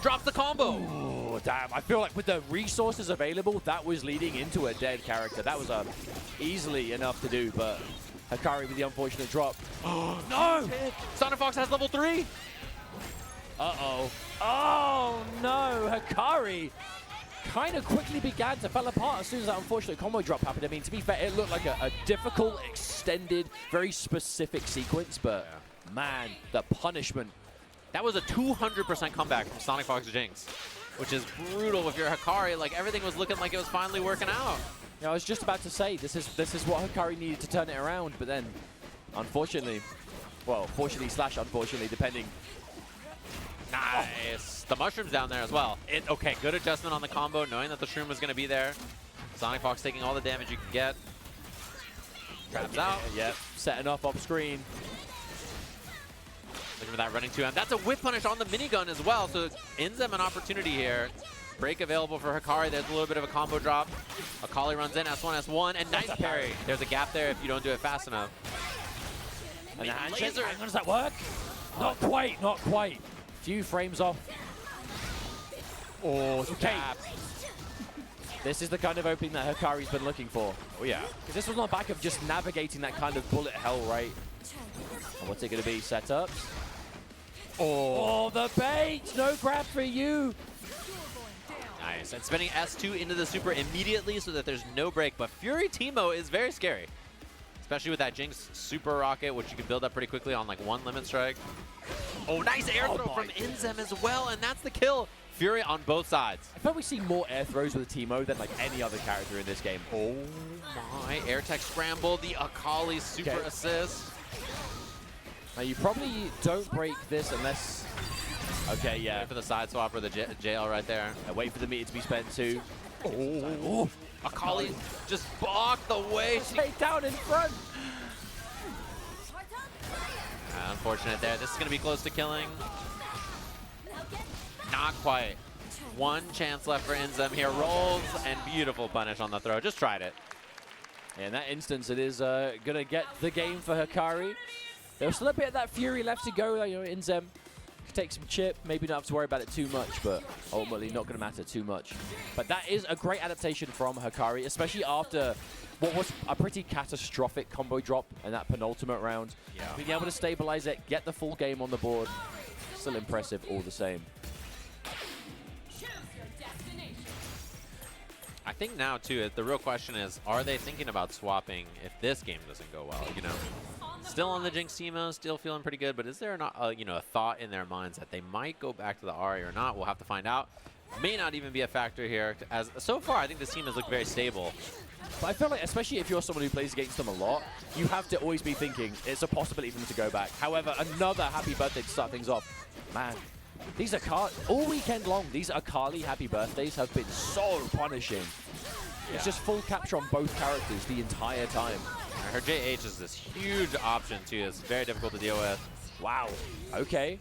Drops the combo! Oh, damn. I feel like with the resources available, that was leading into a dead character. That was easily enough to do, but Hikari with the unfortunate drop. No! Sonicfox has level 3! Uh-oh. Oh, no. Hikari kind of quickly began to fall apart as soon as that unfortunate combo drop happened. I mean, to be fair, it looked like a difficult, extended, very specific sequence, but man, the punishment. That was a 200% comeback from Sonicfox Jinx, which is brutal if you're Hikari. Like, everything was looking like it was finally working out. You know, I was just about to say, this is what Hikari needed to turn it around, but then, unfortunately, well, fortunately / unfortunately, depending. Nice. The mushroom's down there as well. Okay, good adjustment on the combo, knowing that the shroom was going to be there. Sonicfox taking all the damage you can get. Traps out. Yep, setting up off screen. Looking for that running 2M. That's a whip punish on the minigun as well, so Inzem an opportunity here. Break available for Hikari. There's a little bit of a combo drop. Akali runs in, S1, S1, and nice parry. There's a gap there if you don't do it fast enough. And the handshake, laser. how does that work? Not quite, not quite. Few frames off. Oh, okay. This is the kind of opening that Hikari's been looking for. Oh, yeah. Because this was on the back of just navigating that kind of bullet hell, right? And what's it going to be? Setups? Oh, the bait! No grab for you! Nice. And spinning S2 into the super immediately so that there's no break. But Fury Teemo is very scary. Especially with that Jinx super rocket, which you can build up pretty quickly on like 1 limit strike. Oh, nice air throw from Inzem as well, and that's the kill. Fury on both sides. I feel we see more air throws with Teemo than like any other character in this game. Oh my, air tech scramble, the Akali super assist. Now you probably don't break this unless... Okay, yeah. Wait for the side swap or the jail right there. Wait for the meter to be spent too. Oh, Akali just blocked the way. Stay down in front. Unfortunate there. This is going to be close to killing. Not quite. 1 chance left for Inzem here. Rolls and beautiful punish on the throw. Just tried it. In that instance, it is going to get the game for Hikari. There's still a bit of that fury left to go. You know, Inzem could take some chip, maybe not have to worry about it too much, but ultimately not going to matter too much. But that is a great adaptation from Hikari, especially after what was a pretty catastrophic combo drop in that penultimate round. Yeah. Being able to stabilize it, get the full game on the board, still impressive all the same. I think now, too, the real question is, are they thinking about swapping if this game doesn't go well, you know? Still on the Jinx Teemo, still feeling pretty good, but is there not a thought in their minds that they might go back to the Ahri or not? We'll have to find out. May not even be a factor here, as so far I think this team has looked very stable. But I feel like, especially if you're someone who plays against them a lot, you have to always be thinking it's a possibility for them to go back. However, another happy birthday to start things off. Man, these Akali, all weekend long, these Akali happy birthdays have been so punishing. Yeah. It's just full capture on both characters the entire time. Her JH is this huge option, too. It's very difficult to deal with. Wow. Okay.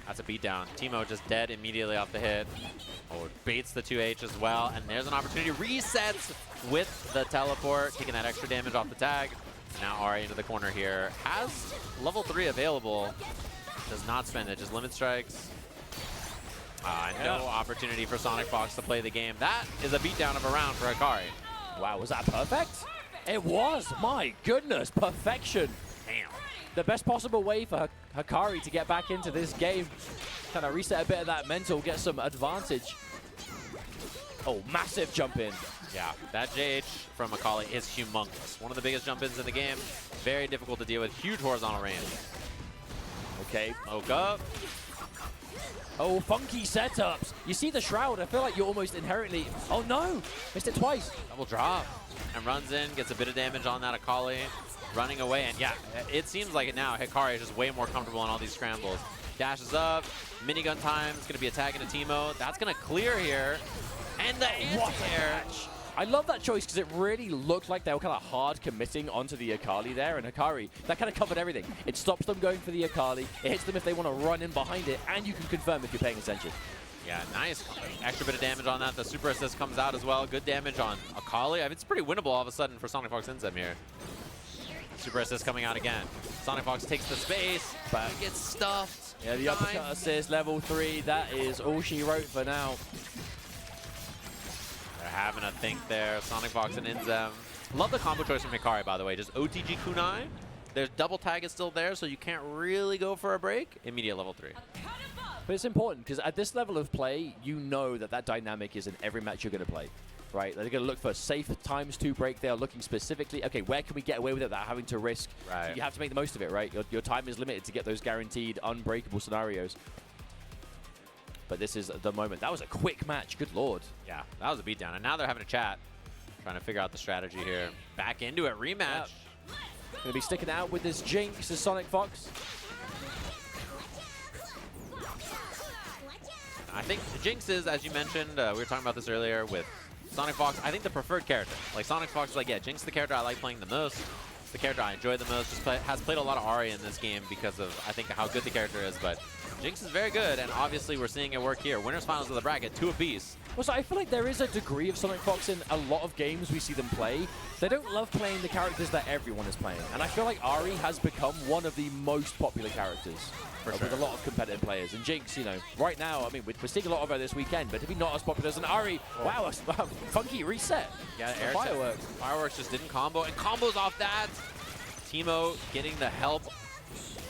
That's a beatdown. Teemo just dead immediately off the hit. Oh, baits the 2H as well. And there's an opportunity. Resets with the teleport, taking that extra damage off the tag. Now Ahri into the corner here. Has level 3 available. Does not spend it, just limit strikes. No opportunity for Sonicfox to play the game. That is a beatdown of a round for Hikari. Wow, was that perfect? It was. My goodness, perfection. Damn. The best possible way for Hikari to get back into this game. Kind of reset a bit of that mental, get some advantage. Oh, massive jump in. Yeah, that JH from Akali is humongous. One of the biggest jump-ins in the game. Very difficult to deal with. Huge horizontal range. Okay. Woke up. Oh, funky setups. You see the Shroud. I feel like you're almost inherently... Oh, no. Missed it twice. Double drop. And runs in, gets a bit of damage on that Akali. Running away. And yeah, it seems like it now. Hikari is just way more comfortable in all these scrambles. Dashes up. Minigun time. It's going to be attacking a Teemo. That's going to clear here. And the anti-air. I love that choice because it really looked like they were kind of hard committing onto the Akali there, and Hikari, that kind of covered everything. It stops them going for the Akali, it hits them if they want to run in behind it, and you can confirm if you're paying attention. Yeah, nice. Extra bit of damage on that. The super assist comes out as well. Good damage on Akali. I mean, it's pretty winnable all of a sudden for Sonicfox Inzem here. Super assist coming out again. Sonicfox takes the space, but gets stuffed. Yeah, the uppercut assist, level 3, that is all she wrote for now. Having a think there. Sonicfox and Inzem. Love the combo choice from Hikari, by the way. Just OTG kunai. There's double tag is still there, so you can't really go for a break. Immediate level 3. But it's important because at this level of play, you know that that dynamic is in every match you're going to play, right? They're going to look for safe ×2 break. They are looking specifically, okay, where can we get away with it without having to risk? Right. So you have to make the most of it, right? Your time is limited to get those guaranteed unbreakable scenarios. But this is the moment. That was a quick match. Good lord. Yeah, that was a beatdown. And now they're having a chat, trying to figure out the strategy here. Back into it. Rematch. Yep. Going to be sticking out with this Jinx as Sonicfox. I think Jinx is, as you mentioned, we were talking about this earlier with Sonicfox, I think the preferred character. Like Sonicfox is like, yeah, Jinx is the character I like playing the most. It's the character I enjoy the most. Just has played a lot of Ahri in this game because of, I think, how good the character is. But Jinx is very good, and obviously we're seeing it work here. Winners finals of the bracket, 2 apiece. Well, so I feel like there is a degree of Sonicfox in a lot of games we see them play. They don't love playing the characters that everyone is playing. And I feel like Ahri has become one of the most popular characters with a lot of competitive players. And Jinx, you know, right now, I mean, we're seeing a lot of her this weekend, but to be not as popular as an Ahri, wow, a funky reset. Yeah, air fireworks. Fireworks just didn't combo, and combos off that. Teemo getting the help,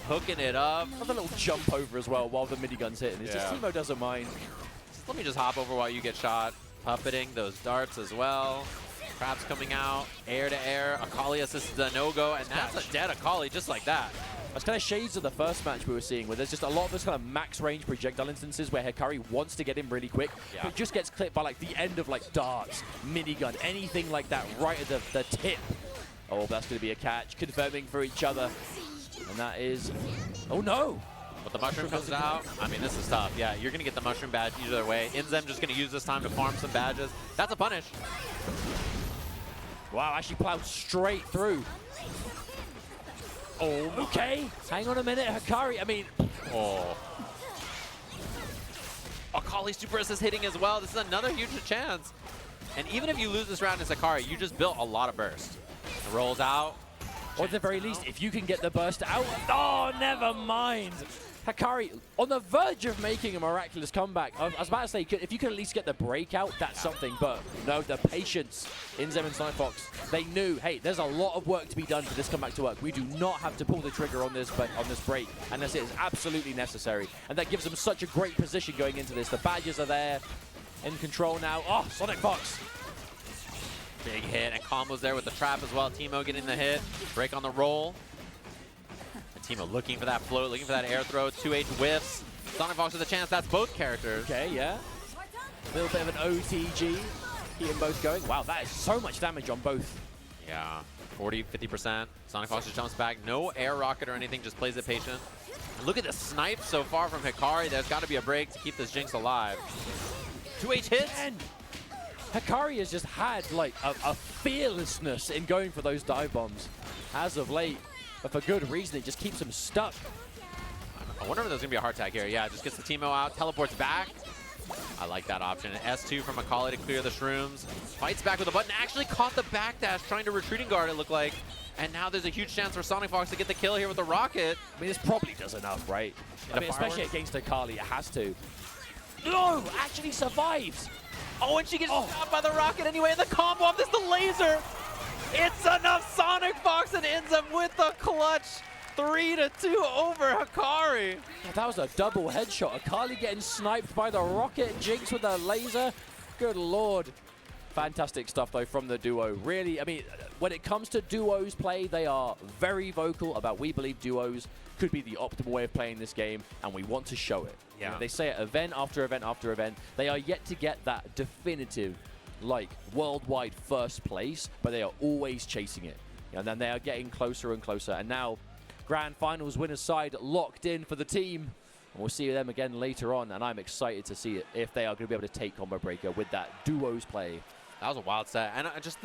hooking it up. Another little jump over as well while the minigun's hitting. It's just Teemo doesn't mind. Let me just hop over while you get shot. Puppeting those darts as well. Traps coming out, air to air. Akali assists the no-go, and that's a dead Akali just like that. That's kind of shades of the first match we were seeing, where there's just a lot of those kind of max range projectile instances where Hikari wants to get in really quick, but just gets clipped by like the end of like darts, minigun, anything like that right at the tip. Oh, that's going to be a catch, confirming for each other. And that is, oh no! But the mushroom comes out. I mean, this is tough. Yeah, you're going to get the mushroom badge either way. Inzem just going to use this time to farm some badges. That's a punish. Wow, actually plowed straight through. Oh, okay. Hang on a minute, Hikari. I mean, Akali super assist hitting as well. This is another huge chance. And even if you lose this round as Hikari, you just built a lot of burst. It rolls out. Or at the very least, if you can get the burst out. Oh, never mind. Hikari on the verge of making a miraculous comeback. I was about to say, if you could at least get the breakout, that's something. But no, the patience. Inzem and Sonicfox, they knew, hey, there's a lot of work to be done for this comeback to work. We do not have to pull the trigger on this break unless it is absolutely necessary. And that gives them such a great position going into this. The badges are there, in control now. Oh, Sonicfox. Big hit, and combos there with the trap as well. Teemo getting the hit, break on the roll. Teemo looking for that float, looking for that air throw. 2H whiffs. Sonicfox with a chance. That's both characters. Okay, yeah. A little bit of an OTG. Keep them both going. Wow, that is so much damage on both. Yeah, 40, 50%. Sonicfox just jumps back. No air rocket or anything, just plays it patient. And look at the snipe so far from Hikari. There's got to be a break to keep this Jinx alive. 2H hits. And Hikari has just had like a fearlessness in going for those dive bombs as of late. But for good reason, it just keeps him stuck. I wonder if there's going to be a hard tag here. Yeah, just gets the Teemo out, teleports back. I like that option. S2 from Akali to clear the shrooms. Fights back with a button. Actually caught the backdash, trying to retreating guard, it looked like. And now there's a huge chance for Sonicfox to get the kill here with the rocket. I mean, this probably does enough, right? I mean, especially against Akali, it has to. No, actually survives. Oh, and she gets shot by the rocket anyway. And the combo off this, the laser. It's enough. Sonicfox and Inzem with the clutch. 3-2 over Hikari. Yeah, that was a double headshot. Akali getting sniped by the rocket. Jinx with a laser. Good lord. Fantastic stuff, though, from the duo. Really, I mean, when it comes to duos play, they are very vocal about we believe duos could be the optimal way of playing this game, and we want to show it. Yeah. You know, they say it event after event after event. They are yet to get that definitive, like, worldwide first place, but they are always chasing it. And then they are getting closer and closer. And now, Grand Finals winner's side locked in for the team. And we'll see them again later on, and I'm excited to see it if they are going to be able to take Combo Breaker with that duos play. That was a wild set. And just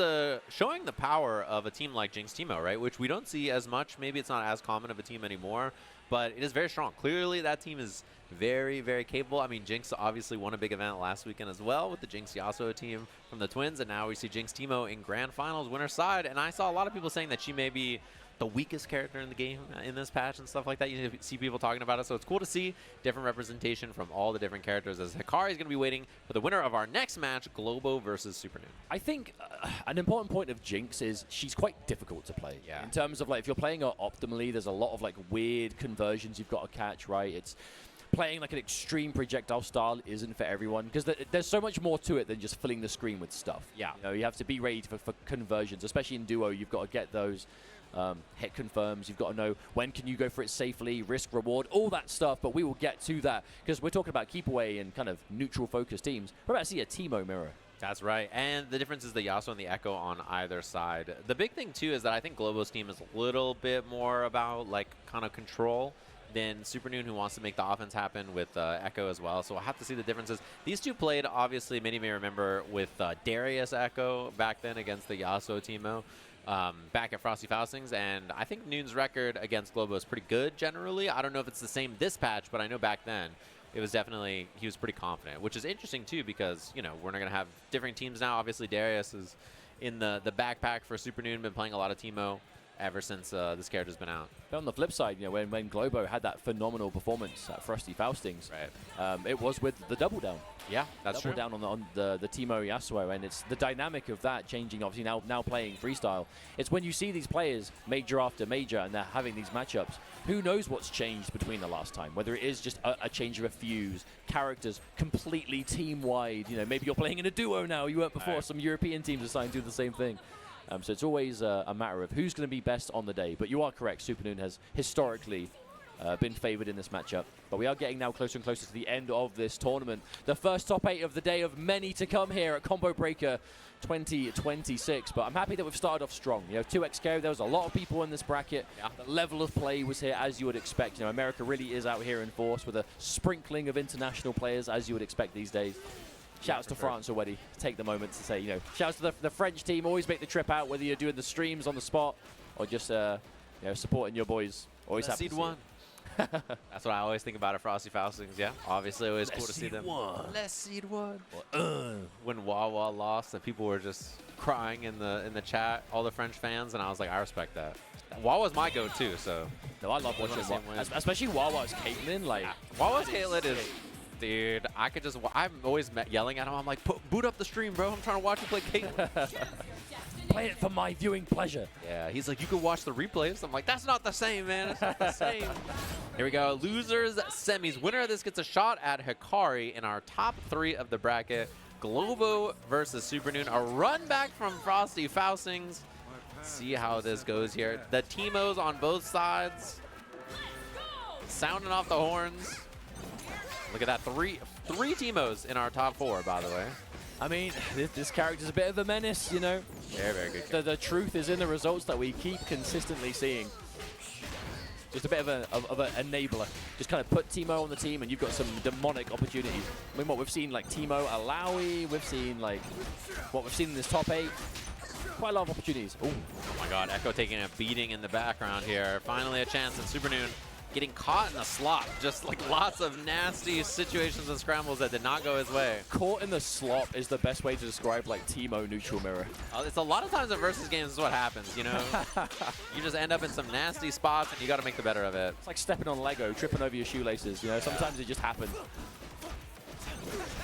showing the power of a team like Jinx Teemo, right? Which we don't see as much. Maybe it's not as common of a team anymore, but it is very strong. Clearly, that team is very, very capable. I mean, Jinx obviously won a big event last weekend as well with the Jinx Yasuo team from the Twins, and now we see Jinx Teemo in Grand Finals winner's side. And I saw a lot of people saying that she may be the weakest character in the game in this patch and stuff like that. You see people talking about it, so it's cool to see different representation from all the different characters, as Hikari is going to be waiting for the winner of our next match, Globo versus Supernoon. I think an important point of Jinx is she's quite difficult to play. Yeah. In terms of, like, if you're playing her optimally, there's a lot of, like, weird conversions you've got to catch, right? It's playing like an extreme projectile style isn't for everyone, because there's so much more to it than just filling the screen with stuff. Yeah. You know, you have to be ready for conversions, especially in duo. You've got to get those hit confirms. You've got to know when can you go for it safely, risk, reward, all that stuff. But we will get to that, because we're talking about keep away and kind of neutral focused teams. We're about to see a Teemo mirror. That's right. And the difference is the Yasuo and the Ekko on either side. The big thing, too, is that I think Globo's team is a little bit more about, like, kind of control than Supernoon, who wants to make the offense happen with Ekko as well. So we'll have to see the differences. These two played, obviously, many may remember, with Darius Ekko back then against the Yasuo Teemo. Back at Frosty Faustings, and I think Noon's record against Globo is pretty good generally. I don't know if it's the same this patch, but I know back then it was definitely, he was pretty confident, which is interesting too, because, you know, we're not going to have different teams now. Obviously, Darius is in the backpack for Supernoon, been playing a lot of Teemo ever since this character's been out. But on the flip side, you know, when Globo had that phenomenal performance at Frosty Faustings, right. It was with the double down. Yeah, that's double true. down on the Teemo Yasuo, and it's the dynamic of that changing. Obviously now playing freestyle. It's when you see these players major after major, and they're having these matchups. Who knows what's changed between the last time? Whether it is just a change of a fuse, characters completely team wide. You know, maybe you're playing in a duo now. You weren't before. Right. Some European teams are starting to do the same thing. So it's always a matter of who's going to be best on the day. But you are correct. Supernoon has historically been favored in this matchup. But we are getting now closer and closer to the end of this tournament. The first top 8 of the day of many to come here at Combo Breaker 2026. But I'm happy that we've started off strong. You know, 2XK, there was a lot of people in this bracket. Yeah. The level of play was here, as you would expect. You know, America really is out here in force with a sprinkling of international players, as you would expect these days. Shouts to France already. Take the moment to say, you know, shouts to the French team. Always make the trip out, whether you're doing the streams on the spot or just, you know, supporting your boys. Always happy to see one. That's what I always think about at Frosty Faustings. Yeah, obviously always cool to see them. Let's seed one. When Wawa lost, that people were just crying in the chat, all the French fans, and I was like, I respect that. Wawa's my go-to, so. No, I love watching Wawa, especially Wawa's Caitlyn. Like, Wawa's Caitlyn is, dude. I could just. I'm always yelling at him. I'm like, boot up the stream, bro. I'm trying to watch you play Caitlyn. Play it for my viewing pleasure. Yeah, he's like, you can watch the replays. I'm like, that's not the same, man. It's not the same. Here we go. Losers semis. Winner of this gets a shot at Hikari in our top 3 of the bracket. Globo versus Supernoon. A run back from Frosty Faustings. See how this goes here. The Teemos on both sides. Sounding off the horns. Look at that. Three Teemos in our top 4, by the way. I mean, this character's a bit of a menace, you know. Very, very good. The truth is in the results that we keep consistently seeing. Just a bit of an enabler. Just kind of put Teemo on the team and you've got some demonic opportunities. I mean, what we've seen, like Teemo, Alawi, we've seen like what we've seen in this top 8. Quite a lot of opportunities. Ooh. Oh my god, Ekko taking a beating in the background here. Finally a chance, and Supernoon getting caught in the slop. Just like lots of nasty situations and scrambles that did not go his way. Caught in the slop is the best way to describe like Teemo neutral mirror. It's a lot of times in versus games this is what happens, you know? You just end up in some nasty spots and you got to make the better of it. It's like stepping on Lego, tripping over your shoelaces, you know? Sometimes it just happens.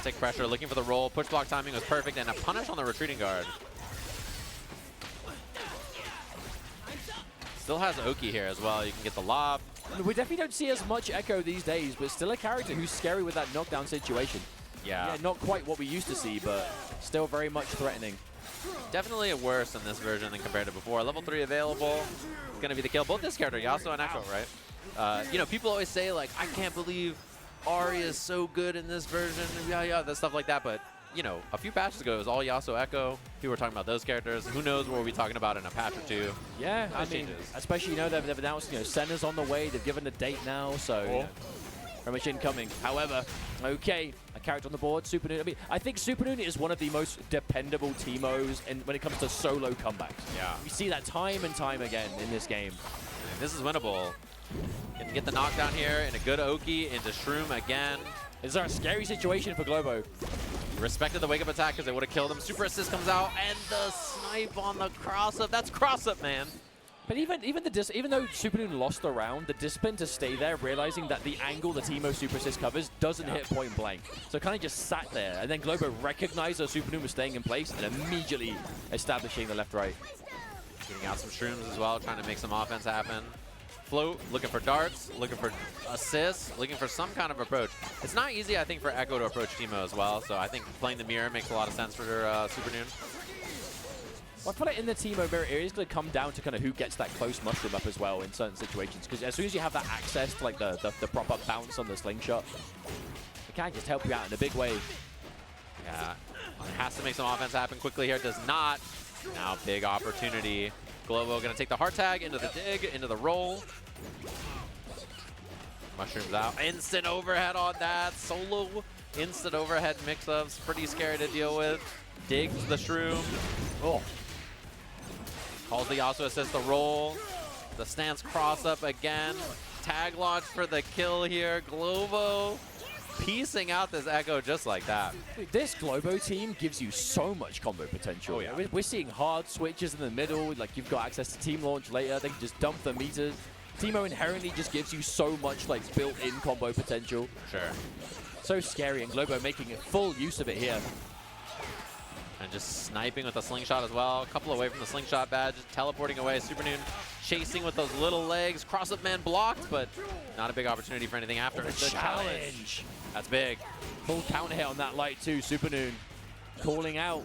Take pressure, looking for the roll. Push block timing was perfect, and a punish on the retreating guard. Still has Oki here as well. You can get the lob. We definitely don't see as much Ekko these days, but still a character who's scary with that knockdown situation. Yeah. Not quite what we used to see, but still very much threatening. Definitely worse in this version than compared to before. Level 3 available. It's going to be the kill. Both this character, Yasuo and Ekko, right? You know, people always say, like, I can't believe Ahri is so good in this version, yeah, that stuff like that, but you know, a few patches ago, it was all Yasuo Ekko. People were talking about those characters. Who knows what we'll be talking about in a patch or 2. Yeah, I mean, especially, you know, they've announced, you know, Senna's on the way. They've given a date now, so you know, very much incoming. However, okay, a character on the board, Supernoon. I mean, I think Supernoon is one of the most dependable Teemos when it comes to solo comebacks. Yeah. We see that time and time again in this game. And this is winnable. Can get the knockdown here, and a good Oki into Shroom again. Is there a scary situation for Globo? Respected the wake-up attack because they would have killed him. Super assist comes out, and the snipe on the cross-up. That's cross-up, man. But even though Supernoon lost the round, the discipline to stay there, realizing that the angle the Teemo super assist covers doesn't hit point blank. So kind of just sat there, and then Globo recognized that Supernoon was staying in place and immediately establishing the left-right. Getting out some shrooms as well, trying to make some offense happen. Float, looking for darts, looking for assists, looking for some kind of approach. It's not easy, I think, for Ekko to approach Teemo as well, so I think playing the mirror makes a lot of sense for Supernoon. Well, I feel like in the Teemo mirror, it is going to come down to kind of who gets that close mushroom up as well in certain situations, because as soon as you have that access to like the proper bounce on the slingshot, it can just help you out in a big way. Yeah, has to make some offense happen quickly here, does not. Now big opportunity. Globo going to take the heart tag into the dig, into the roll. Mushrooms out. Instant overhead on that. Solo instant overhead mix-ups. Pretty scary to deal with. Digs the shroom. Oh. Calls the Yasuo assist the roll. The stance cross up again. Tag launch for the kill here. Globo piecing out this Ekko just like that. This Globo team gives you so much combo potential. Oh, yeah. We're seeing hard switches in the middle, like you've got access to team launch later, they can just dump the meters. Teemo inherently just gives you so much like built-in combo potential. Sure. So scary, and Globo making full use of it here. And just sniping with the slingshot as well. A couple away from the slingshot badge, just teleporting away. Supernoon chasing with those little legs. Cross-up man blocked, but not a big opportunity for anything after. The challenge. That's big. Full counter hit on that light too. Supernoon calling out.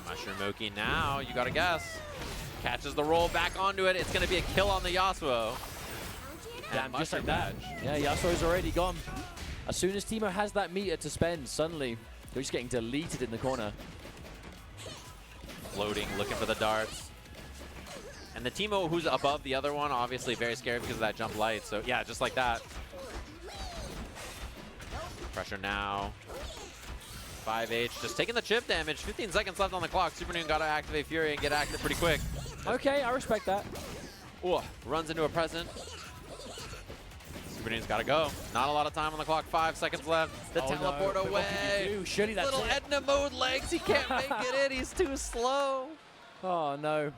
Mushroom Oki now, you gotta guess. Catches the roll back onto it. It's gonna be a kill on the Yasuo. Damn, just like that. Yeah, Yasuo's already gone. As soon as Teemo has that meter to spend, suddenly they're just getting deleted in the corner. Floating, looking for the darts. And the Teemo who's above the other one, obviously very scary because of that jump light. So yeah, just like that. Pressure now. 5H, just taking the chip damage. 15 seconds left on the clock. Supernoon got to activate Fury and get active pretty quick. Okay, I respect that. Ooh, runs into a present. Supernoon's got to go. Not a lot of time on the clock. 5 seconds left. The teleport no. away. Surely that's Little it. Edna mode legs. He can't make it in. He's too slow. Oh, no.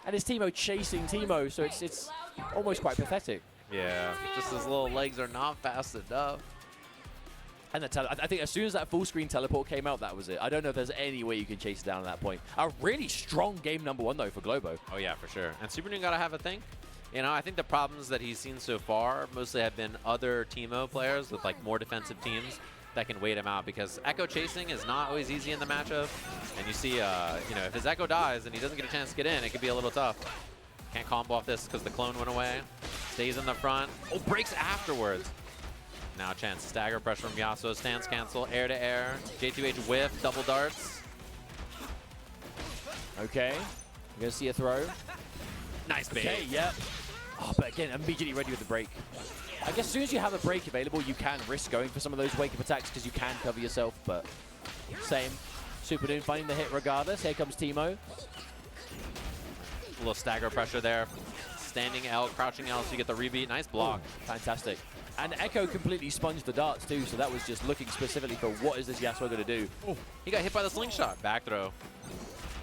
And it's Teemo chasing Teemo, so it's almost quite pathetic. Yeah, just his little legs are not fast enough. And I think as soon as that full screen teleport came out, that was it. I don't know if there's any way you can chase it down at that point. A really strong game number 1, though, for Globo. Oh, yeah, for sure. And Supernoon got to have a think. You know, I think the problems that he's seen so far mostly have been other Teemo players with, like, more defensive teams that can wait him out, because Ekko chasing is not always easy in the matchup. And you see, you know, if his Ekko dies and he doesn't get a chance to get in, it could be a little tough. Can't combo off this because the clone went away. Stays in the front. Oh, breaks afterwards. Now a chance. Stagger pressure from Yasuo. Stance cancel. Air to air. J2H whiff. Double darts. Okay. You're going to see a throw. Nice bait. Okay, yep. Oh, but again, immediately ready with the break. I guess as soon as you have a break available, you can risk going for some of those wake-up attacks because you can cover yourself, but same. Supernoon finding the hit regardless. Here comes Teemo. A little stagger pressure there. Standing L, crouching L, so you get the rebeat. Nice block. Ooh, fantastic. And Ekko completely sponged the darts too, so that was just looking specifically for what is this Yasuo going to do. Oh, he got hit by the slingshot. Back throw.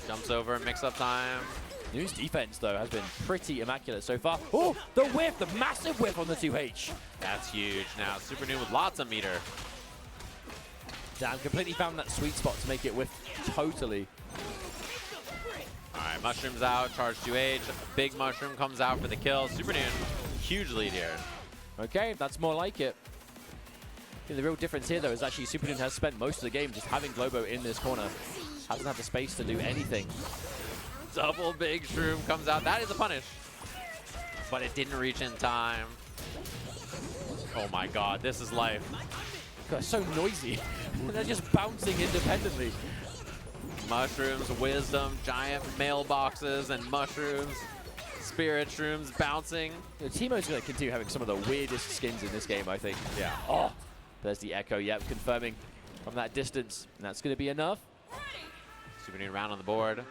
Jumps over, mix-up time. Noon's defense, though, has been pretty immaculate so far. Oh, the whiff, the massive whiff on the 2H. That's huge. Now, Supernoon with lots of meter. Damn, completely found that sweet spot to make it whiff totally. All right, mushrooms out, charge 2H. Big mushroom comes out for the kill. Supernoon, huge lead here. Okay, that's more like it. I think the real difference here, though, is actually Supernoon has spent most of the game just having Globo in this corner. Hasn't had the space to do anything. Double big shroom comes out. That is a punish. But it didn't reach in time. Oh my god, this is life. God, it's so noisy. They're just bouncing independently. Mushrooms, wisdom, giant mailboxes, and mushrooms. Spirit shrooms bouncing. You know, Teemo's going to continue having some of the weirdest skins in this game, I think. Yeah. Oh, there's the Ekko, yep, confirming from that distance. And that's going to be enough. Supernoon around on the board.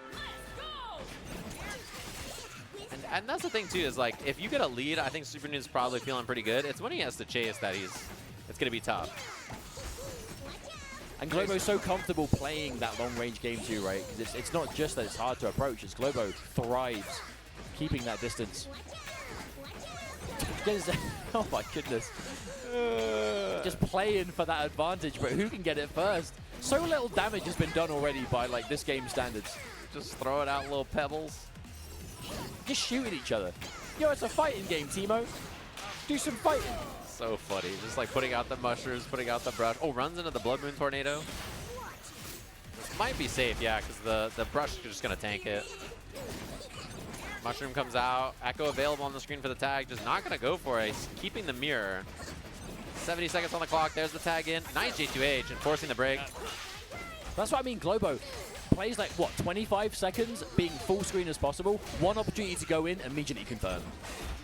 And that's the thing, too, is like, if you get a lead, I think Supernoon's probably feeling pretty good. It's when he has to chase that it's going to be tough. And Globo's so comfortable playing that long-range game too, right? Because it's not just that it's hard to approach, it's Globo thrives keeping that distance. Oh my goodness. Just playing for that advantage, but who can get it first? So little damage has been done already by like this game standards. Just throwing out little pebbles. Just shooting each other. Yo, it's a fighting game, Teemo. Do some fighting. So funny. Just like putting out the mushrooms, putting out the brush. Oh, runs into the Blood Moon Tornado. This might be safe, yeah, because the brush is just going to tank it. Mushroom comes out. Ekko available on the screen for the tag. Just not going to go for it. He's keeping the mirror. 70 seconds on the clock. There's the tag in. Nice J2H, enforcing the break. That's what I mean. Globo plays like, what, 25 seconds, being full screen as possible. One opportunity to go in, immediately confirm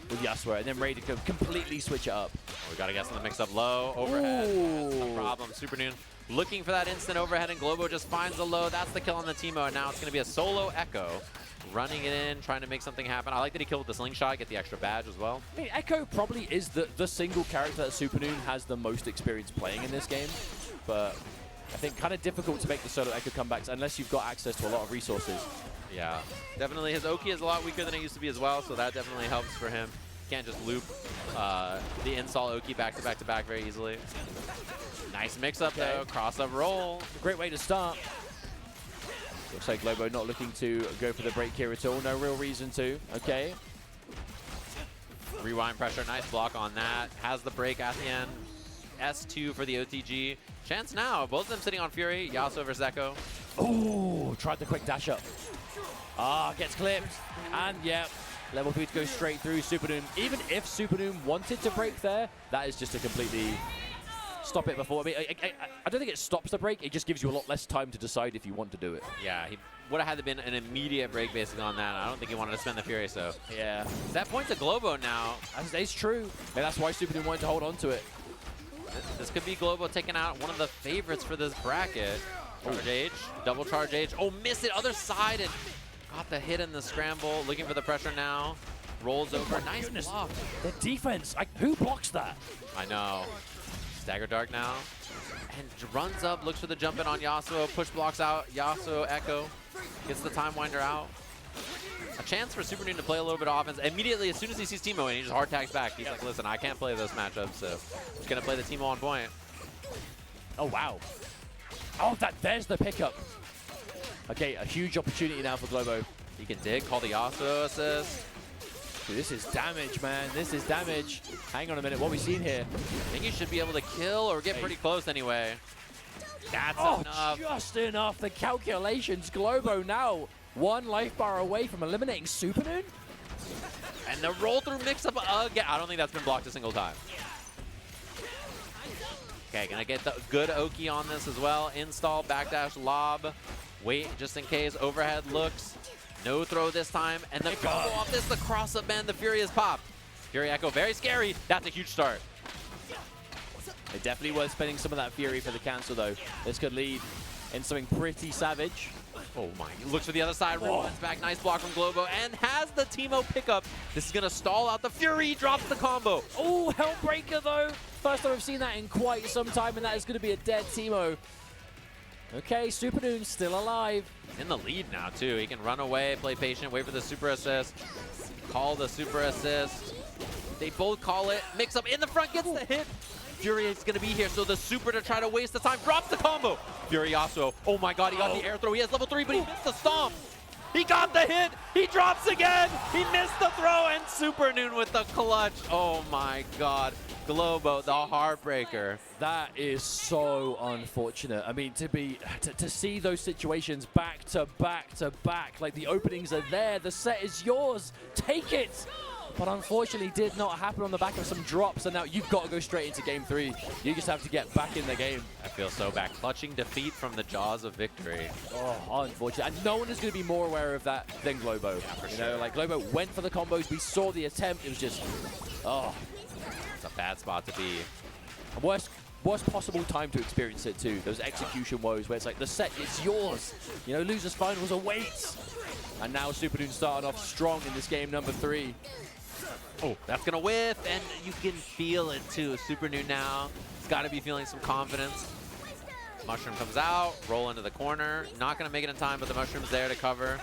with Yasuo, and then ready to completely switch it up. Oh, we got to guess on the mix-up low. Overhead. That's the problem. Supernoon looking for that instant overhead, and Globo just finds the low. That's the kill on the Teemo, and now it's going to be a solo Ekko. Running it in, trying to make something happen. I like that he killed with the slingshot, get the extra badge as well. I mean, Ekko probably is the single character that Supernoon has the most experience playing in this game, but I think kind of difficult to make the solo Ekko comebacks unless you've got access to a lot of resources. Yeah, definitely his Oki is a lot weaker than it used to be as well, so that definitely helps for him. Can't just loop the install Oki back to back to back very easily. Nice mix-up though, cross-up roll. A great way to start. Looks like Globo not looking to go for the break here at all. No real reason to. Okay. Rewind pressure, nice block on that. Has the break at the end. S2 for the OTG. Chance now, both of them sitting on Fury. Yasuo versus Ekko. Ooh, tried the quick dash up. Ah, gets clipped. And yep, level 3 to go straight through Supernoon. Even if Supernoon wanted to break there, that is just a completely stop it before. I mean, I don't think it stops the break. It just gives you a lot less time to decide if you want to do it. Yeah, he would have had to been an immediate break basically on that. I don't think he wanted to spend the Fury, so. Yeah. That point to Globo now. That's true. And that's why Supernoon wanted to hold on to it. This could be Globo taking out one of the favorites for this bracket. Charge H, double charge H. Oh, miss it, other side, and got the hit in the scramble. Looking for the pressure now. rolls over. Nice block. The defense, who blocks that? I know. Stagger Dark now. And runs up, looks for the jump in on Yasuo. Push blocks out. Yasuo, Ekko. Gets the Time Winder out. A chance for Supernoon to play a little bit of offense. Immediately, as soon as he sees Teemo in, he just hard tags back. He's like, listen, I can't play those matchups, so I'm just going to play the Teemo on point. Oh, wow. Oh, there's the pickup. Okay, a huge opportunity now for Globo. He can dig, call the Yasuo assist. Dude, this is damage, man. This is damage. Hang on a minute. What are we seeing here? I think he should be able to kill or get pretty close anyway. That's enough. Just enough. The calculations. Globo now 1 life bar away from eliminating Supernoon. And the roll through mix up again. I don't think that's been blocked a single time. Okay, gonna get the good Oki on this as well. Install, backdash, lob. Wait just in case. Overhead looks. No throw this time. And the combo off this, the cross up man, the Fury is popped. Fury Ekko, very scary. That's a huge start. It definitely was spending some of that Fury for the cancel though. This could lead in something pretty savage. Oh my, looks for the other side, runs back, nice block from Globo, and has the Teemo pickup. This is gonna stall out the Fury, drops the combo. Oh, Hellbreaker though. First time I've seen that in quite some time, and that is gonna be a dead Teemo. Okay, Supernoon still alive. In the lead now too, he can run away, play patient, wait for the super assist, call the super assist. They both call it, mix up in the front, gets the hit. Fury is gonna be here, so the super to try to waste the time, drops the combo. Fury Yasuo, oh my god, he got the air throw, he has level 3, but he missed the stomp. He got the hit, he drops again, he missed the throw, and Supernoon with the clutch. Oh my god, Globo, the heartbreaker. That is so unfortunate. I mean, to see those situations back to back to back, like the openings are there, the set is yours, take it. But unfortunately did not happen on the back of some drops, and now you've got to go straight into game 3. You just have to get back in the game. I feel so bad. Clutching defeat from the jaws of victory. Oh, unfortunate. And no one is going to be more aware of that than Globo. Yeah, for you sure. know, like Globo went for the combos. We saw the attempt. It was just, oh. It's a bad spot to be. Worst possible time to experience it too. Those execution woes where it's like the set is yours. You know, losers finals await. And now Supernoon starting off strong in this game number 3. Oh, that's gonna whiff, and you can feel it too. Supernoon now, he's got to be feeling some confidence. Mushroom comes out, roll into the corner. Not gonna make it in time, but the mushroom's there to cover.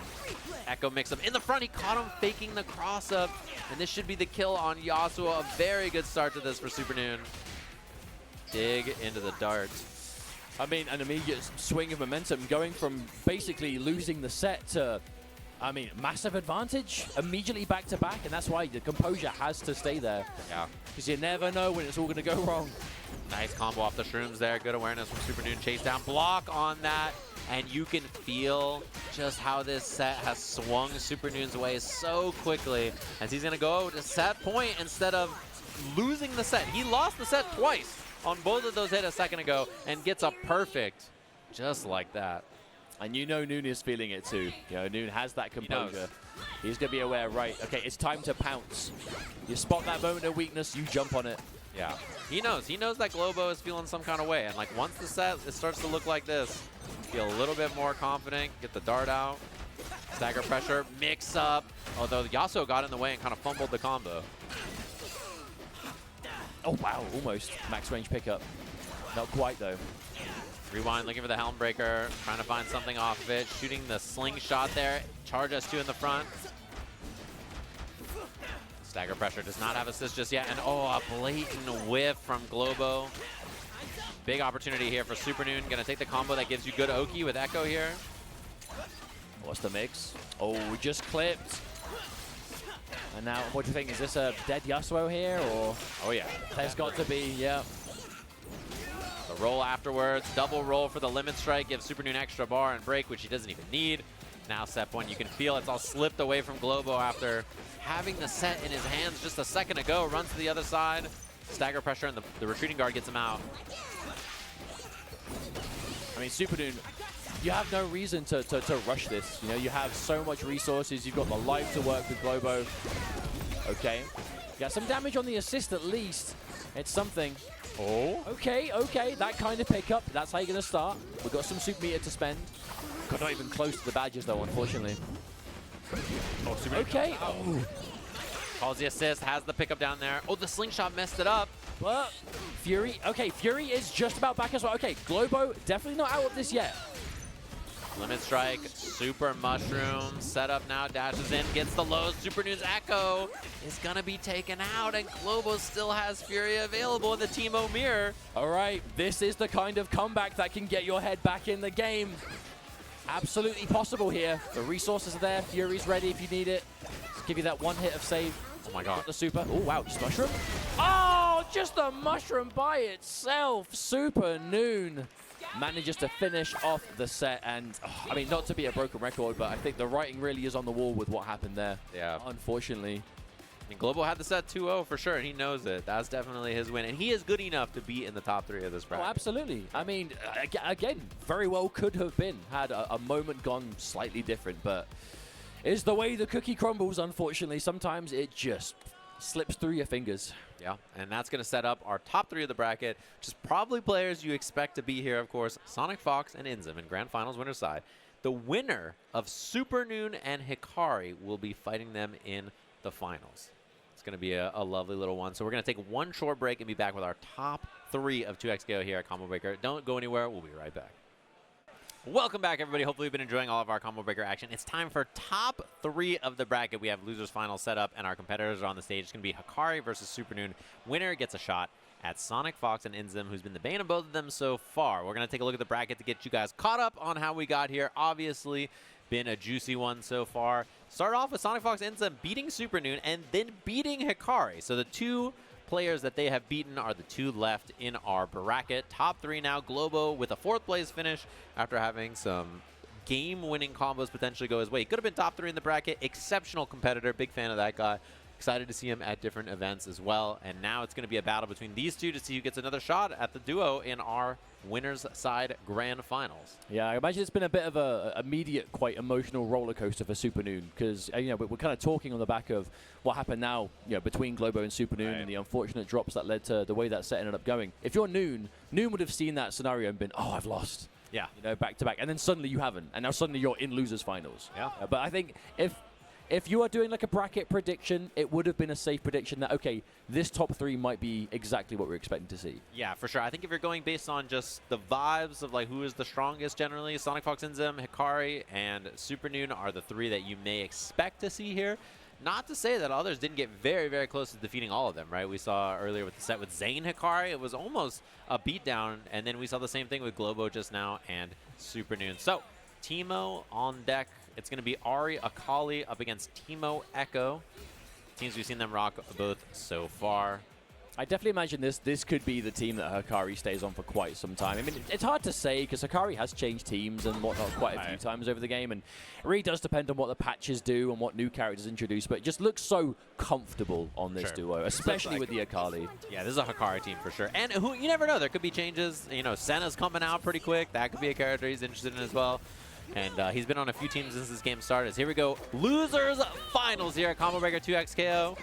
Ekko mix up in the front. He caught him faking the cross up, and this should be the kill on Yasuo. A very good start to this for Supernoon. Dig into the dart. I mean, an immediate swing of momentum going from basically losing the set to, I mean, massive advantage immediately back to back, and that's why the composure has to stay there. Yeah. Because you never know when it's all going to go wrong. Nice combo off the shrooms there. Good awareness from Supernoon. Chase down, block on that, and you can feel just how this set has swung Supernoon's way so quickly as he's going to go to set point instead of losing the set. He lost the set twice on both of those hits a second ago and gets a perfect just like that. And you know Noon is feeling it too. You know, Noon has that composure. He's going to be aware, right, okay, it's time to pounce. You spot that moment of weakness, you jump on it. Yeah, he knows. He knows that Globo is feeling some kind of way. And like once the set it starts to look like this, feel a little bit more confident, get the dart out, stagger pressure, mix up. Although Yasuo got in the way and kind of fumbled the combo. Oh, wow, almost. Max range pickup. Not quite, though. Rewind, looking for the Helm Breaker, trying to find something off of it, shooting the slingshot there. Charge S2 in the front. Stagger pressure does not have assist just yet, and oh, a blatant whiff from Globo. Big opportunity here for Supernoon. Gonna take the combo that gives you good Oki with Ekko here. What's the mix? Oh, we just clipped. And now, what do you think? Is this a dead Yasuo here, or? Oh yeah. There's got to be, yeah. The roll afterwards, double roll for the limit strike, gives Supernoon extra bar and break, which he doesn't even need. Now set point, you can feel it's all slipped away from Globo after having the set in his hands just a second ago. Runs to the other side, stagger pressure, and the retreating guard gets him out. I mean, Supernoon, you have no reason to rush this. You know, you have so much resources. You've got the life to work with Globo. Okay. Got some damage on the assist at least. It's something. Oh. Okay, that kind of pickup. That's how you're going to start. We've got some soup meter to spend. Got not even close to the badges, though, unfortunately. Oh, okay. Oh. Calls the assist, has the pickup down there. Oh, the slingshot messed it up. But Fury, okay, Fury is just about back as well. Okay, Globo definitely not out of this yet. Limit strike, super mushroom, set up now, dashes in, gets the low. Supernoon's Ekko is gonna be taken out, and Globo still has Fury available in the Teemo mirror. All right, this is the kind of comeback that can get your head back in the game. Absolutely possible here. The resources are there, Fury's ready if you need it. Let's give you that one hit of save. Oh my god. The super. Oh wow, just mushroom. Oh, just the mushroom by itself. Supernoon manages to finish off the set, and I mean, not to be a broken record, but I think the writing really is on the wall with what happened there. Yeah. Unfortunately. I mean, Globo had the set 2-0 for sure, and he knows it. That's definitely his win, and he is good enough to be in the top 3 of this bracket. Oh, absolutely. I mean, again, very well could have been, had a moment gone slightly different, but it's the way the cookie crumbles, unfortunately. Sometimes it just slips through your fingers. Yeah, and that's going to set up our top 3 of the bracket, which is probably players you expect to be here, of course. Sonicfox and Inzem in Grand Finals winner's side. The winner of Supernoon and Hikari will be fighting them in the finals. It's going to be a lovely little one. So we're going to take one short break and be back with our top 3 of 2XKO here at Combo Breaker. Don't go anywhere. We'll be right back. Welcome back, everybody. Hopefully you've been enjoying all of our Combo Breaker action. It's time for top 3 of the bracket. We have losers final set up, and our competitors are on the stage. It's going to be Hikari versus Supernoon. Winner gets a shot at Sonicfox and Inzem, who's been the bane of both of them so far. We're going to take a look at the bracket to get you guys caught up on how we got here. Obviously, been a juicy one so far. Start off with Sonicfox and Inzem beating Supernoon and then beating Hikari. So the 2 players that they have beaten are the 2 left in our bracket. Top 3 now, Globo with a 4th place finish after having some game-winning combos potentially go his way. He could have been top 3 in the bracket. Exceptional competitor. Big fan of that guy. Excited to see him at different events as well. And now it's going to be a battle between these 2 to see who gets another shot at the duo in our winners side grand finals. Yeah, I imagine it's been a bit of a immediate, quite emotional roller coaster for Supernoon, because you know we're kind of talking on the back of what happened now, you know, between Globo and Supernoon, and the unfortunate drops that led to the way that set ended up going. If you're Noon would have seen that scenario and been, oh, I've lost. Yeah. You know, back to back, and then suddenly you haven't, and now suddenly you're in losers finals. Yeah. But I think if you are doing like a bracket prediction, it would have been a safe prediction that, okay, this top 3 might be exactly what we're expecting to see. Yeah, for sure. I think if you're going based on just the vibes of like who is the strongest generally, Sonicfox, Inzem, Hikari, and Supernoon are the 3 that you may expect to see here. Not to say that others didn't get very, very close to defeating all of them, right? We saw earlier with the set with Zane Hikari, it was almost a beatdown, and then we saw the same thing with Globo just now and Supernoon. So, Teemo on deck. It's going to be Ahri, Akali up against Teemo, Ekko. Teams we've seen them rock both so far. I definitely imagine this could be the team that Hikari stays on for quite some time. I mean, it's hard to say because Hikari has changed teams and whatnot quite a few times over the game, and it really does depend on what the patches do and what new characters introduce, but it just looks so comfortable on this duo, especially with the Akali. Yeah, this is a Hikari team for sure. And who you never know, there could be changes. You know, Senna's coming out pretty quick. That could be a character he's interested in as well. And he's been on a few teams since this game started. So here we go. Losers finals here at Combo Breaker 2XKO.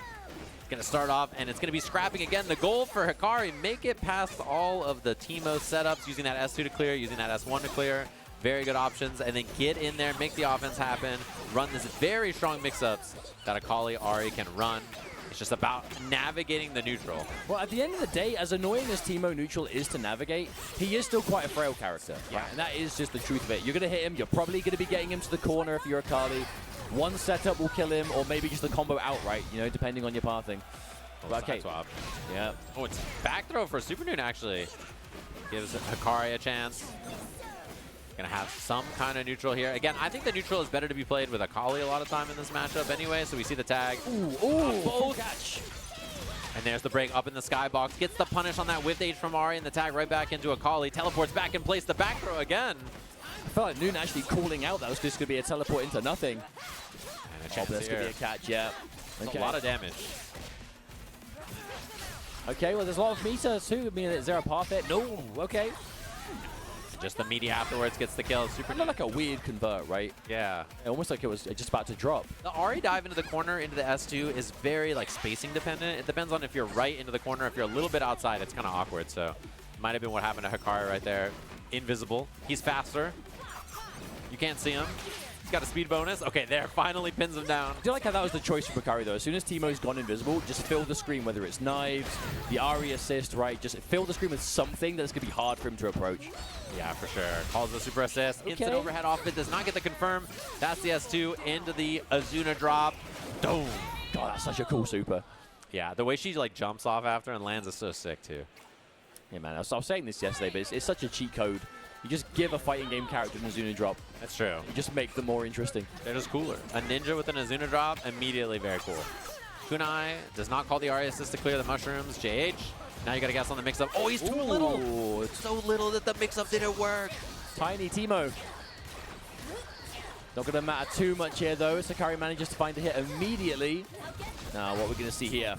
Going to start off, and it's going to be scrapping again. The goal for Hikari, make it past all of the Teemo setups, using that S2 to clear, using that S1 to clear. Very good options. And then get in there, make the offense happen, run this very strong mix-ups that Akali, Ahri can run. It's just about navigating the neutral. Well, at the end of the day, as annoying as Teemo neutral is to navigate, he is still quite a frail character. Yeah. Right? And that is just the truth of it. You're going to hit him. You're probably going to be getting him to the corner if you're Akali. One setup will kill him, or maybe just the combo outright, you know, depending on your pathing. Okay. Swap. Yeah. Oh, it's back throw for Supernoon, actually. Gives Hikari a chance. Gonna have some kind of neutral here. Again, I think the neutral is better to be played with Akali a lot of time in this matchup anyway, so we see the tag. Ooh, both catch. And there's the break up in the skybox. Gets the punish on that whiff age from Ahri, and the tag right back into Akali. Teleports back in place. The back throw again. I felt like Noon actually calling out that was just going to be a teleport into nothing. And a chance that's going to be a catch, yeah. Okay. A lot of damage. Okay, well, there's a lot of meters too. I mean, is there a path there? No, okay. Just the media afterwards gets the kill. Super. Kind of like a weird convert, right? Yeah. Almost like it was just about to drop. The Ahri dive into the corner into the S2 is very like spacing dependent. It depends on if you're right into the corner. If you're a little bit outside, it's kind of awkward. So might have been what happened to Hikari right there. Invisible. He's faster. You can't see him. He's got a speed bonus. Okay, there, finally pins him down. I do like how that was the choice for Hikari, though. As soon as Teemo's gone invisible, just fill the screen, whether it's knives, the Ahri assist, right? Just fill the screen with something that's going to be hard for him to approach. Yeah, for sure. Calls the super assist. Okay. Instant overhead off it. Does not get the confirm. That's the S2 into the Azuna drop. Boom. God, that's such a cool super. Yeah, the way she like jumps off after and lands is so sick, too. Yeah, man, I was saying this yesterday, but it's such a cheat code. You just give a fighting game character an Azuna drop. That's true. You just make them more interesting. They're just cooler. A ninja with an Azuna drop, immediately very cool. Kunai does not call the Ahri assist to clear the mushrooms. JH, now you got to guess on the mix-up. Oh, he's too little. It's so little that the mix-up didn't work. Tiny Teemo. Not going to matter too much here, though. Hikari manages to find a hit immediately. Now, what we're going to see here.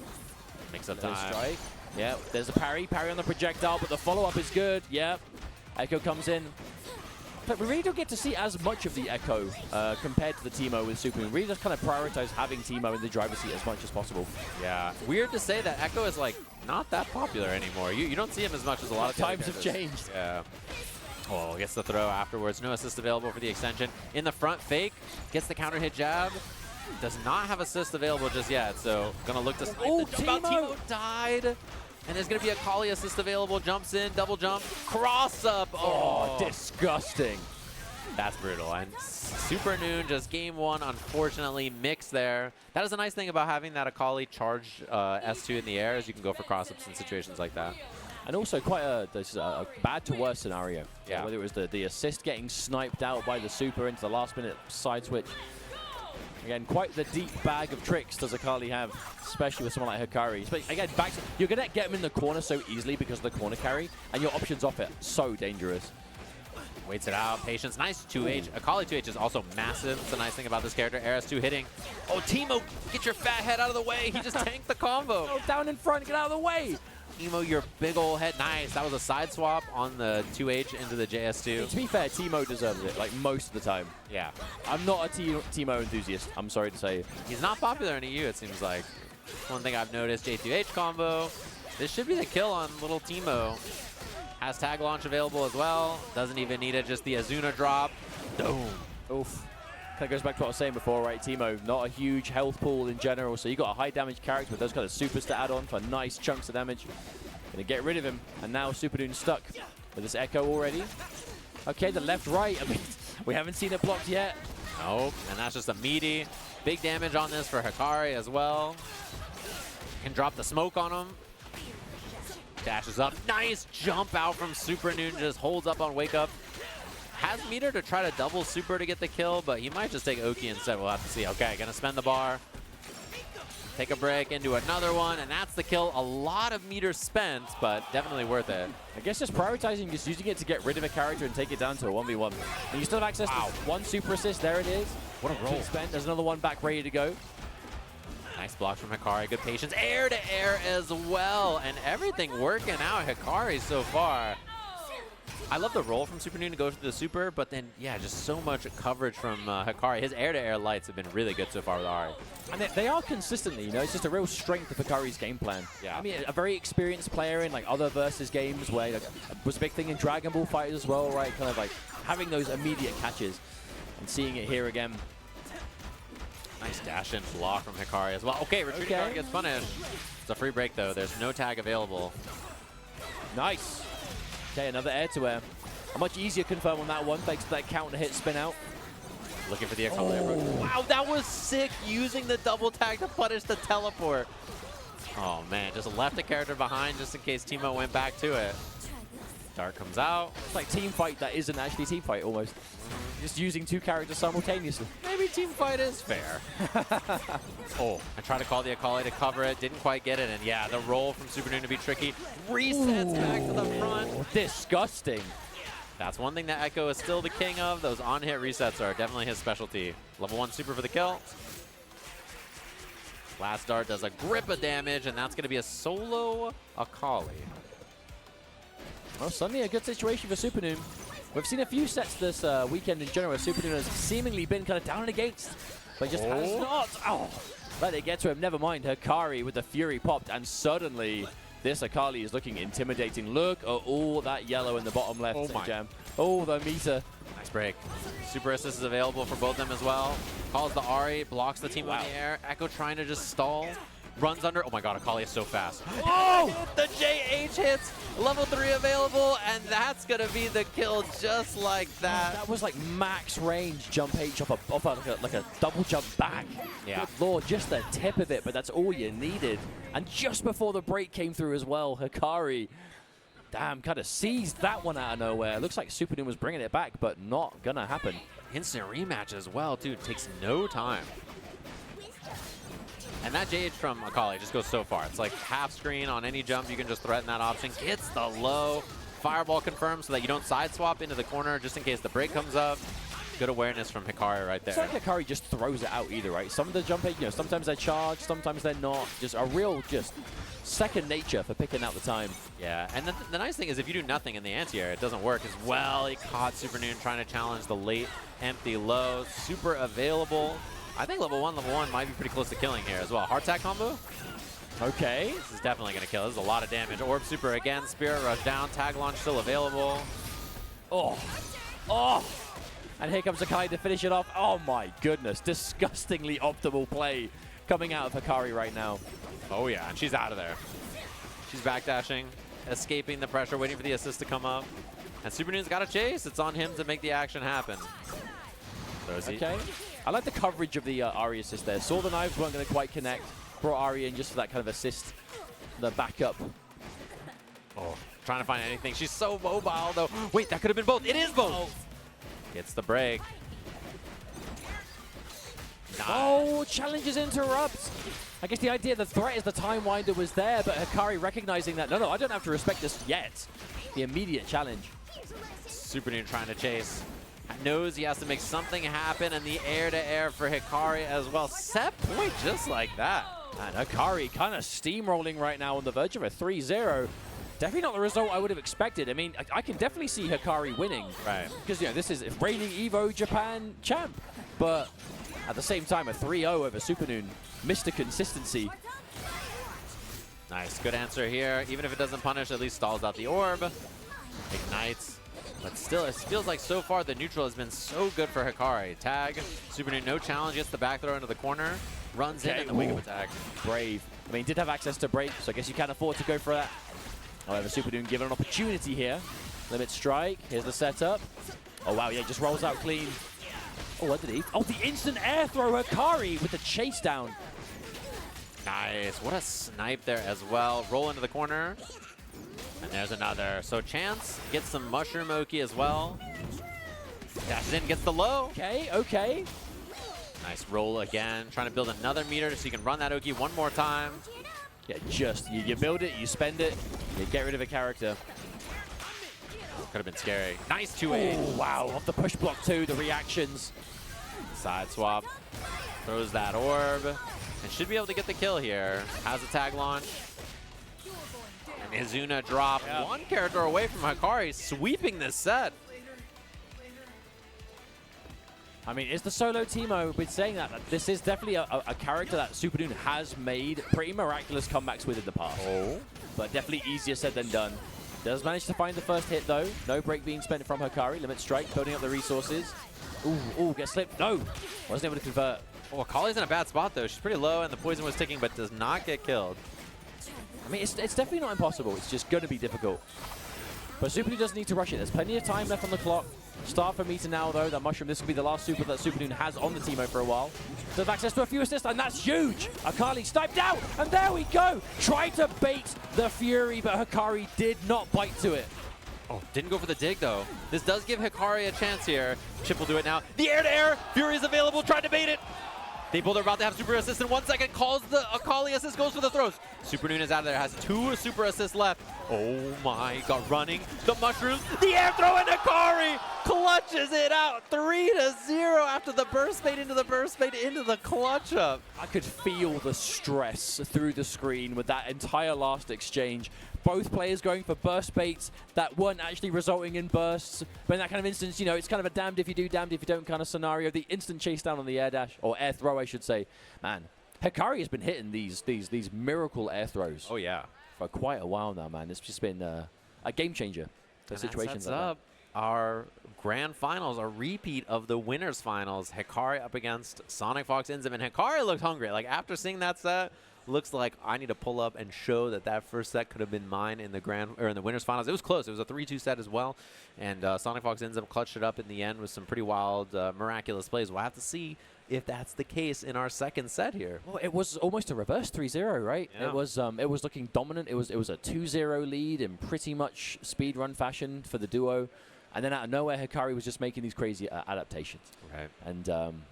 Mix-up There's time. strike. Yeah, there's a parry. Parry on the projectile, but the follow-up is good. Yeah. Ekko comes in. But we really don't get to see as much of the Ekko compared to the Teemo with Supernoon. We really just kind of prioritize having Teemo in the driver's seat as much as possible. Yeah. Weird to say that Ekko is, like, not that popular anymore. You don't see him as much as a lot of the other Times have characters. changed. Yeah. Oh, gets the throw afterwards. No assist available for the extension. In the front, fake. Gets the counter hit jab. Does not have assist available just yet, so gonna look to snipe the jump out. Teemo died. And there's going to be a Akali assist available. Jumps in, double jump, cross up. Oh, disgusting. That's brutal. And Supernoon just game one, unfortunately, mixed there. That is a nice thing about having that Akali charge S2 in the air, is you can go for cross-ups in situations like that. And also quite a bad to worse scenario. Yeah. Whether it was the assist getting sniped out by the super into the last minute side switch. Again, quite the deep bag of tricks does Akali have, especially with someone like Hikari. But again, you're going to get him in the corner so easily because of the corner carry, and your options off it so dangerous. Waits it out, patience, nice 2H. Akali 2H is also massive. It's a nice thing about this character. RS2 hitting. Oh, Teemo, get your fat head out of the way. He just tanked the combo. Oh, down in front, get out of the way. Teemo, your big old head. Nice. That was a side swap on the 2H into the JS2. To be fair, Teemo deserves it, like most of the time. Yeah. I'm not a Teemo enthusiast, I'm sorry to say. He's not popular in EU, it seems like. One thing I've noticed, J2H combo. This should be the kill on little Teemo. Has tag launch available as well. Doesn't even need it, just the Azuna drop. Boom. Oof. Kind of goes back to what I was saying before, right? Teemo, not a huge health pool in general, so you got a high damage character with those kind of supers to add on for nice chunks of damage. Gonna get rid of him, and now Supernoon stuck with this Ekko already. Okay, the left-right, I mean, we haven't seen it blocked yet. Nope, and that's just a meaty. Big damage on this for Hikari as well. Can drop the smoke on him. Dashes up. Nice jump out from Supernoon, just holds up on wake up. Has meter to try to double super to get the kill, but he might just take Oki instead. We'll have to see. Okay, gonna spend the bar. Take a break into another one, and that's the kill. A lot of meter spent, but definitely worth it. I guess just prioritizing, just using it to get rid of a character and take it down to a 1v1. And you still have access to one super assist. There it is. What a roll. Spent. There's another one back ready to go. Nice block from Hikari. Good patience. Air to air as well. And everything working out Hikari so far. I love the roll from Supernoon to go through the super, but then, yeah, just so much coverage from Hikari. His air-to-air lights have been really good so far with Ahri. And they are consistently, you know, it's just a real strength of Hikari's game plan. Yeah. I mean, a very experienced player in like other versus games where like, was a big thing in Dragon Ball FighterZ as well, right? Kind of like having those immediate catches and seeing it here again. Nice dash and block from Hikari as well. Okay, retreating guard gets punished. It's a free break though. There's no tag available. Nice. Okay, another air-to-air. A much easier confirm on that one, thanks to that counter hit spin out. Looking for the Akali. Wow, that was sick, using the double tag to punish the teleport. Oh man, just left a character behind just in case Teemo went back to it. Dart comes out. It's like team fight that isn't actually team fight almost. Just using two characters simultaneously. Maybe team fight is fair. Oh, I tried to call the Akali to cover it, didn't quite get it, and yeah, the roll from Supernoon to be tricky. Resets back to the front. Disgusting. That's one thing that Ekko is still the king of. Those on-hit resets are definitely his specialty. Level 1 super for the kill. Last dart does a grip of damage, and that's going to be a solo Akali. Well, suddenly a good situation for Supernoon. We've seen a few sets this weekend in general where Supernoon has seemingly been kind of down and against, but just has not. Oh, let it get to him. Never mind. Hikari with the Fury popped, and suddenly This Akali is looking intimidating. Look at all that yellow in the bottom left, Oh my. Jam. Oh, the meter. Nice break. Super assist is available for both of them as well. Calls the Ahri, blocks the team in the air. Ekko trying to just stall. Runs under. Oh my god, Akali is so fast. Oh! The JH hits. Level 3 available, and that's going to be the kill just like that. That was like max range jump H off like a double jump back. Yeah. Good lord, just the tip of it, but that's all you needed. And just before the break came through as well, Hikari, damn, kind of seized that one out of nowhere. Looks like Supernoon was bringing it back, but not gonna happen. Instant rematch as well, dude. Takes no time. And that JH from Akali just goes so far. It's like half screen on any jump. You can just threaten that option. Gets the low. Fireball confirmed so that you don't side swap into the corner just in case the break comes up. Good awareness from Hikari right there. It's like Hikari just throws it out either, right? Some of the jump, sometimes they're charged, sometimes they're not. Just a real, second nature for picking out the time. Yeah, and the nice thing is if you do nothing in the anti-air, it doesn't work as well. He caught Supernoon trying to challenge the late empty low. Super available. I think level 1 might be pretty close to killing here as well. Heart attack combo. Okay. This is definitely going to kill. This is a lot of damage. Orb super again. Spirit rush down. Tag launch still available. Oh. Oh. And here comes Akali to finish it off. Oh my goodness. Disgustingly optimal play coming out of Hikari right now. Oh yeah, and she's out of there. She's backdashing, escaping the pressure, waiting for the assist to come up. And Supernoon's got to chase. It's on him to make the action happen. Okay. I like the coverage of the Ahri assist there. Saw the knives weren't going to quite connect. Brought Ahri in just for that kind of assist. The backup. Oh, trying to find anything. She's so mobile, though. Wait, that could have been both. It is both. Oh. Gets the break. Nice. Oh, challenges interrupt. I guess the idea, the threat is the time winder was there, but Hikari recognizing that, no, I don't have to respect this yet. The immediate challenge. Supernoon trying to chase. Knows he has to make something happen, and the air-to-air for Hikari as well. Set point just like that. And Hikari kind of steamrolling right now on the verge of a 3-0. Definitely not the result I would have expected. I mean, I can definitely see Hikari winning. Right. Because, this is reigning Evo Japan champ. But at the same time, a 3-0 over Supernoon. Mr. Consistency. Nice. Good answer here. Even if it doesn't punish, at least stalls out the orb. Ignites. But still, it feels like so far the neutral has been so good for Hikari. Tag. Supernoon, no challenge. Gets the back throw into the corner. Runs in and the wing of attack. Brave. I mean, did have access to break, so I guess you can't afford to go for that. However, Supernoon given an opportunity here. Limit strike. Here's the setup. Oh, wow. Yeah, just rolls out clean. Oh, what did he? Oh, the instant air throw. Hikari with the chase down. Nice. What a snipe there as well. Roll into the corner. And there's another. So Chance gets some Mushroom Oki as well. Dashes in, gets the low. Okay. Nice roll again. Trying to build another meter so you can run that Oki one more time. Yeah, just, you build it, you spend it, you get rid of a character. Could have been scary. Nice 2-8. Oh, wow. Off the push block too, the reactions. Side swap. Throws that orb. And should be able to get the kill here. Has a tag launch. And Izuna drop. Yeah. One character away from Hikari, sweeping this set. I mean, it's the solo Teemo. We've been saying that this is definitely a character that Supernoon has made pretty miraculous comebacks with in the past. Oh. But definitely easier said than done. Does manage to find the first hit, though. No break being spent from Hikari. Limit strike, building up the resources. Ooh, get slipped. No! Wasn't able to convert. Oh, Akali's in a bad spot, though. She's pretty low, and the poison was ticking, but does not get killed. I mean, it's definitely not impossible. It's just going to be difficult. But Supernoon doesn't need to rush it. There's plenty of time left on the clock. Start for meter now, though. That Mushroom, this will be the last super that Supernoon has on the Teemo for a while. Does have access to a few assists, and that's huge! Akali sniped out, and there we go! Tried to bait the Fury, but Hikari did not bite to it. Oh, didn't go for the dig, though. This does give Hikari a chance here. Chip will do it now. The air-to-air! Fury is available, tried to bait it! They both are about to have super assist in 1 second. Calls the Akali assist, goes for the throws. Supernoon is out of there, has 2 super assists left. Oh my god, running the mushrooms. The air throw, and Hikari clutches it out. 3-0 after the burst bait into the burst bait into the clutch up. I could feel the stress through the screen with that entire last exchange. Both players going for burst baits that weren't actually resulting in bursts. But in that kind of instance, it's kind of a damned if you do, damned if you don't kind of scenario. The instant chase down on the air dash, or air throw, I should say. Man, Hikari has been hitting these miracle air throws. Oh yeah. for quite a while now, man. It's just been a game changer for situations like up our grand finals, a repeat of the winners finals. Hikari up against Sonicfox, Inzem, and Hikari looked hungry. Like, after seeing that set, looks like I need to pull up and show that that first set could have been mine in the winners finals. It was close. It was a 3-2 set as well, and Sonicfox ends up clutched it up in the end with some pretty wild, miraculous plays. We'll have to see if that's the case in our second set here. Well, it was almost a reverse 3-0, right? Yeah. It was looking dominant. It was a 2-0 lead in pretty much speed run fashion for the duo, and then out of nowhere, Hikari was just making these crazy adaptations. Right. And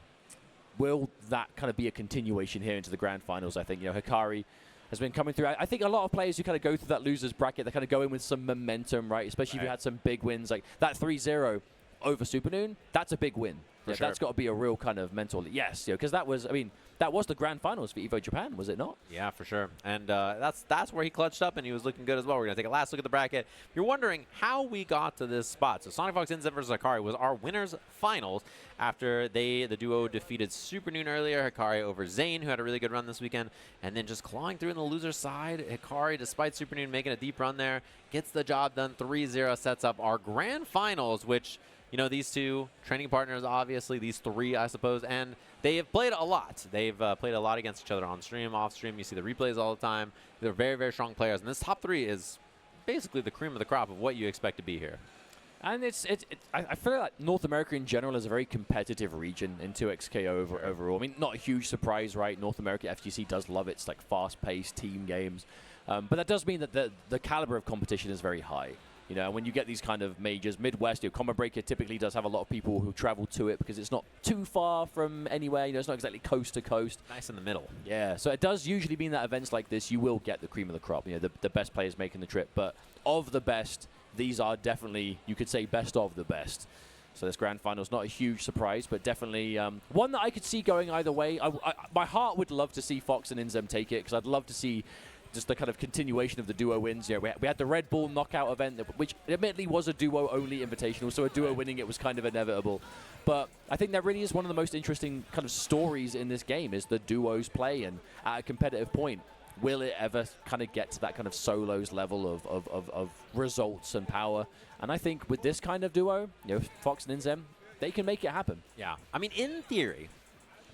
will that kind of be a continuation here into the grand finals? I think, you know, Hikari has been coming through. I think a lot of players who kind of go through that losers bracket, they kind of go in with some momentum, right? Especially if you had some big wins, like that 3-0 over Supernoon. That's a big win. Yeah, sure. That's got to be a real kind of mental. Yes, because that was, I mean, that was the grand finals for Evo Japan, was it not? Yeah, for sure. And that's where he clutched up, and he was looking good as well. We're going to take a last look at the bracket. If you're wondering how we got to this spot, so Sonicfox Inzem versus Hikari was our winners finals after the duo defeated Supernoon earlier. Hikari over Zane, who had a really good run this weekend, and then just clawing through in the loser side. Hikari, despite Supernoon making a deep run there, gets the job done. 3-0 sets up our grand finals, which, you know, these two training partners, obviously, these three, I suppose, and they have played a lot. They've played a lot against each other on stream, off stream. You see the replays all the time. They're very, very strong players, and this top three is basically the cream of the crop of what you expect to be here. And I feel like North America in general is a very competitive region in 2XKO overall. I mean, not a huge surprise, right? North America FGC does love its like fast-paced team games, but that does mean that the caliber of competition is very high. You know, when you get these kind of majors, Midwest, you know, Combo Breaker typically does have a lot of people who travel to it because it's not too far from anywhere. You know, it's not exactly coast to coast. Nice in the middle. Yeah, so it does usually mean that events like this, you will get the cream of the crop. You know, the best players making the trip. But of the best, these are definitely, you could say, best of the best. So this grand final is not a huge surprise, but definitely one that I could see going either way. My heart would love to see Fox and Inzem take it because I'd love to see just the kind of continuation of the duo wins. You know, we had the Red Bull knockout event, which admittedly was a duo-only invitational, so a duo winning it was kind of inevitable. But I think that really is one of the most interesting kind of stories in this game, is the duos play, and at a competitive point, will it ever kind of get to that kind of solos level of results and power? And I think with this kind of duo, you know, Fox and Inzem, they can make it happen. Yeah. I mean, in theory,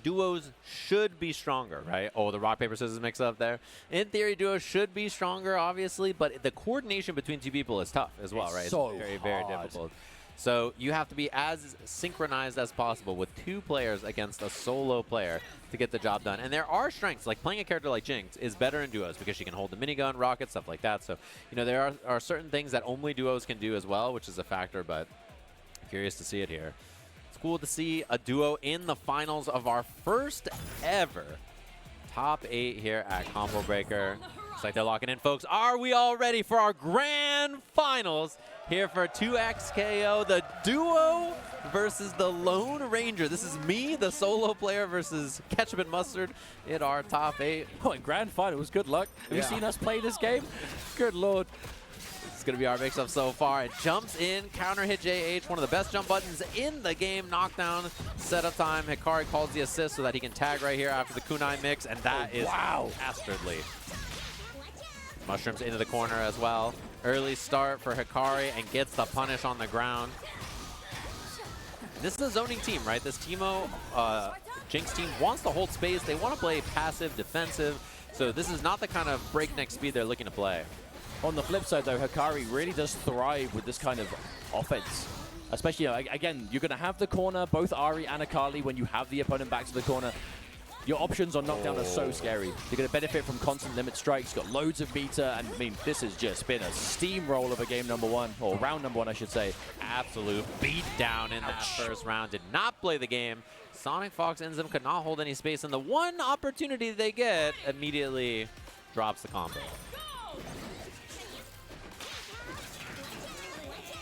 duos should be stronger, right? Oh, the rock, paper, scissors mix up there. In theory, duos should be stronger, obviously, but the coordination between two people is tough as well, right? So it's very, very difficult. So you have to be as synchronized as possible with two players against a solo player to get the job done. And there are strengths, like playing a character like Jinx is better in duos because she can hold the minigun, rocket, stuff like that. So, you know, there are certain things that only duos can do as well, which is a factor, but curious to see it here. Cool to see a duo in the finals of our first ever top 8 here at Combo Breaker. Looks like they're locking in, folks. Are we all ready for our grand finals here for 2XKO, the duo versus the Lone Ranger? This is me, the solo player, versus Ketchup and Mustard in our top 8. Oh, and grand finals, good luck. Have you seen us play this game? Good Lord. Going to be our mix-up so far. It jumps in, counter hit JH, one of the best jump buttons in the game. Knockdown, setup time. Hikari calls the assist so that he can tag right here after the kunai mix, and that is dastardly. Mushrooms into the corner as well. Early start for Hikari and gets the punish on the ground. This is a zoning team, right? This Teemo Jinx team wants to hold space. They want to play passive, defensive. So this is not the kind of breakneck speed they're looking to play. On the flip side, though, Hikari really does thrive with this kind of offense. Especially, you know, again, you're going to have the corner, both Ahri and Akali, when you have the opponent back to the corner. Your options on knockdown are so scary. You're going to benefit from constant limit strikes, got loads of meter, and I mean, this has just been a steamroll of a game number 1, or round number 1, I should say. Absolute beatdown in that first round. Did not play the game. Sonicfox Inzem could not hold any space, and the one opportunity they get immediately drops the combo.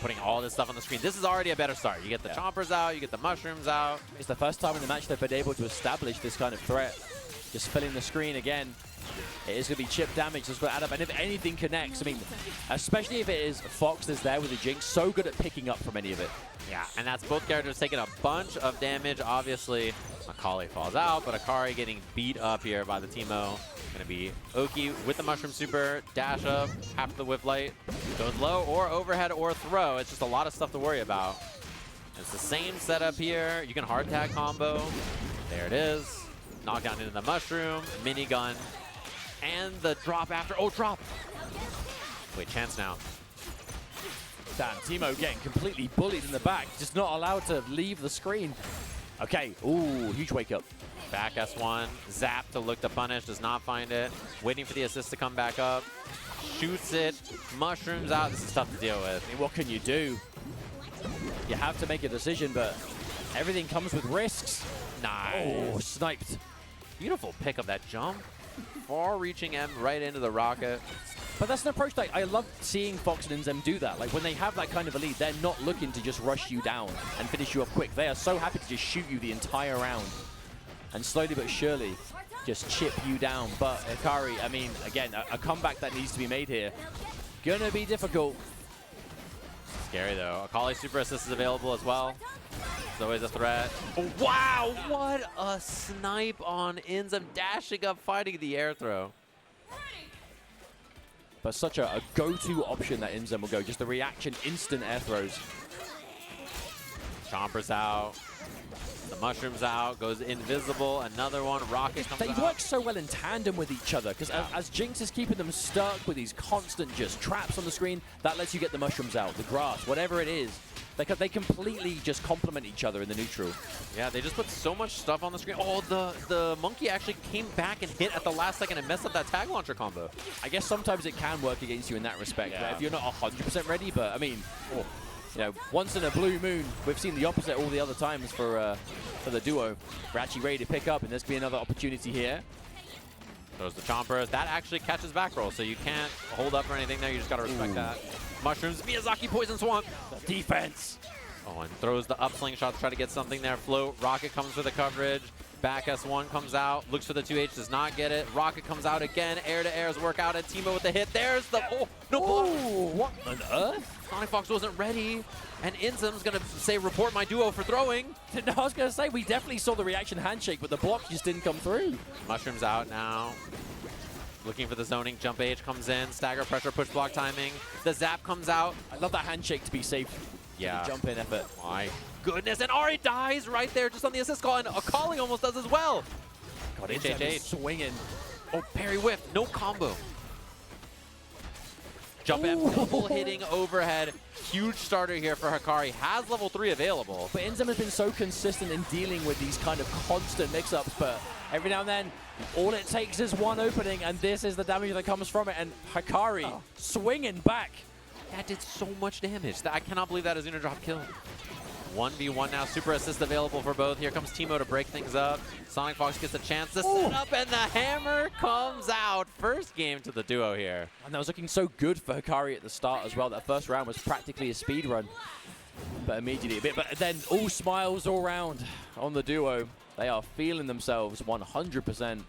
Putting all this stuff on the screen. This is already a better start. You get the chompers out, you get the mushrooms out. It's the first time in the match they've been able to establish this kind of threat. Just filling the screen again. It is going to be chip damage that's going to add up. And if anything connects, I mean, especially if it is Fox that's there with the Jinx, so good at picking up from any of it. Yeah, and that's both characters taking a bunch of damage. Obviously, Akali falls out, but Hikari getting beat up here by the Teemo. Gonna be Oki with the Mushroom Super, dash up, half the Whip Light, goes low or overhead or throw. It's just a lot of stuff to worry about. It's the same setup here. You can hard tag combo. There it is. Knockdown into the Mushroom, minigun, and the drop after. Oh, drop! Wait, chance now. Damn, Teemo getting completely bullied in the back. Just not allowed to leave the screen. Okay, ooh, huge wake up. Back S1, zap to look to punish, does not find it. Waiting for the assist to come back up. Shoots it, mushrooms out. This is tough to deal with. I mean, what can you do? You have to make a decision, but everything comes with risks. Nice. Oh, sniped. Beautiful pick of that jump. Far-reaching M right into the rocket. But that's an approach that I love seeing Fox and Inzem do that. Like, when they have that kind of a lead, they're not looking to just rush you down and finish you off quick. They are so happy to just shoot you the entire round and slowly but surely just chip you down. But Hikari, I mean, again, a comeback that needs to be made here. Gonna be difficult. Scary, though. Akali Super Assist is available as well. It's always a threat. Oh, wow, what a snipe on Inzem, dashing up, fighting the air throw. But such a go-to option that Inzem will go. Just the reaction, instant air throws. Chomper's out. The Mushroom's out. Goes invisible. Another one. Rocket comes They out. work so well in tandem with each other because as Jinx is keeping them stuck with these constant just traps on the screen, that lets you get the mushrooms out, the grass, whatever it is. They completely just complement each other in the neutral. Yeah, they just put so much stuff on the screen. Oh, the monkey actually came back and hit at the last second and messed up that tag launcher combo. I guess sometimes it can work against you in that respect, Yeah. if you're not 100% ready. But I mean, you know, once in a blue moon, we've seen the opposite all the other times for the duo. We're actually ready to pick up, and there's going to be another opportunity here. Throws the Chompers. That actually catches back roll, so you can't hold up or anything there. You just got to respect that. Mushrooms, Miyazaki Poison Swamp. The defense. Oh, and throws the upsling shot to try to get something there. Float. Rocket comes for the coverage. Back S1 comes out. Looks for the 2H. Does not get it. Rocket comes out again. Air to airs work out. And Teemo with the hit. There's the... Oh, no block. What on earth? Sonicfox wasn't ready. And Inzem's going to say, report my duo for throwing. No, I was going to say, we definitely saw the reaction handshake, but the block just didn't come through. Mushrooms out now. Looking for the zoning. Jump H comes in. Stagger pressure, push block timing. The zap comes out. I love that handshake to be safe. Yeah. Jump in effort. My goodness. And Ahri dies right there just on the assist call. And Akali almost does as well. God, HHH. Inzem is swinging. Oh, parry whiff. No combo. Jump F, double hitting overhead. Huge starter here for Hikari. Has level 3 available. But Inzem has been so consistent in dealing with these kind of constant mix-ups, but every now and then, all it takes is one opening, and this is the damage that comes from it, and Hikari swinging back. That did so much damage. I cannot believe that is going to drop kill. 1v1 now. Super assist available for both. Here comes Teemo to break things up. Sonicfox gets a chance to set up, and the hammer comes out. First game to the duo here. And that was looking so good for Hikari at the start as well. That first round was practically a speed run. But immediately a bit. But then all smiles all round on the duo. They are feeling themselves 100%.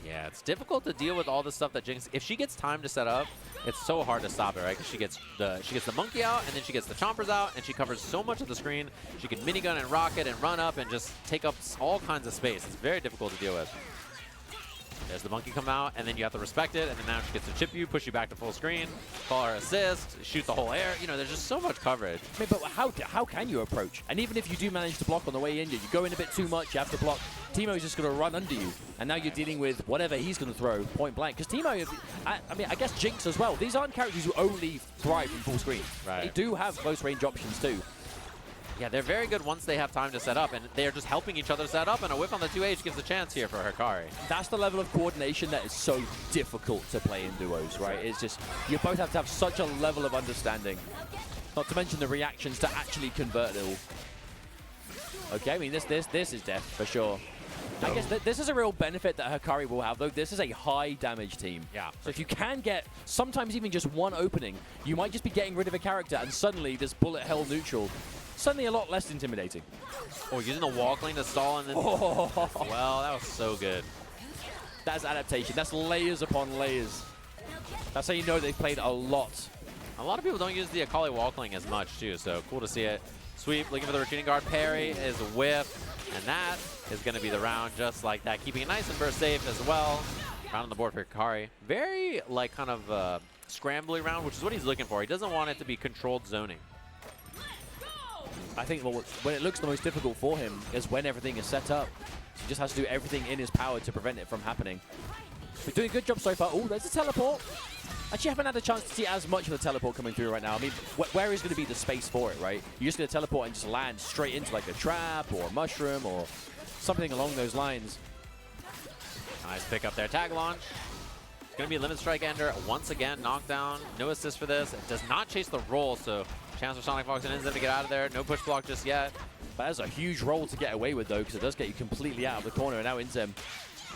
Yeah, it's difficult to deal with all the stuff that Jinx, if she gets time to set up, it's so hard to stop it, right? Because she gets the monkey out, and then she gets the chompers out, and she covers so much of the screen. She can minigun and rocket and run up and just take up all kinds of space. It's very difficult to deal with. There's the monkey come out, and then you have to respect it, and then now she gets to chip you, push you back to full screen, call her assist, shoot the whole air. You know, there's just so much coverage. I mean, but how can you approach? And even if you do manage to block on the way in, you go in a bit too much, you have to block. Teemo's just going to run under you, and now you're dealing with whatever he's going to throw point blank. Because Teemo, I mean, I guess Jinx as well. These aren't characters who only thrive in full screen. Right. They do have close range options too. Yeah, they're very good once they have time to set up, and they're just helping each other set up, and a whip on the 2H gives a chance here for Hikari. That's the level of coordination that is so difficult to play in duos, right? It's just, you both have to have such a level of understanding. Not to mention the reactions to actually convert it all. Okay, I mean, this is death for sure. I guess this is a real benefit that Hikari will have, though. This is a high damage team. Yeah. So if you can get sometimes even just one opening, you might just be getting rid of a character, and suddenly this bullet hell neutral, suddenly a lot less intimidating. Oh, using the walk lane to stall, and then... Well, that was so good. That's adaptation. That's layers upon layers. That's how you know they've played a lot. A lot of people don't use the Akali walk lane as much, too, so cool to see it. Sweep, looking for the retreating guard. Parry is a whip, and that is going to be the round just like that. Keeping it nice and burst safe as well. Round on the board for Hikari. Very, like, kind of scrambly round, which is what he's looking for. He doesn't want it to be controlled zoning. I think when it looks the most difficult for him is when everything is set up. He just has to do everything in his power to prevent it from happening. We're doing a good job so far. Oh, there's a teleport. Actually, haven't had a chance to see as much of the teleport coming through right now. I mean, where is going to be the space for it, right? You're just going to teleport and just land straight into like a trap or a mushroom or something along those lines. Nice pick up there. Tag launch. It's going to be a limit strike ender. Once again, knockdown. No assist for this. It does not chase the roll, so chance for Sonicfox and Inzem to get out of there. No push block just yet. That is a huge roll to get away with, though, because it does get you completely out of the corner. And now Inzem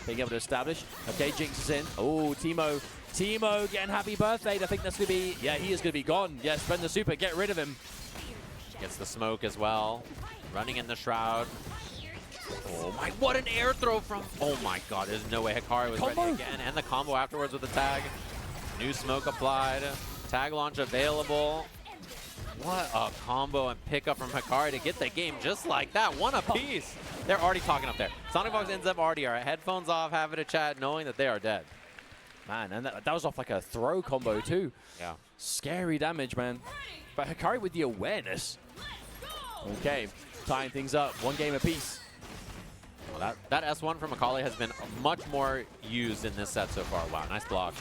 being able to establish. Okay, Jinx is in. Oh, Teemo. Teemo getting happy birthday. I think that's going to be... Yeah, he is going to be gone. Yeah, spend the super. Get rid of him. Gets the smoke as well. Running in the shroud. Oh my, what an air throw from... Oh my god, there's no way Hikari was ready again. And the combo afterwards with the tag. New smoke applied. Tag launch available. What a combo and pickup from Hikari to get the game just like that. One apiece. They're already talking up there. Sonicfox and Inzem already are headphones off, having a chat, knowing that they are dead. Man, and that was off like a throw combo too. Yeah. Scary damage, man. But Hikari with the awareness. Okay, tying things up. One game apiece. Well, that S1 from Akali has been much more used in this set so far. Wow, nice block.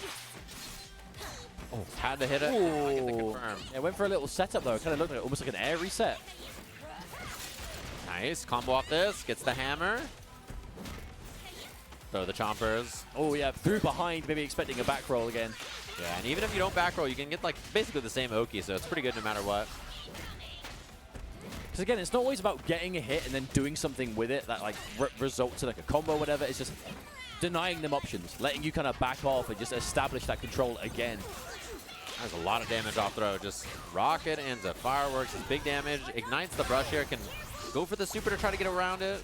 Oh, had to hit it. Get the confirm. It went for a little setup though. It kind of looked like almost like an air reset. Nice combo off this. Gets the hammer. Throw the chompers. Oh yeah, through behind, maybe expecting a back roll again. Yeah, and even if you don't back roll, you can get like basically the same Oki, so it's pretty good no matter what. Because again, it's not always about getting a hit and then doing something with it that like results in like a combo or whatever. It's just denying them options, letting you kind of back off and just establish that control again. There's a lot of damage off throw. Just rocket ends up fireworks. It's big damage. Ignites the brush here. Can go for the super to try to get around it.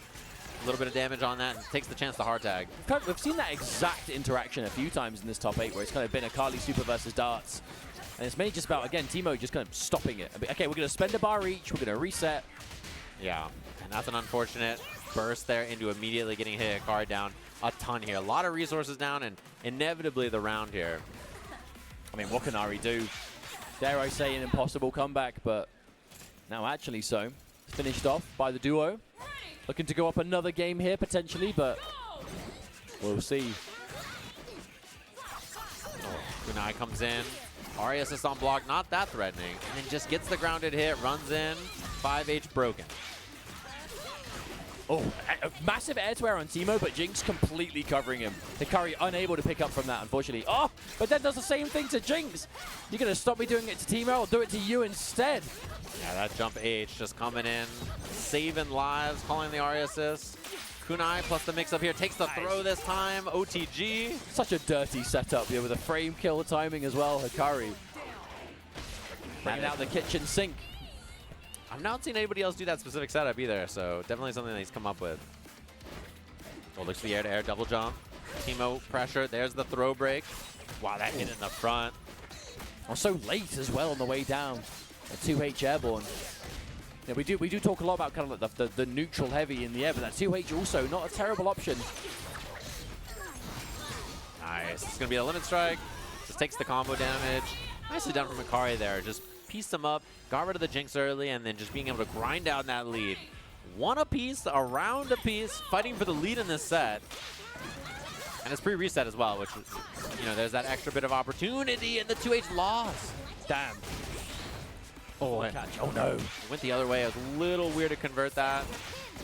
A little bit of damage on that and takes the chance to hard tag. We've seen that exact interaction a few times in this top 8 where it's kind of been Akali super versus darts. And it's mainly just about, again, Teemo just kind of stopping it. Okay, we're going to spend a bar each. We're going to reset. Yeah, and that's an unfortunate burst there into immediately getting hit Hikari down a ton here. A lot of resources down and inevitably the round here. I mean, what can Ahri do? Dare I say an impossible comeback, but now actually so. Finished off by the duo. Looking to go up another game here, potentially, but we'll see. Kunai comes in. Ahri assist on block, not that threatening. And then just gets the grounded hit, runs in. 5H broken. Oh, a massive air to air on Teemo, but Jinx completely covering him. Hikari unable to pick up from that, unfortunately. Oh, but then does the same thing to Jinx. You're going to stop me doing it to Teemo? I'll do it to you instead. Yeah, that jump H just coming in, saving lives, calling the Ahri assist. Kunai plus the mix-up here, takes the throw this time, OTG. Such a dirty setup here with a frame kill timing as well, Hikari. Bringing out the kitchen sink. I've not seen anybody else do that specific setup either, so definitely something that he's come up with. Oh, looks for the air-to-air double jump. Teemo pressure, there's the throw break. Wow, that hit in the front. Oh, so late as well on the way down. A 2H airborne. Yeah, we do talk a lot about kind of like the neutral heavy in the air, but that 2H also not a terrible option. Nice. It's going to be a limit strike. Just takes the combo damage. Nicely done from Hikari there. Just pieced them up, got rid of the Jinx early, and then just being able to grind out that lead. One apiece, a round apiece, fighting for the lead in this set. And it's pre-reset as well, which, you know, there's that extra bit of opportunity, and the 2H loss. Damn. Oh, catch. Oh no. Went the other way. It was a little weird to convert that.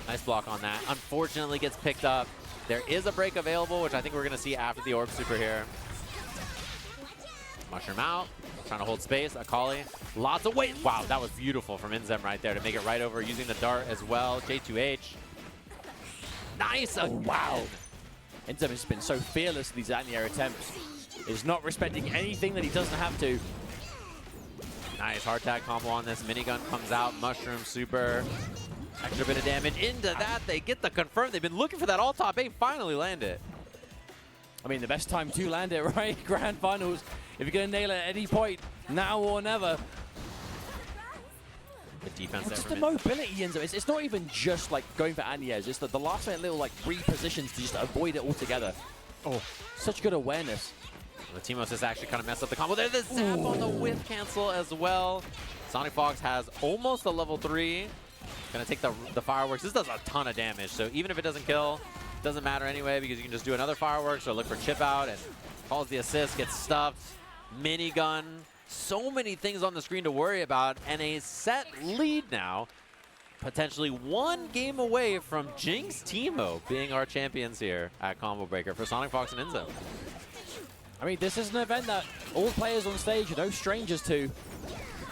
Nice block on that. Unfortunately gets picked up. There is a break available, which I think we're going to see after the orb super here. Mushroom out. Trying to hold space. Akali. Lots of weight. Wow, that was beautiful from Inzem right there to make it right over using the dart as well. J2H. Nice. Oh, wow. Inzem has been so fearless in these anti-air attempts. He's not respecting anything that he doesn't have to. Nice hard tag combo on this. Minigun comes out. Mushroom super. Extra bit of damage into that. They get the confirm. They've been looking for that all top 8. Finally land it. I mean, the best time to land it, right? Grand finals. If you're going to nail it at any point, now or never. The defense there Just from the mobility ends up. It's not even just like going for anti-airs. It's the last minute little like repositions to just avoid it altogether. Oh, such good awareness. The Teemo assist actually kind of messed up the combo there. The zap on the whiff cancel as well. Sonicfox has almost a level 3. Gonna take the fireworks. This does a ton of damage, so even if it doesn't kill, it doesn't matter anyway because you can just do another fireworks or look for chip out and calls the assist, gets stuffed. Minigun. So many things on the screen to worry about, and a set lead now. Potentially one game away from Jinx Teemo being our champions here at Combo Breaker for Sonicfox and Inzem. I mean, this is an event that all players on stage are no strangers to.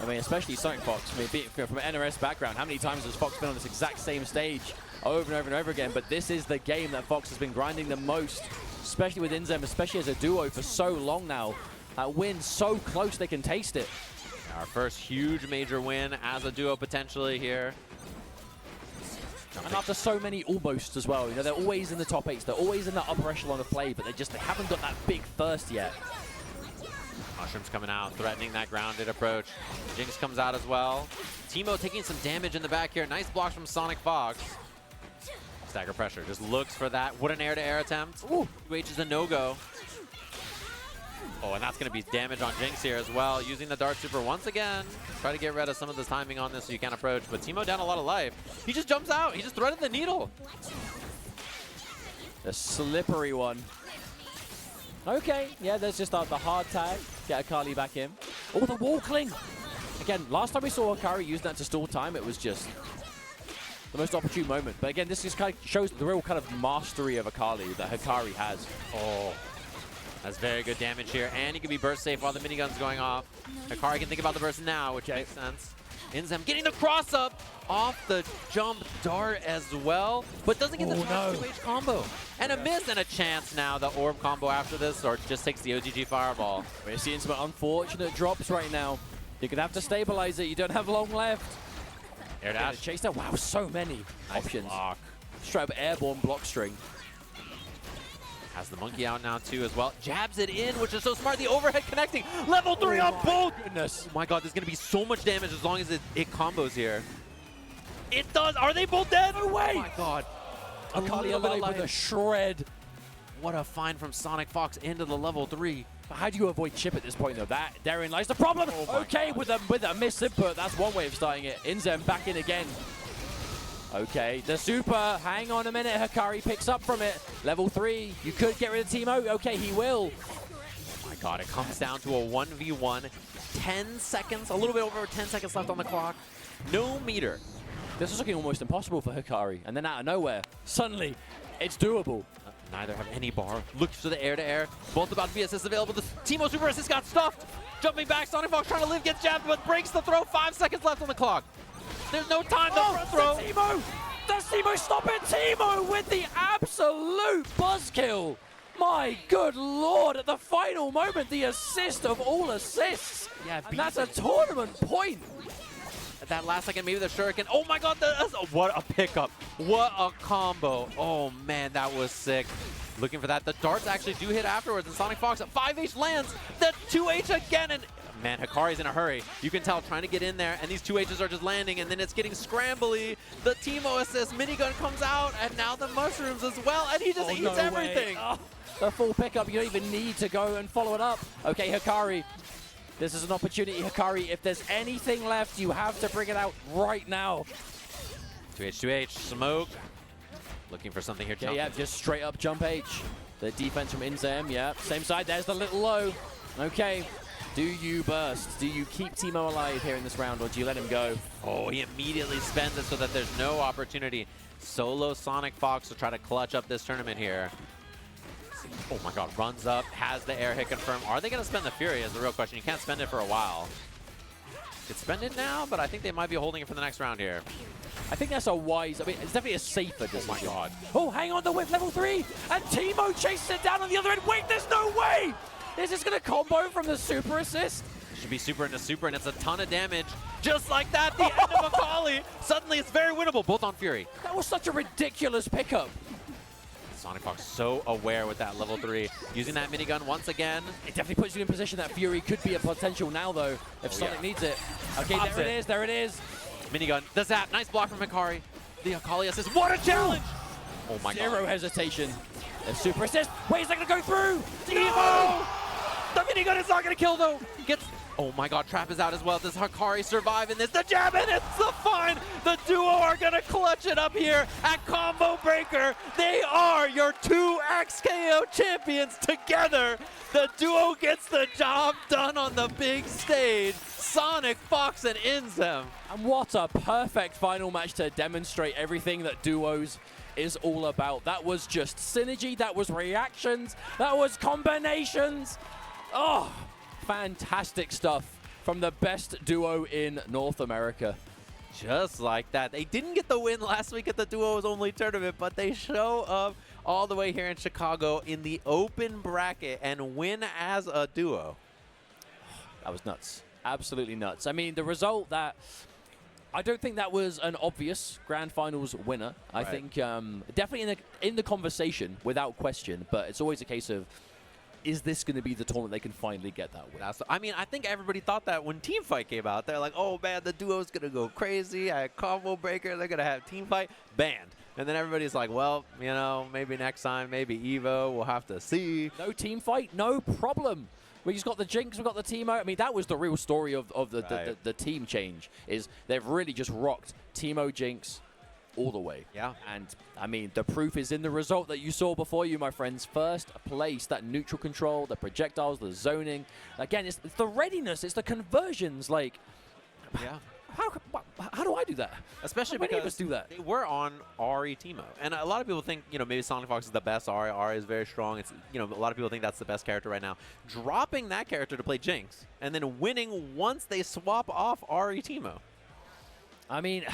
I mean, especially Sonicfox. I mean, from an NRS background, how many times has Fox been on this exact same stage over and over and over again? But this is the game that Fox has been grinding the most, especially with Inzem, especially as a duo for so long now. That win so close they can taste it. Our first huge major win as a duo potentially here. And after so many almost as well, you know, they're always in the top 8s, they're always in the upper echelon of play, but they haven't got that big first yet. Mushrooms coming out, threatening that grounded approach. Jinx comes out as well. Teemo taking some damage in the back here. Nice blocks from Sonicfox. Stagger pressure, just looks for that. What an air-to-air attempt. Ooh, 2H is a no-go. Oh, and that's going to be damage on Jinx here as well. Using the Dart Super once again. Try to get rid of some of this timing on this so you can't approach. But Teemo down a lot of life. He just jumps out. He just threaded the needle. The slippery one. Okay, yeah, there's just the hard tag. Get Akali back in. Oh, the wall cling. Again, last time we saw Hikari using that to stall time, it was just the most opportune moment. But again, this just kind of shows the real kind of mastery of Akali that Hikari has. Oh. That's very good damage here, and he can be burst safe while the minigun's going off. Hikari can think about the burst now, which makes sense. Inzem getting the cross up off the jump dart as well, but doesn't get the 2H combo. And a miss and a chance now, the orb combo after this, or just takes the OGG fireball. We're seeing some unfortunate drops right now. You're going to have to stabilize it. You don't have long left. Air dash. Chase that. Wow, so many options. Block. Straight up airborne block string. Has the monkey out now too as well. Jabs it in, which is so smart. The overhead connecting. Level 3 on both. Goodness. Oh my god, there's going to be so much damage as long as it combos here. It does. Are they both dead? No way. Oh my god. Akali alive with a shred. What a find from Sonicfox into the level 3. How do you avoid chip at this point though? Therein lies the problem. Okay, with a miss input, that's one way of starting it. Inzem back in again. Okay, the super, hang on a minute, Hikari picks up from it. Level 3, you could get rid of Teemo. Okay, he will. Oh my god, it comes down to a 1v1. 10 seconds, a little bit over 10 seconds left on the clock. No meter. This is looking almost impossible for Hikari. And then out of nowhere, suddenly, it's doable. Neither have any bar. Looks for the air-to-air. Both about to be assists available. The Teemo super assist got stuffed. Jumping back, Sonicfox trying to live, gets jabbed, but breaks the throw. 5 seconds left on the clock. There's no time to front throw. Teemo! Does Teemo stop it? Teemo with the absolute buzzkill. My good lord, at the final moment, the assist of all assists. Yeah, and that's a tournament point. At that last second, maybe the shuriken. Oh my god, what a pickup. What a combo. Oh man, that was sick. Looking for that. The darts actually do hit afterwards, and Sonicfox at 5H lands. The 2H again, and man, Hikari's in a hurry. You can tell trying to get in there, and these 2Hs are just landing, and then it's getting scrambly. The Teemo assist, minigun comes out, and now the mushrooms as well, and he just eats everything. Oh, the full pickup, you don't even need to go and follow it up. Okay, Hikari. This is an opportunity, Hikari. If there's anything left, you have to bring it out right now. 2H, smoke. Looking for something here. Yeah, just straight up jump H. The defense from Inzem, yeah. Same side, there's the little low. Okay. Do you burst? Do you keep Teemo alive here in this round, or do you let him go? Oh, he immediately spends it so that there's no opportunity. Solo Sonicfox to try to clutch up this tournament here. Oh my god, runs up, has the air hit confirmed. Are they going to spend the Fury is the real question. You can't spend it for a while. Could spend it now, but I think they might be holding it for the next round here. I think that's a wise, I mean, it's definitely a safer decision. Oh my god. Oh, hang on, the whip, level 3, and Teemo chases it down on the other end. Wait, there's no way! Is this going to combo from the super assist? Should be super into super, and it's a ton of damage. Just like that, the end of Akali. Suddenly, it's very winnable, both on Fury. That was such a ridiculous pickup. Sonicfox so aware with that level 3. Using that minigun once again. It definitely puts you in position that Fury could be a potential now, though, if Sonic needs it. Okay, there it is. Minigun, the zap, nice block from Hikari. The Akali assist, what a challenge! Oh my god. Zero hesitation. A super assist. Wait, is that going to go through? Teemo! The minigun is not going to kill, though. He gets... Oh my god, Trap is out as well. Does Hikari survive in this? The jab, and it's the fine. The duo are going to clutch it up here at Combo Breaker. They are your 2 XKO champions together. The duo gets the job done on the big stage. Sonicfox and Inzem. And what a perfect final match to demonstrate everything that duos is all about. That was just synergy, that was reactions, that was combinations. Oh, fantastic stuff from the best duo in North America. Just like that. They didn't get the win last week at the duos only tournament, but they show up all the way here in Chicago in the open bracket and win as a duo. That was nuts. Absolutely nuts. I mean, the result that... I don't think that was an obvious Grand Finals winner. I think definitely in the conversation, without question, but it's always a case of, is this going to be the tournament they can finally get that win? I mean, I think everybody thought that when Teamfight came out. They're like, oh man, the duo's going to go crazy. At Combo Breaker, they're going to have Teamfight banned. And then everybody's like, well, you know, maybe next time, maybe Evo, we'll have to see. No team fight, no problem. We just got the Jinx, we got the Teemo. I mean, that was the real story of the team change, is they've really just rocked Teemo, Jinx all the way. Yeah. And, I mean, the proof is in the result that you saw before you, my friends. First place, that neutral control, the projectiles, the zoning. Again, it's the readiness, it's the conversions. Like, yeah. How do I do that? Especially How many of because us do that? they were on Ahri Teemo. And a lot of people think, you know, maybe Sonicfox is the best Ahri. Ahri is very strong. It's, you know, a lot of people think that's the best character right now. Dropping that character to play Jinx and then winning once they swap off Ahri Teemo. I mean,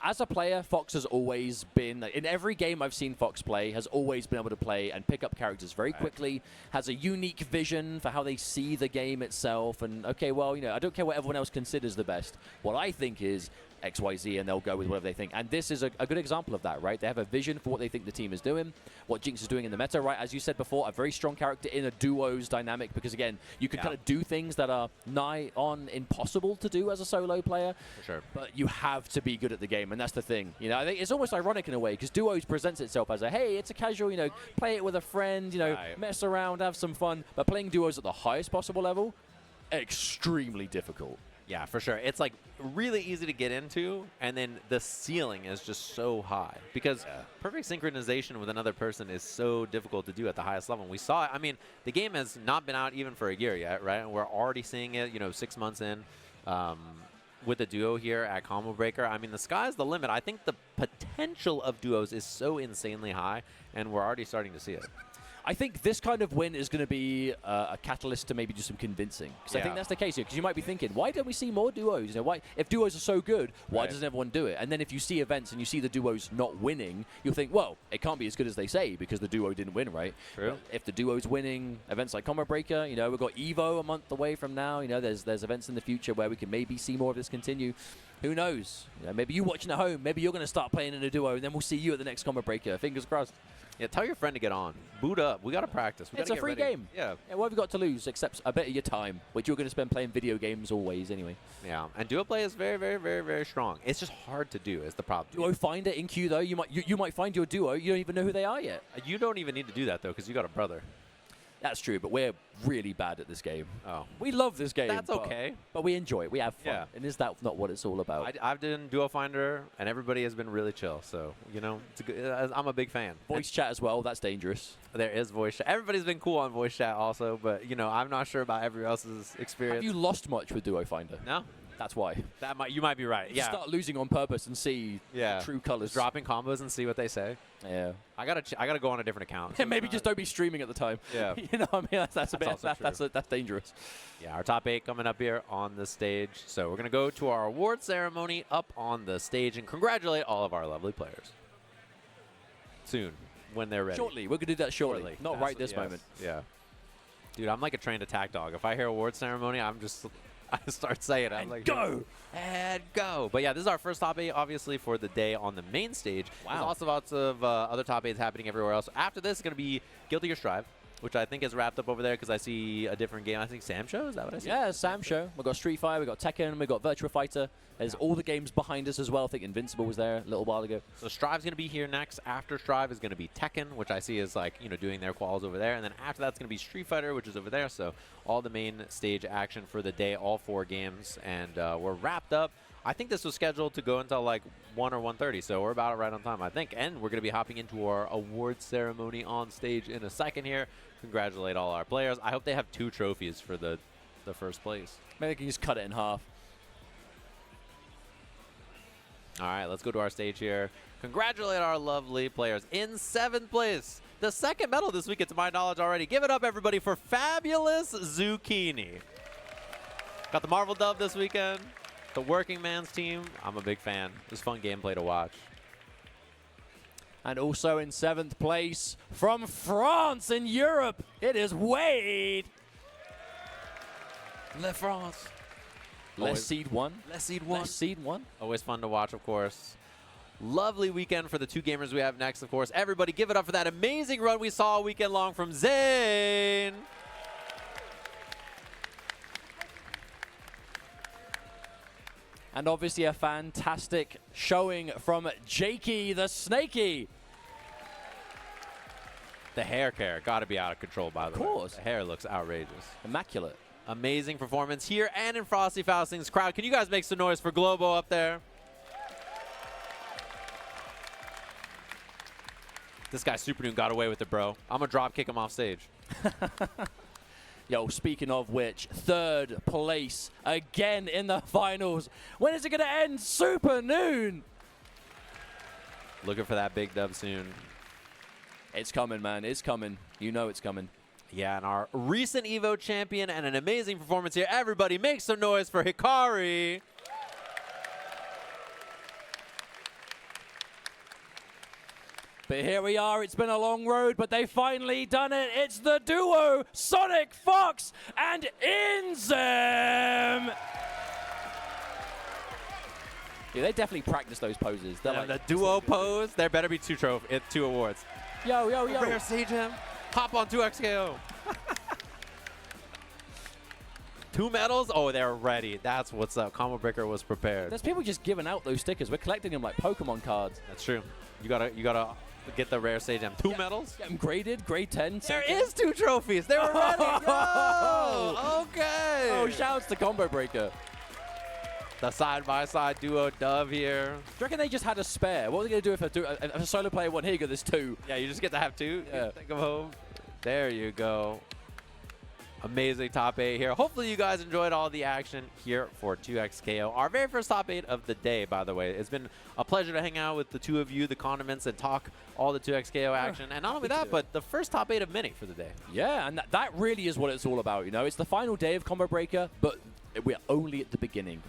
as a player, Fox has always been, in every game I've seen Fox play, has always been able to play and pick up characters very quickly, has a unique vision for how they see the game itself, and okay, well, you know, I don't care what everyone else considers the best. What I think is XYZ, and they'll go with whatever they think. And this is a good example of that, right? They have a vision for what they think the team is doing, what Jinx is doing in the meta, right? As you said before, a very strong character in a duos dynamic, because again, you can kind of do things that are nigh on impossible to do as a solo player. For sure. But you have to be good at the game, and that's the thing. You know, I think it's almost ironic in a way, because duos presents itself as a, hey, it's a casual, you know, play it with a friend, you know, mess around, have some fun. But playing duos at the highest possible level, extremely difficult. Yeah, for sure. It's like really easy to get into, and then the ceiling is just so high because perfect synchronization with another person is so difficult to do at the highest level. And we saw it. I mean, the game has not been out even for a year yet, right? And we're already seeing it, you know, 6 months in with the duo here at Combo Breaker. I mean, the sky's the limit. I think the potential of duos is so insanely high, and we're already starting to see it. I think this kind of win is going to be a catalyst to maybe do some convincing. Because I think that's the case here. Because you might be thinking, why don't we see more duos? You know, why, if duos are so good, why doesn't everyone do it? And then if you see events and you see the duos not winning, you'll think, well, it can't be as good as they say because the duo didn't win, right? True. But if the duo's winning events like Combo Breaker, you know, we've got Evo a month away from now. You know, there's events in the future where we can maybe see more of this continue. Who knows? You know, maybe you watching at home, maybe you're going to start playing in a duo, and then we'll see you at the next Combo Breaker. Fingers crossed. Yeah, tell your friend to get on. Boot up. We got to practice. We It's a free game. Yeah. What have you got to lose except a bit of your time, which you're going to spend playing video games always anyway. Yeah, and duo play is very, very, very, very strong. It's just hard to do is the problem. Duo finder in queue, though. You might find your duo. You don't even know who they are yet. You don't even need to do that, though, because you got a brother. That's true, but we're really bad at this game. Oh. We love this game. That's okay. But we enjoy it. We have fun. Yeah. And is that not what it's all about? I've done Duo Finder, and everybody has been really chill. So, you know, it's a good, I'm a big fan. Voice chat as well. That's dangerous. There is voice chat. Everybody's been cool on voice chat also, but, you know, I'm not sure about everyone else's experience. Have you lost much with Duo Finder? No. That's why. You might be right. You start losing on purpose and see true colors. Dropping combos and see what they say. Yeah. I gotta go on a different account. Yeah, maybe just don't be streaming at the time. Yeah. You know what I mean? That's dangerous. Yeah, our top 8 coming up here on the stage. So we're gonna go to our award ceremony up on the stage and congratulate all of our lovely players. Soon, when they're ready. Shortly. We're gonna do that shortly. Not right this moment. Yeah. Dude, I'm like a trained attack dog. If I hear award ceremony, I start saying it. I'm like, go! And go! But yeah, this is our first top 8, obviously, for the day on the main stage. Wow. There's also lots of other top 8s happening everywhere else. After this, it's going to be Guilty Gear Strive. which I think is wrapped up over there because I see a different game. I think Sam Show, is that what I see? Yeah, Sam Show. We've got Street Fighter, we've got Tekken, we've got Virtua Fighter. There's all the games behind us as well. I think Invincible was there a little while ago. So Strive's going to be here next. After Strive is going to be Tekken, which I see is like, you know, doing their quals over there. And then after that's going to be Street Fighter, which is over there. So all the main stage action for the day, all 4 games. And we're wrapped up. I think this was scheduled to go until like 1 or 1:30, so we're about right on time, I think. And we're going to be hopping into our awards ceremony on stage in a second here. Congratulate all our players. I hope they have 2 trophies for the first place. Maybe they can just cut it in half. All right, let's go to our stage here. Congratulate our lovely players. In 7th place, the 2nd medal this week, it's my knowledge already. Give it up, everybody, for Fabulous Zucchini. Got the Marvel dub this weekend. The working man's team, I'm a big fan. It was fun gameplay to watch. And also in 7th place, from France in Europe, it is Wade. Le France. Less seed 1. Less seed 1. Less seed 1. Always fun to watch, of course. Lovely weekend for the 2 gamers we have next, of course. Everybody give it up for that amazing run we saw all weekend long from Zane. And obviously a fantastic showing from Jakethesnakey. The hair care got to be out of control, by the way. Of course. The hair looks outrageous. Immaculate. Amazing performance here and in Frosty Fausting's crowd. Can you guys make some noise for Globo up there? This guy Supernoon got away with it, bro. I'm going to drop kick him off stage. Yo, speaking of which, 3rd place again in the finals. When is it going to end? Supernoon. Looking for that big dub soon. It's coming, man. It's coming. You know it's coming. Yeah, and our recent EVO champion and an amazing performance here. Everybody make some noise for Hikari. But here we are. It's been a long road, but they finally done it. It's the duo, Sonicfox and Inzem. Yeah, they definitely practice those poses. They're like, the duo pose, there better be 2 awards. Yo, yo, yo. Rare Sage him. Hop on 2XKO. 2 medals? Oh, they're ready. That's what's up. Combo Breaker was prepared. There's people just giving out those stickers. We're collecting them like Pokemon cards. That's true. You gotta get the Rare Sage M. 2 medals? Get them graded, grade 10. There is 2 trophies. They were ready. Yo! Okay. Oh, shouts to Combo Breaker. The side-by-side duo dove here. Do you reckon they just had a spare? What are they going to do if a solo player won? Here you go, there's 2. Yeah, you just get to have 2. Yeah. Take them home. There you go. Amazing top 8 here. Hopefully you guys enjoyed all the action here for 2XKO. Our very first top 8 of the day, by the way. It's been a pleasure to hang out with the 2 of you, the condiments, and talk all the 2XKO action. And not only that, but the first top 8 of many for the day. Yeah, and that really is what it's all about, you know. It's the final day of Combo Breaker, but we're only at the beginning.